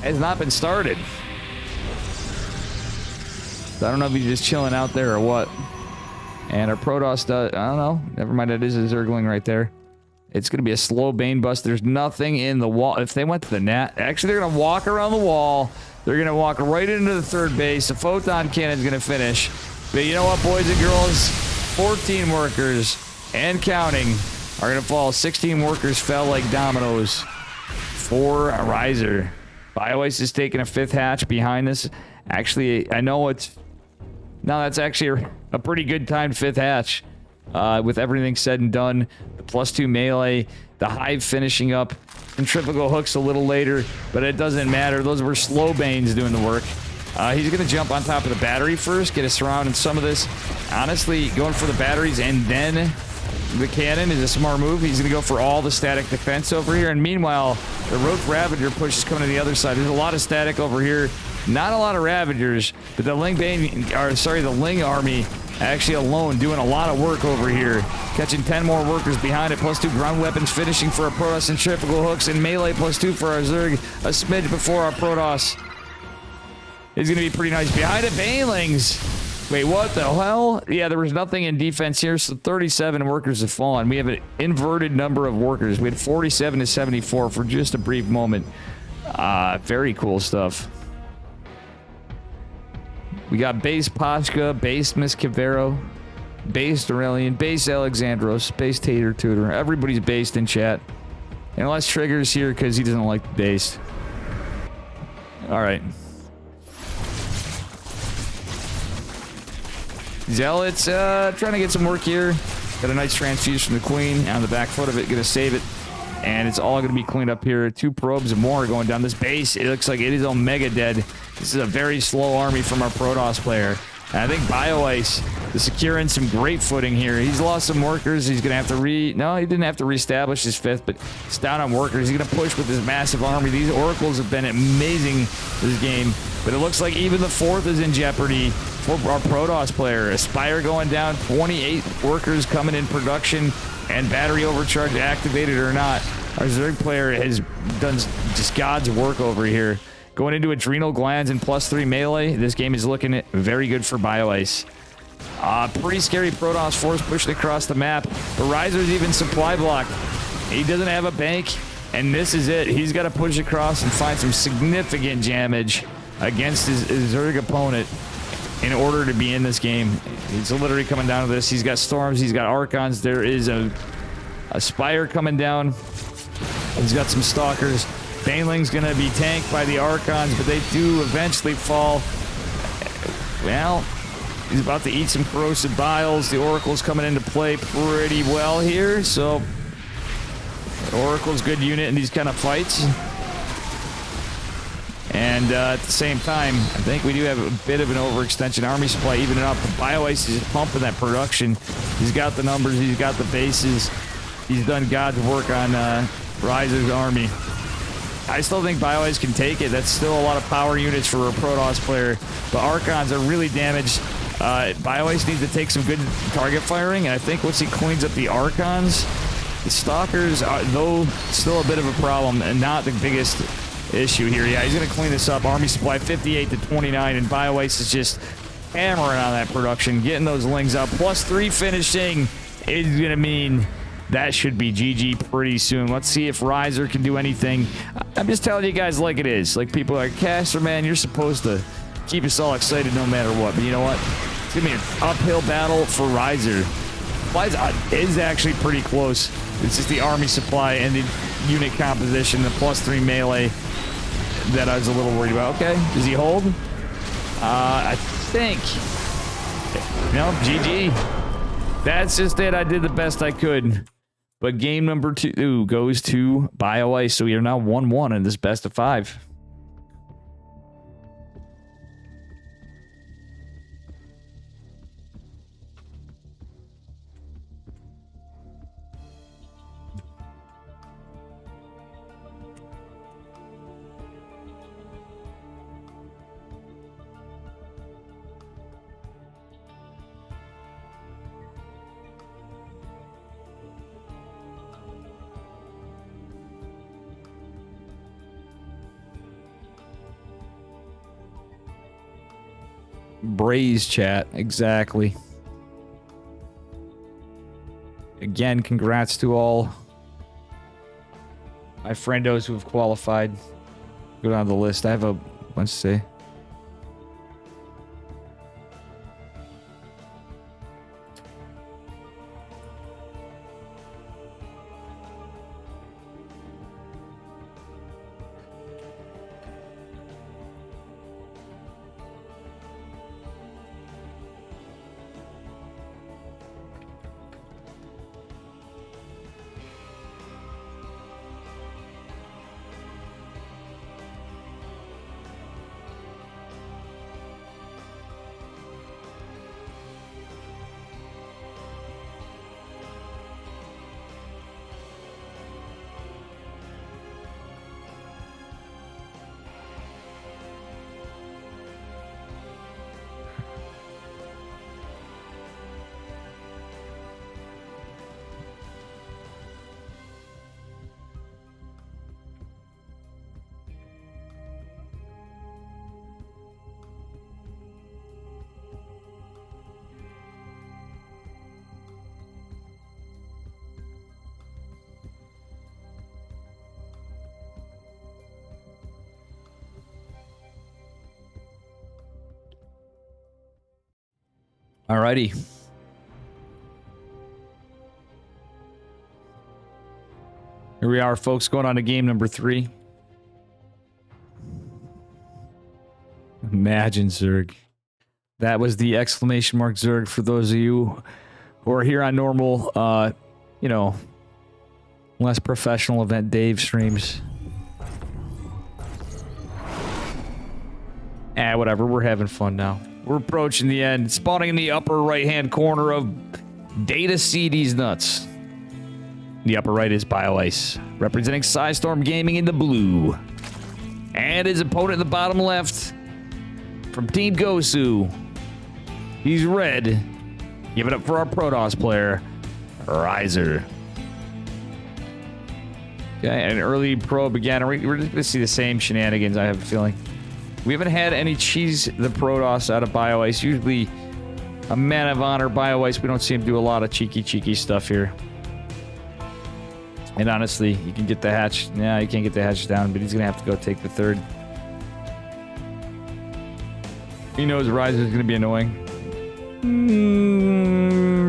has not been started. So I don't know if he's just chilling out there or what. And our Protoss does, I don't know. Never mind, it is a Zergling right there. It's going to be a slow Bane bust. There's nothing in the wall. If they went to the net, actually they're going to walk around the wall. They're going to walk right into the 3rd base. The photon cannon's going to finish. But you know what, boys and girls? 14 workers and counting are going to fall. 16 workers fell like dominoes for a Riser. BioAce is taking a 5th hatch behind this. Actually, I know it's... No, that's actually a pretty good timed 5th hatch. With everything said and done. The +2 melee. The Hive finishing up. Centrifugal hooks a little later. But it doesn't matter. Those were slow Banes doing the work. He's going to jump on top of the battery first. Get a surround in some of this. Honestly, going for the batteries and then the cannon is a smart move. He's going to go for all the static defense over here. And meanwhile, the Roach Ravager push is coming to the other side. There's a lot of static over here. Not a lot of Ravagers, but the the Ling army actually alone doing a lot of work over here. Catching 10 more workers behind it. +2 ground weapons finishing for our Protoss. Centrifugal hooks and melee +2 for our Zerg. A smidge before our Protoss. It's going to be pretty nice. Behind it, Banelings. Wait, what the hell? Yeah, there was nothing in defense here, so 37 workers have fallen. We have an inverted number of workers. We had 47 to 74 for just a brief moment. Very cool stuff. We got base Pashka, base Miss Cavero, base Duralian, base Alexandros, base Tater Tutor. Everybody's based in chat. And less triggers here because he doesn't like the base. All right. Zealots trying to get some work here. Got a nice transfuse from the queen. On the back foot of it, gonna save it. And it's all gonna be cleaned up here. 2 probes and more going down this base. It looks like it is Omega dead. This is a very slow army from our Protoss player. And I think BioIce is securing some great footing here. He's lost some workers. He's going to have to No, he didn't have to reestablish his 5th, but he's down on workers. He's going to push with this massive army. These oracles have been amazing this game, but it looks like even the 4th is in jeopardy for our Protoss player. Aspire going down, 28 workers coming in production, and battery overcharge activated or not. Our Zerg player has done just God's work over here. Going into adrenal glands and +3 melee. This game is looking very good for BioIce. Pretty scary Protoss force pushing across the map. But Riser's even supply blocked. He doesn't have a bank, and this is it. He's got to push across and find some significant damage against his Zerg opponent in order to be in this game. He's literally coming down to this. He's got Storms. He's got Archons. There is a Spire coming down. He's got some Stalkers. Baneling's gonna be tanked by the Archons, but they do eventually fall. Well, he's about to eat some corrosive biles. The Oracle's coming into play pretty well here, so Oracle's good unit in these kind of fights. And at the same time, I think we do have a bit of an overextension. Army supply evening up. The BioIce is pumping that production. He's got the numbers. He's got the bases. He's done God's work on Riser's army. I still think BioIce can take it. That's still a lot of power units for a Protoss player. But Archons are really damaged. BioIce needs to take some good target firing, and I think once he cleans up the Archons, the Stalkers are, though, still a bit of a problem and not the biggest issue here. Yeah, he's going to clean this up. Army supply 58 to 29, and BioIce is just hammering on that production, getting those lings up. +3 finishing is going to mean that should be GG pretty soon. Let's see if Riser can do anything. I'm just telling you guys like it is. Like, people are like, Caster, man, you're supposed to keep us all excited no matter what. But you know what? It's going to be an uphill battle for Riser. Supply is actually pretty close. It's just the army supply and the unit composition, the +3 melee that I was a little worried about. Okay, does he hold? I think. No, GG. That's just it. I did the best I could. But game number 2 goes to BioIce, so we are now 1-1 in this best of 5. Braze chat, exactly. Again, congrats to all my friendos who have qualified. Go down the list. I have a bunch to say. Alrighty. Here Here we are, folks, going on to game number 3. Imagine Zerg. That was the exclamation mark Zerg for those of you who are here on normal, you know, less professional event Dave streams. Whatever, we're having fun now. We're approaching the end, spawning in the upper right-hand corner of Data CD's nuts. The upper right is BioIce, representing Psystorm Gaming in the blue. And his opponent in the bottom left, from Team Gosu, he's red. Give it up for our Protoss player, Riser. Okay, an early probe again. We're just gonna see the same shenanigans, I have a feeling. We haven't had any cheese the Protoss out of BioIce. Usually a man of honor BioIce. We don't see him do a lot of cheeky stuff here. And honestly, you can get the hatch. Nah, you can't get the hatch down, but he's gonna have to go take the third. He knows Riser is gonna be annoying.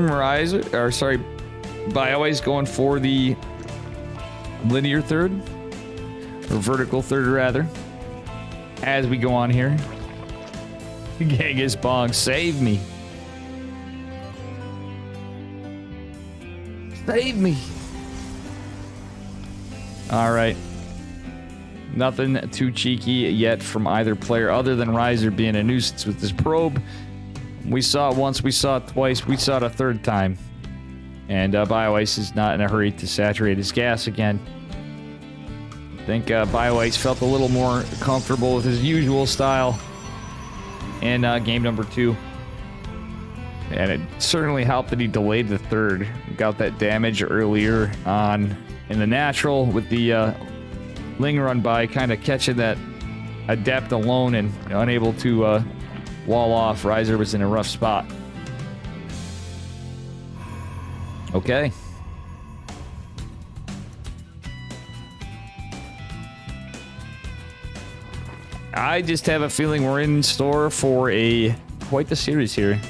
Riser, or sorry, BioIce going for the linear third, or vertical third rather. As we go on here, Genghis Bong, save me. Save me. All right. Nothing too cheeky yet from either player other than Riser being a nuisance with this probe. We saw it once, we saw it twice, we saw it a third time. And BioIce is not in a hurry to saturate his gas again. I think BioIce felt a little more comfortable with his usual style in game number 2. And it certainly helped that he delayed the third. Got that damage earlier on in the natural with the Ling run by, kind of catching that Adept alone and unable to wall off. Riser was in a rough spot. Okay. I just have a feeling we're in store for quite the series here.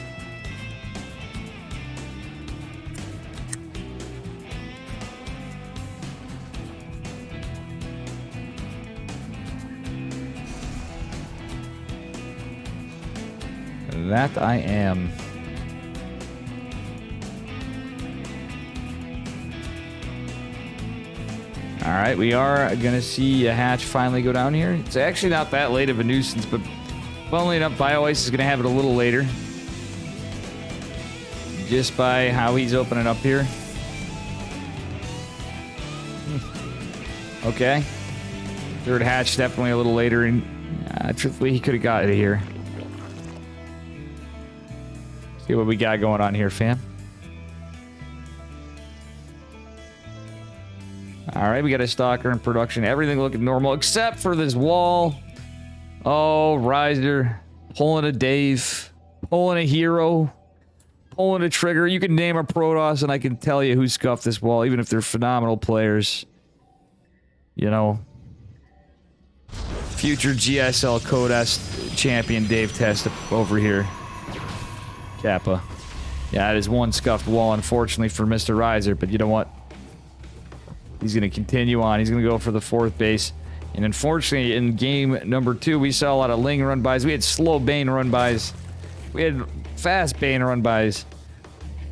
That I am. All right, we are gonna see a hatch finally go down here. It's actually not that late of a nuisance, but funnily enough, BioIce is gonna have it a little later, just by how he's opening up here. Okay, third hatch definitely a little later, and truthfully, he could have got it here. See what we got going on here, fam. All right, we got a stalker in production. Everything looking normal except for this wall. Oh, Riser pulling a Dave, pulling a hero, pulling a trigger. You can name a Protoss, and I can tell you who scuffed this wall, even if they're phenomenal players. You know, future GSL Codes champion Dave Test over here. Kappa. Yeah, it is one scuffed wall, unfortunately, for Mr. Riser, but you know what? He's going to continue on. He's going to go for the 4th base. And unfortunately, in game number 2, we saw a lot of Ling run-bys. We had slow Bane run-bys. We had fast Bane run-bys.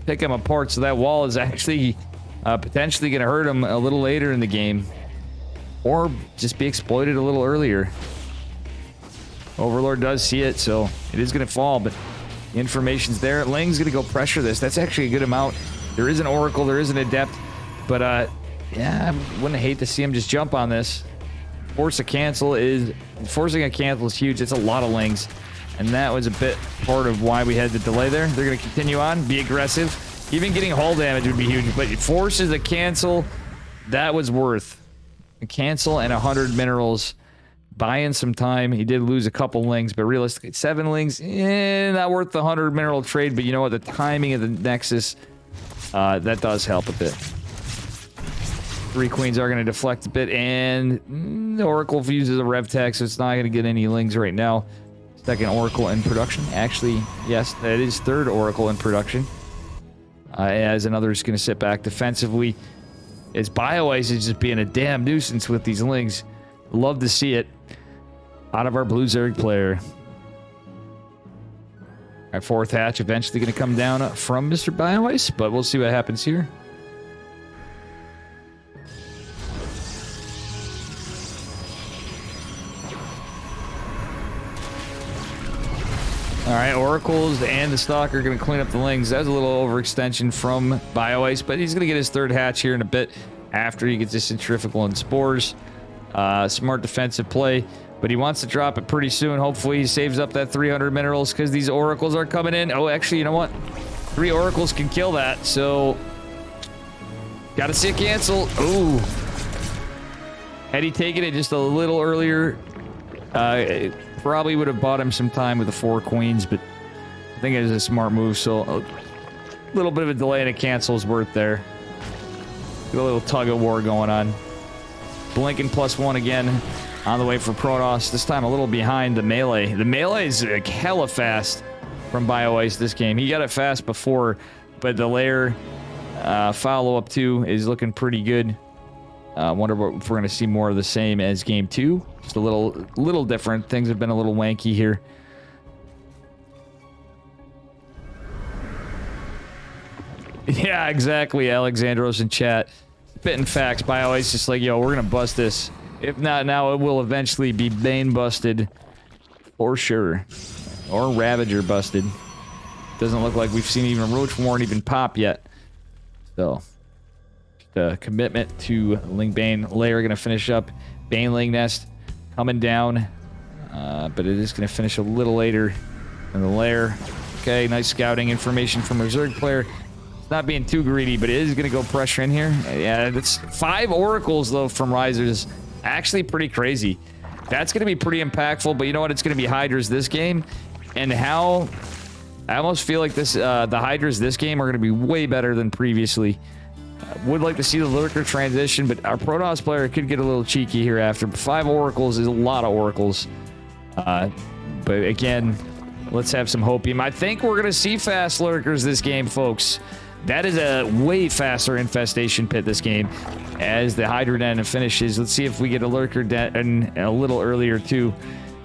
Pick him apart, so that wall is actually potentially going to hurt him a little later in the game. Or just be exploited a little earlier. Overlord does see it, so it is going to fall, but the information's there. Ling's going to go pressure this. That's actually a good amount. There is an Oracle, there is an Adept, but yeah, I wouldn't hate to see him just jump on this. Forcing a cancel is huge. It's a lot of Lings, and that was a bit part of why we had the delay there. They're going to continue on, be aggressive. Even getting hull damage would be huge, but it forces a cancel. That was worth a cancel and 100 minerals. Buying some time. He did lose a couple Lings, but realistically, 7 Lings, not worth the 100 mineral trade. But you know what? The timing of the Nexus, that does help a bit. 3 Queens are going to deflect a bit, and the Oracle uses a Rev Tech, so it's not going to get any Lings right now. 2nd Oracle in production. Actually, yes, that is 3rd Oracle in production. As another is going to sit back defensively. As BioIce is just being a damn nuisance with these Lings. Love to see it out of our blue Zerg player. Our fourth hatch eventually going to come down from Mr. BioIce, but we'll see what happens here. All right, Oracles and the Stalker are going to clean up the Lings. That was a little overextension from BioIce, but he's going to get his third hatch here in a bit after he gets his Centrifugal and Spores. Smart defensive play, but he wants to drop it pretty soon. Hopefully he saves up that 300 minerals because these Oracles are coming in. Oh, actually, you know what? 3 Oracles can kill that, so gotta see it cancel. Ooh. Had he taken it just a little earlier, probably would have bought him some time with the 4 queens, but I think it is a smart move, so a little bit of a delay and a cancel is worth there. Get a little tug of war going on. Blinking +1 again on the way for Protoss, this time a little behind the melee. The melee is like hella fast from BioIce this game. He got it fast before, but the layer follow-up 2 is looking pretty good. Wonder if we're going to see more of the same as game 2. Just a little different. Things have been a little wanky here. Yeah, exactly, Alexandros in chat. Spitting facts. BioIce just like, yo, we're going to bust this. If not now, it will eventually be Bane busted. For sure. Or Ravager busted. Doesn't look like we've seen even Roach Warren even pop yet. So... the commitment to Ling Bane layer going to finish up. Baneling Nest coming down, but it is going to finish a little later than the layer. Okay, nice scouting information from our Zerg player. It's not being too greedy, but it is going to go pressure in here. Yeah, that's 5 Oracles though from Risers. Actually pretty crazy. That's going to be pretty impactful, but you know what? It's going to be Hydras this game, and how I almost feel like this the Hydras this game are going to be way better than previously. Would like to see the Lurker transition, but our Protoss player could get a little cheeky here after. 5 Oracles is a lot of Oracles. But again, let's have some hopium. I think we're going to see fast Lurkers this game, folks. That is a way faster infestation pit this game as the Hydra Den finishes. Let's see if we get a Lurker Den a little earlier, too.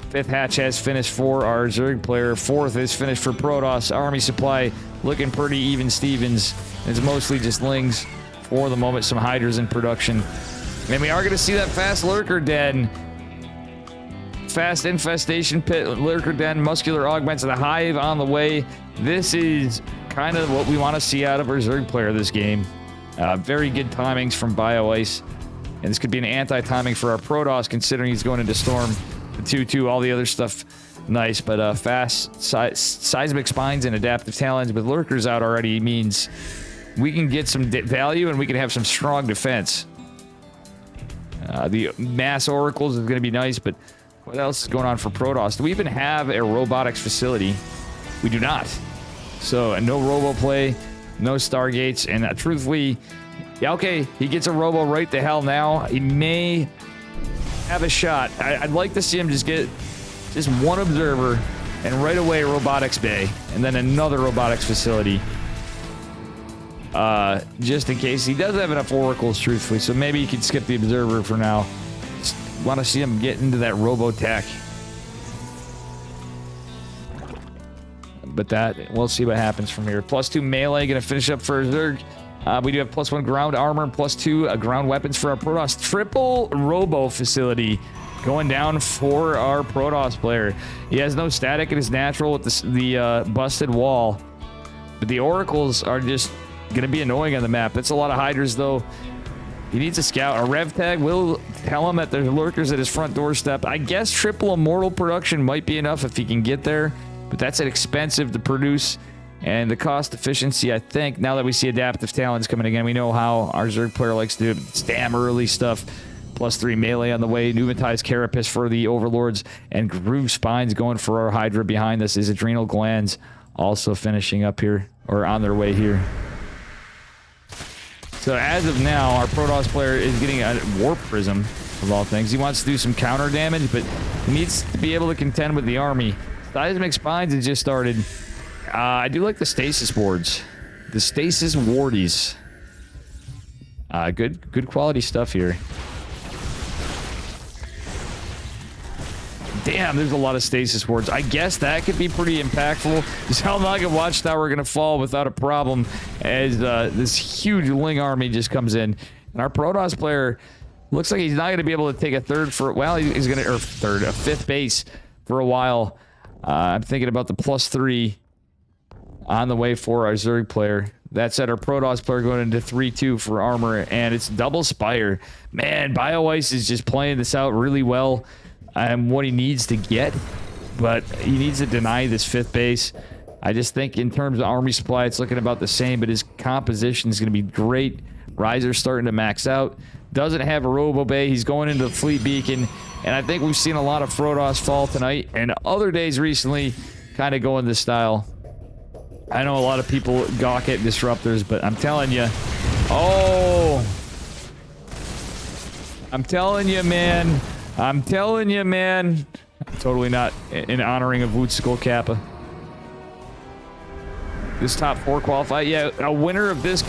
5th hatch has finished for our Zerg player. 4th is finished for Protoss. Army supply looking pretty even Stevens. It's mostly just Lings. For the moment, some Hydras in production. And we are going to see that fast Lurker Den. Fast infestation pit, Lurker Den, muscular augments, the Hive on the way. This is kind of what we want to see out of our Zerg player this game. Very good timings from BioIce. And this could be an anti-timing for our Protoss, considering he's going into Storm. The 2-2, all the other stuff, nice. But fast seismic spines and adaptive talons with Lurkers out already means we can get some value and we can have some strong defense. The mass Oracles is going to be nice, but what else is going on for Protoss? Do we even have a robotics facility? We do not. So no robo play, no Stargates, and truthfully, yeah, okay, he gets a robo right the hell now. He may have a shot. I'd like to see him just get just one observer and right away robotics bay and then another robotics facility. Just in case he does have enough Oracles, truthfully, so maybe you can skip the observer for now. Just want to see him get into that robo-tech. But we'll see what happens from here. +2 melee, gonna finish up for Zerg. We do have +1 ground armor, +2 ground weapons for our Protoss. Triple robo facility going down for our Protoss player. He has no static in his natural with the busted wall. But the Oracles are just gonna be annoying on the map. That's a lot of Hydras though. He needs a scout. A rev tag will tell him that there's Lurkers at his front doorstep. I guess triple immortal production might be enough if he can get there, but that's expensive to produce. And the cost efficiency, I think, now that we see adaptive talents coming again, we know how our Zerg player likes to do spam early stuff. +3 melee on the way. Pneumatized Carapace for the Overlords. And Groove Spines going for our Hydra behind us. Is Adrenal Glands also finishing up here, or on their way here. So as of now, our Protoss player is getting a Warp Prism, of all things. He wants to do some counter damage, but he needs to be able to contend with the army. Seismic Spines has just started. I do like the Stasis Wards. The Stasis Wardies. Good quality stuff here. Damn, there's a lot of stasis wards. I guess that could be pretty impactful. Just how long a watchtower going to fall without a problem as this huge Ling army just comes in. And our Protoss player looks like he's not going to be able to take a third for, well, he's going to, or third, a fifth base for a while. I'm thinking about the +3 on the way for our Zerg player. That said, our Protoss player going into 3-2 for armor, and it's double Spire. Man, BioIce is just playing this out really well. What he needs to get, but he needs to deny this fifth base. I just think in terms of army supply, it's looking about the same, but his composition is going to be great. Riser's starting to max out. Doesn't have a Robo Bay. He's going into the Fleet Beacon, and I think we've seen a lot of Protoss fall tonight, and other days recently kind of going this style. I know a lot of people gawk at disruptors, but I'm telling you, I'm telling you, man. I'm telling you, man. Totally not in honoring of Wootskill Kappa. This top 4 qualify. Yeah, a winner of this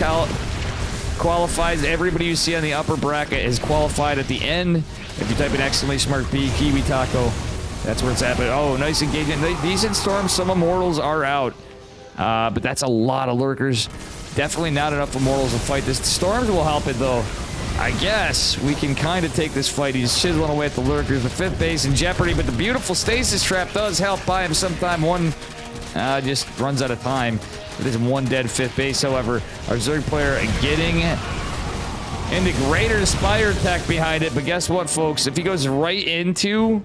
qualifies. Everybody you see on the upper bracket is qualified at the end. If you type in !B Kiwi Taco, that's where it's at. But oh, nice engagement. Decent storm. Some immortals are out. But that's a lot of lurkers. Definitely not enough immortals to fight this. The storms will help it, though. I guess we can kind of take this fight. He's chiseling away at the lurkers. The fifth base in jeopardy, but the beautiful stasis trap does help buy him sometime. One just runs out of time. It is one dead fifth base. However, our Zerg player getting into greater Spire tech behind it. But guess what, folks? If he goes right into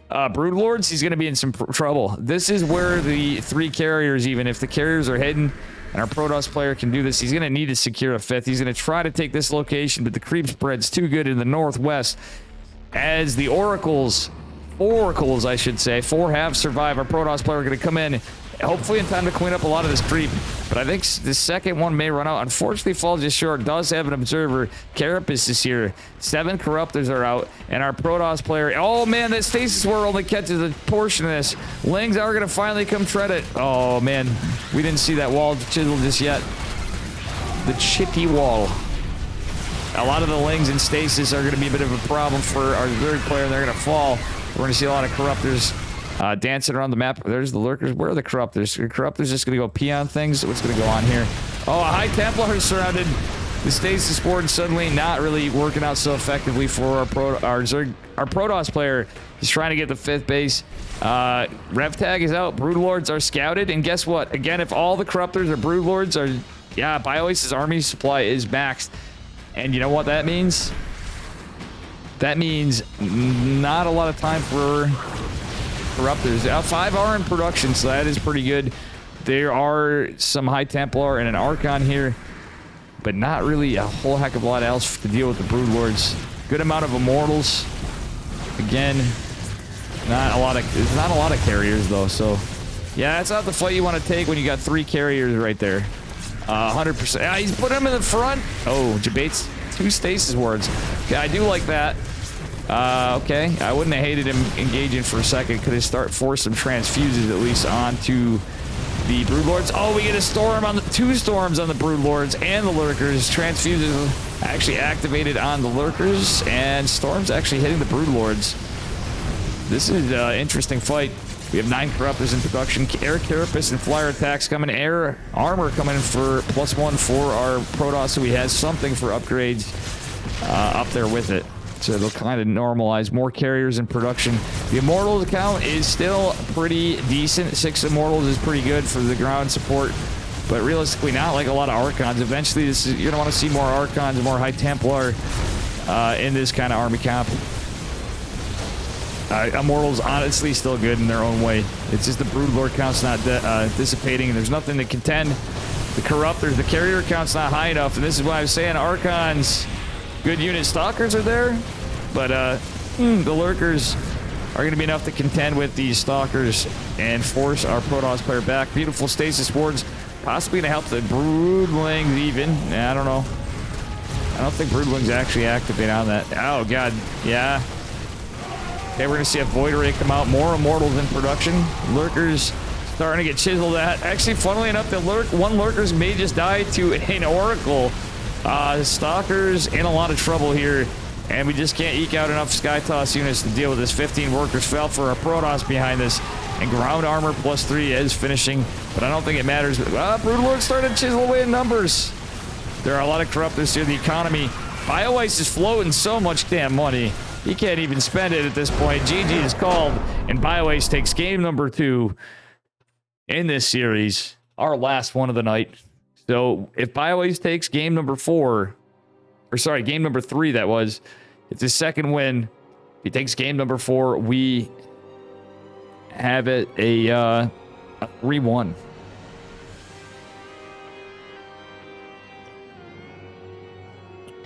Broodlords, he's going to be in some trouble. This is where the 3 carriers, even if the carriers are hidden, and our Protoss player can do this, he's going to need to secure a fifth. He's going to try to take this location, but the creep spread's too good in the northwest. As the Oracles, I should say, 4 have survived. Our Protoss player are going to come in, hopefully in time to clean up a lot of this creep. But I think the second one may run out. Unfortunately, falls just short. Does have an observer. Carapace is here. 7 Corruptors are out. And our Protoss player... Oh, man, that Stasis War only catches a portion of this. Lings are going to finally come tread it. Oh, man. We didn't see that wall chisel just yet. The chippy wall. A lot of the Lings and Stasis are going to be a bit of a problem for our Zerg player. They're going to fall. We're going to see a lot of Corruptors dancing around the map. There's the lurkers. Where are the Corruptors? Are Corruptors just going to go pee on things? What's going to go on here? Oh, a High Templar is surrounded. The Stasis Ward suddenly not really working out so effectively for our Protoss player. He's trying to get the fifth base. Rev tag is out. Broodlords are scouted. And guess what? Again, if all the Corruptors or Broodlords are... Yeah, BioIce's army supply is maxed. And you know what that means? That means not a lot of time for Corruptors. 5 are in production, so that is pretty good. There are some High Templar and an Archon here, but not really a whole heck of a lot else to deal with the Broodlords. Good amount of Immortals. Again, there's not a lot of carriers though, so yeah, that's not the fight you want to take when you got 3 carriers right there. 100%. Yeah, he's put him in the front. Oh, Jabate's 2 stasis wards. Okay, I do like that. Okay, I wouldn't have hated him engaging for a second. Could have forced some transfuses at least onto the Broodlords. Oh, we get a storm on the 2 storms on the Broodlords and the Lurkers. Transfuses actually activated on the Lurkers, and storms actually hitting the Broodlords. This is an interesting fight. We have 9 Corruptors in production. Air Carapace and Flyer attacks coming. Air armor coming in for +1 for our Protoss, so he has something for upgrades up there with it. So they'll kind of normalize. More carriers in production. The Immortals account is still pretty decent. 6 Immortals is pretty good for the ground support. But realistically, not like a lot of Archons. Eventually, you're going to want to see more Archons, more High Templar in this kind of army comp. Immortals, honestly, still good in their own way. It's just the Broodlord count's not dissipating, and there's nothing to contend. The Corruptors, the carrier count's not high enough, and this is why I was saying Archons... Good unit. Stalkers are there, but the Lurkers are going to be enough to contend with these Stalkers and force our Protoss player back. Beautiful Stasis Wards, possibly going to help the Broodlings even. I don't know. I don't think Broodlings actually activate on that. Oh, God. Yeah. Okay, we're going to see a Void Ray come out. More Immortals in production. Lurkers starting to get chiseled at. Actually, funnily enough, one Lurkers may just die to an Oracle. Stalker's in a lot of trouble here, and we just can't eke out enough Sky Toss units to deal with this. 15 workers fell for a Protoss behind this, and ground armor +3 is finishing, but I don't think it matters. Broodlord started to chisel away in numbers. There are a lot of corruptors here. The economy, BioIce is floating so much damn money. He can't even spend it at this point. GG is called, and BioIce takes game number 2 in this series, our last one of the night. So if BioIce takes game number 4, or sorry, game number 3, that was, it's his second win. If he takes game number 4, we have it a 3-1.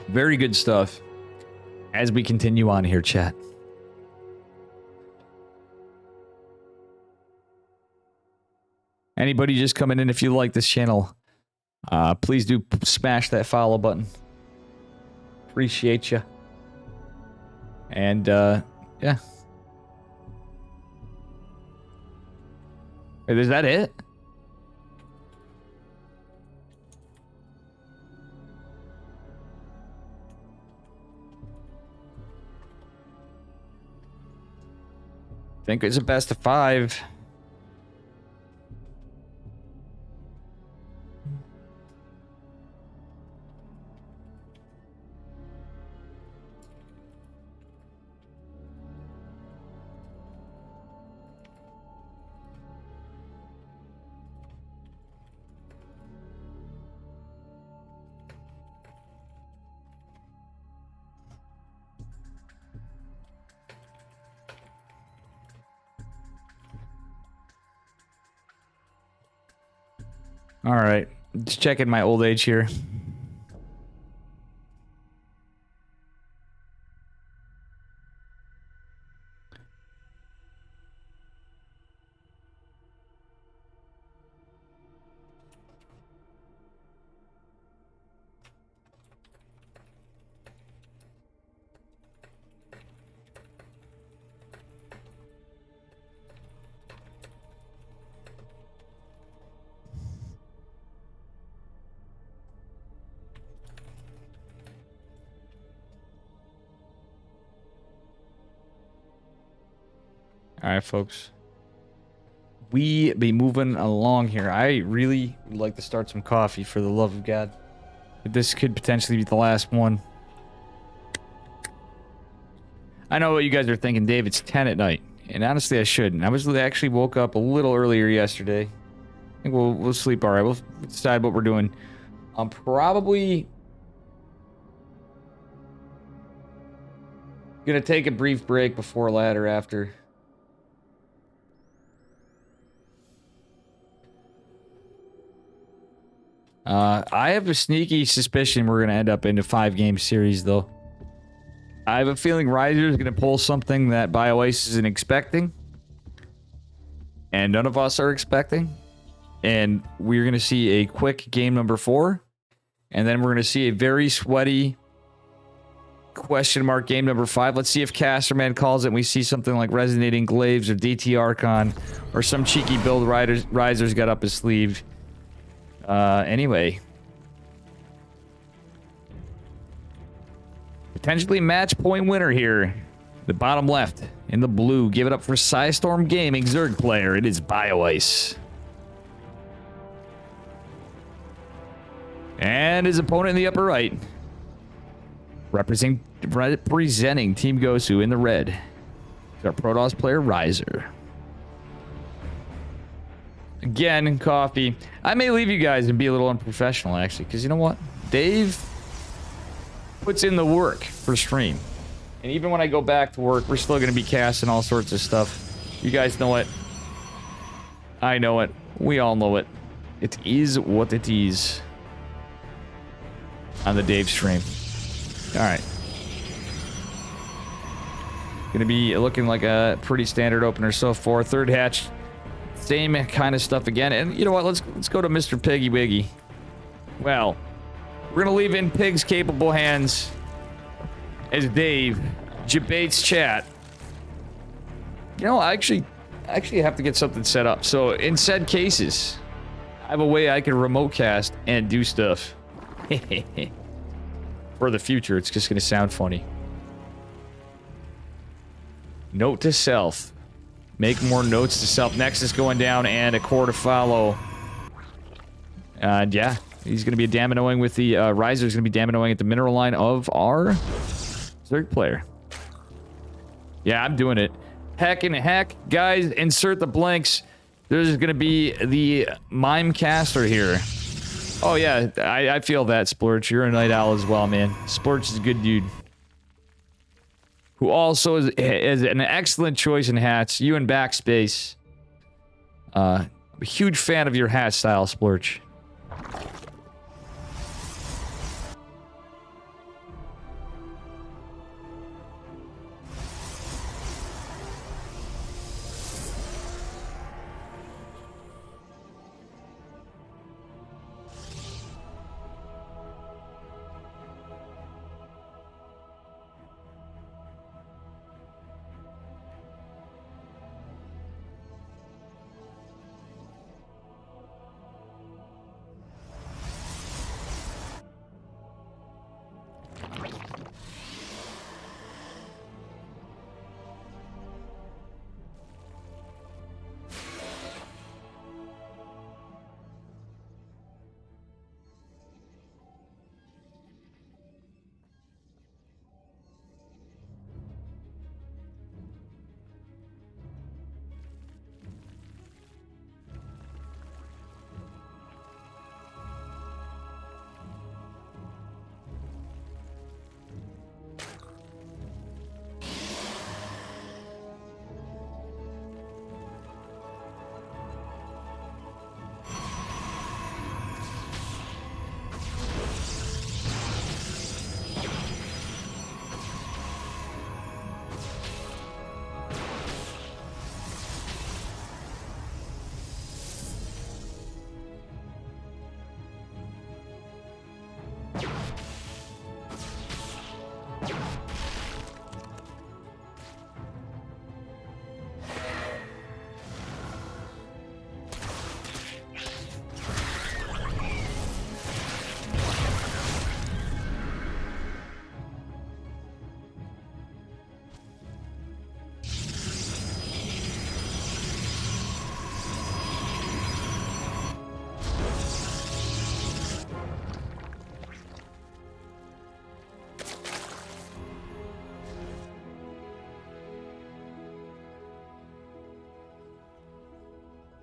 Very good stuff as we continue on here, chat. Anybody just coming in, if you like this channel, please do smash that follow button. Appreciate you. And yeah. Wait, is that it? I think it's a best of 5. All right, just checking my old age here. All right, folks. We be moving along here. I really would like to start some coffee, for the love of God. But this could potentially be the last one. I know what you guys are thinking, Dave. It's 10 at night. And honestly, I shouldn't. I actually woke up a little earlier yesterday. I think we'll sleep all right. We'll decide what we're doing. I'm probably gonna take a brief break before that or after. I have a sneaky suspicion we're going to end up in a 5-game series, though. I have a feeling Riser is going to pull something that BioIce isn't expecting. And none of us are expecting. And we're going to see a quick game number 4. And then we're going to see a very sweaty question mark game number 5. Let's see if Casterman calls it and we see something like Resonating Glaives or DT Archon. Or some cheeky build Riser's got up his sleeve. Anyway. Potentially match point winner here. The bottom left in the blue. Give it up for Psystorm Gaming Zerg player. It is BioIce. And his opponent in the upper right. Representing Team Gosu in the red. Is our Protoss player Riser. Again, coffee. I may leave you guys and be a little unprofessional, actually, because you know what? Dave puts in the work for stream. And even when I go back to work, we're still going to be casting all sorts of stuff. You guys know it. I know it. We all know it. It is what it is. On the Dave stream. Alright. Going to be looking like a pretty standard opener so far. Third hatch. Same kind of stuff again. And you know what? Let's go to Mr. Piggy Wiggy. Well, we're going to leave in Pig's capable hands as Dave debates chat. You know, I actually have to get something set up. So in said cases, I have a way I can remote cast and do stuff. for the future. It's just going to sound funny. Note to self. Make more notes to self. Nexus going down and a core to follow. And yeah, he's going to be damn annoying with the Riser. He's going to be damn annoying at the mineral line of our Zerg player. Yeah, I'm doing it. Heck and heck. Guys, insert the blanks. There's going to be the mime caster here. Oh yeah, I feel that, Splurch. You're a night owl as well, man. Splurch is a good dude. Who also is an excellent choice in hats. You and Backspace. I'm a huge fan of your hat style, Splurch.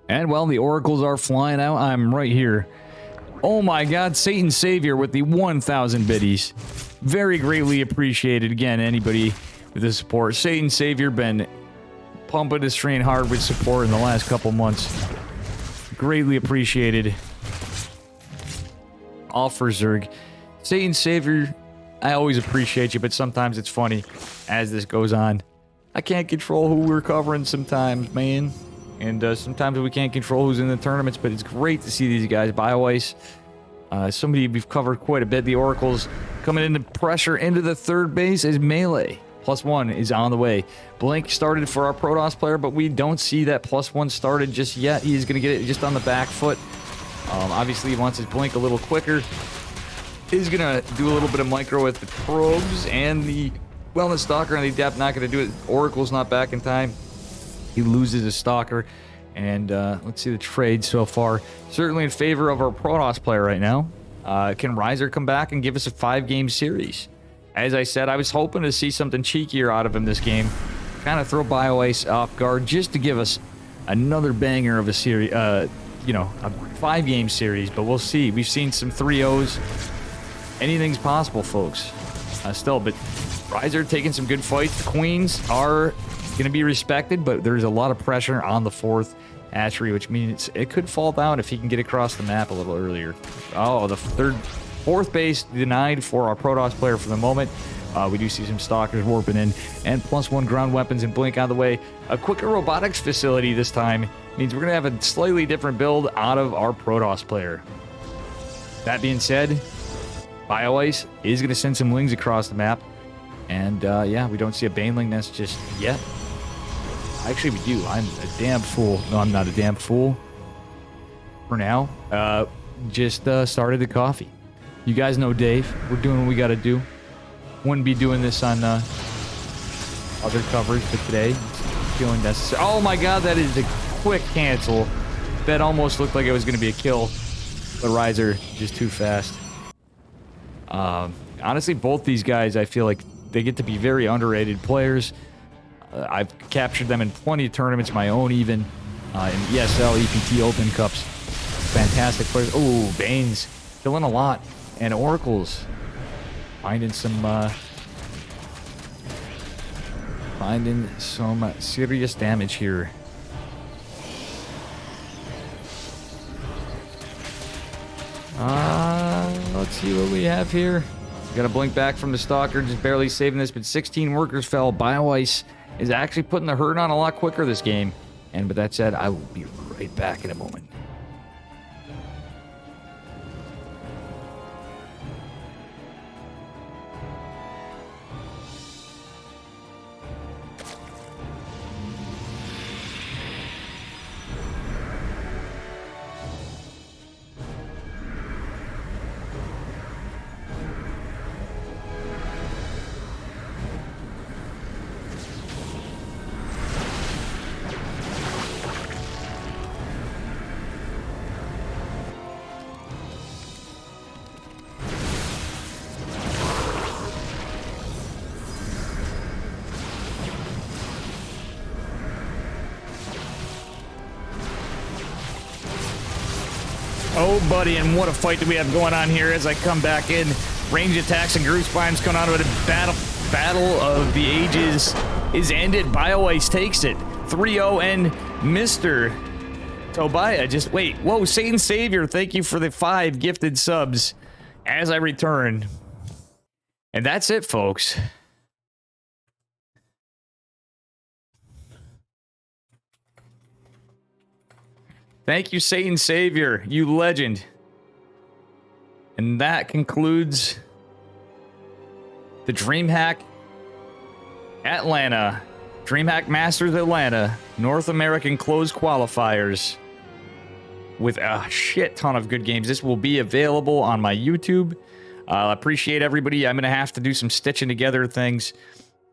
And while the oracles are flying out, I'm right here. Oh my god, Satan Savior with the 1,000 biddies. Very greatly appreciated. Again, anybody with the support. Satan Savior been pumping his train hard with support in the last couple months. Greatly appreciated. All for Zerg. Satan Savior, I always appreciate you, but sometimes it's funny as this goes on. I can't control who we're covering sometimes, man. And sometimes we can't control who's in the tournaments, but it's great to see these guys. BioIce, somebody we've covered quite a bit. The Oracles coming into pressure into the third base is Melee. +1 is on the way. Blink started for our Protoss player, but we don't see that +1 started just yet. He's going to get it just on the back foot. Obviously, he wants his Blink a little quicker. He's going to do a little bit of micro with the probes and the Wellness Stalker, and the Adept not going to do it. Oracle's not back in time. He loses his Stalker, and let's see the trade so far. Certainly in favor of our Protoss player right now. Can Riser come back and give us a 5-game series? As I said, I was hoping to see something cheekier out of him this game. Kind of throw BioIce off guard just to give us another banger of a series, you know, a 5-game series, but we'll see. We've seen some 3-0s. Anything's possible, folks. Still, but Riser taking some good fights. The Queens are going to be respected, but there's a lot of pressure on the 4th hatchery, which means it could fall down if he can get across the map a little earlier. Oh, the 4th base denied for our Protoss player for the moment. We do see some Stalkers warping in, and +1 ground weapons and Blink on the way. A quicker robotics facility this time means we're going to have a slightly different build out of our Protoss player. That being said, BioIce is going to send some Lings across the map, and yeah, we don't see a Baneling nest just yet. Actually, we do. I'm a damn fool. No, I'm not a damn fool. For now, just started the coffee. You guys know Dave. We're doing what we got to do. Wouldn't be doing this on other coverage, but today it's feeling necessary. Oh my god, that is a quick cancel. That almost looked like it was going to be a kill, but Riser just too fast. Honestly, both these guys, I feel like they get to be very underrated players. I've captured them in plenty of tournaments, my own even, in ESL, EPT Open Cups. Fantastic players. Oh, Bane's killing a lot. And Oracle's finding some serious damage here. Let's see what we have here. We got a blink back from the Stalker, just barely saving this, but 16 workers fell. BioIce is actually putting the hurt on a lot quicker this game. And with that said, I will be right back in a moment. Oh, buddy, and what a fight do we have going on here as I come back in. Range attacks and Groove Spines coming out of it. Battle of the Ages is ended. BioIce takes it. 3-0, and Mr. Tobiah just... Wait, whoa, Satan Savior, thank you for the 5 gifted subs as I return. And that's it, folks. Thank you, Satan Savior, you legend. And that concludes the DreamHack Atlanta, DreamHack Masters Atlanta, North American Closed Qualifiers with a shit ton of good games. This will be available on my YouTube. I appreciate everybody. I'm going to have to do some stitching together things.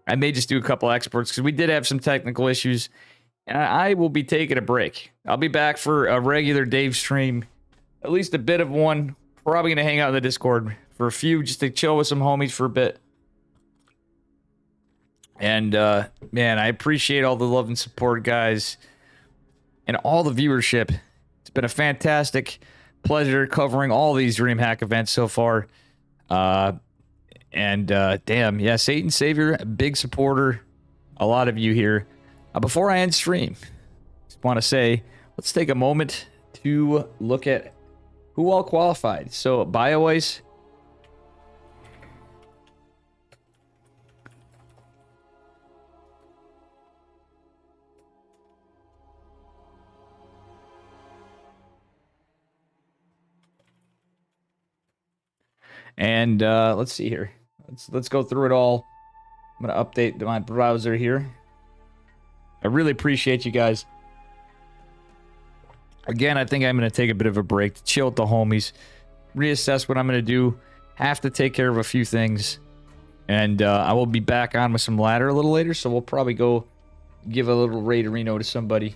I may just do a couple exports because we did have some technical issues. And I will be taking a break. I'll be back for a regular Dave stream. At least a bit of one. Probably going to hang out in the Discord for a few, just to chill with some homies for a bit. And, man, I appreciate all the love and support, guys. And all the viewership. It's been a fantastic pleasure covering all these DreamHack events so far. Damn, yeah, Satan Savior, a big supporter. A lot of you here. Before I end stream, just want to say, let's take a moment to look at who all qualified. So, BioIce. And let's see here. Let's go through it all. I'm going to update my browser here. I really appreciate you guys. Again, I think I'm going to take a bit of a break to chill with the homies, reassess what I'm going to do, have to take care of a few things, and I will be back on with some ladder a little later, so we'll probably go give a little Raiderino to somebody.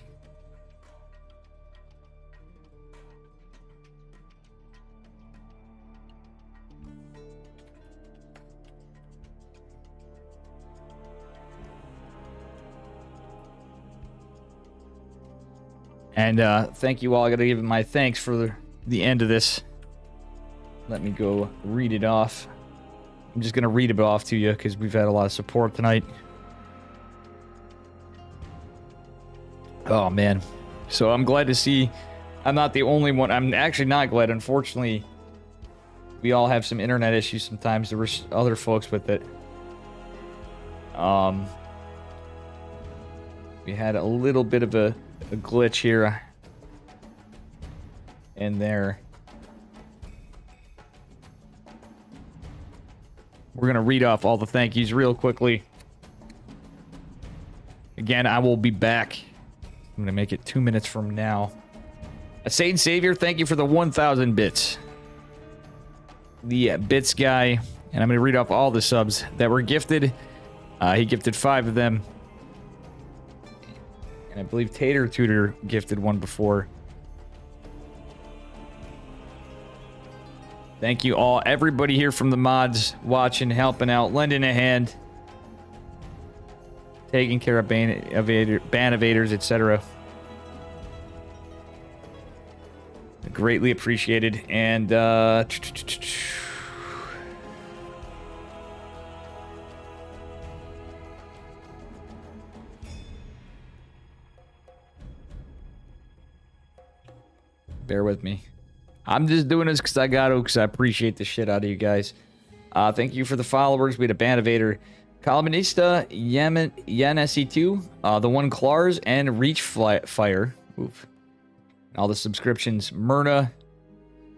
And thank you all. I got to give my thanks for the end of this. Let me go read it off. I'm just going to read it off to you because we've had a lot of support tonight. Oh, man. So I'm glad to see I'm not the only one. I'm actually not glad. Unfortunately, we all have some internet issues sometimes. There were other folks with it. We had a little bit of a glitch here and there. We're gonna read off all the thank yous real quickly. Again, I will be back. I'm gonna make it 2 minutes from now. A Satan Savior, thank you for the 1,000 bits. the bits guy, and I'm going to read off all the subs that were gifted. He gifted 5 of them. And I believe Tater Tutor gifted one before. Thank you all. Everybody here from the mods watching, helping out, lending a hand. Taking care of ban evaders, etc. Greatly appreciated. And, bear with me. I'm just doing this because I got to, because I appreciate the shit out of you guys. Thank you for the followers. We had a ban evader. Columnista, Yen SC2, the one Clars, and Reach Fire. Oof. All the subscriptions. Myrna,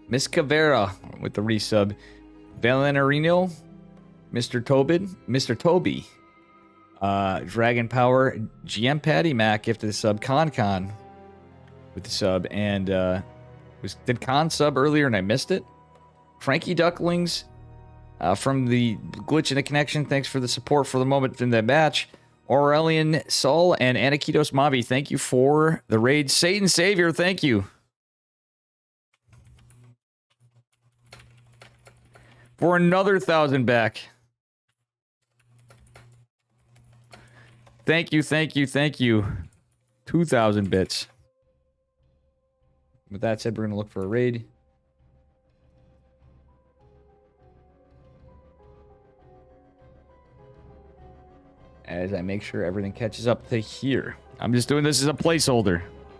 Miss Cavera with the resub. Valenarino, Mr. Toby, Dragon Power, GM Patty Mac gifted the sub. Con with the sub, and did Con sub earlier and I missed it. Frankie Ducklings. From the glitch in the connection, thanks for the support for the moment in the match. Aurelian Sol and Anakitos Mavi, thank you for the raid. Satan Savior, thank you. For another 1,000 back. Thank you, thank you, thank you. 2,000 bits. With that said, we're going to look for a raid. As I make sure everything catches up to here. I'm just doing this as a placeholder.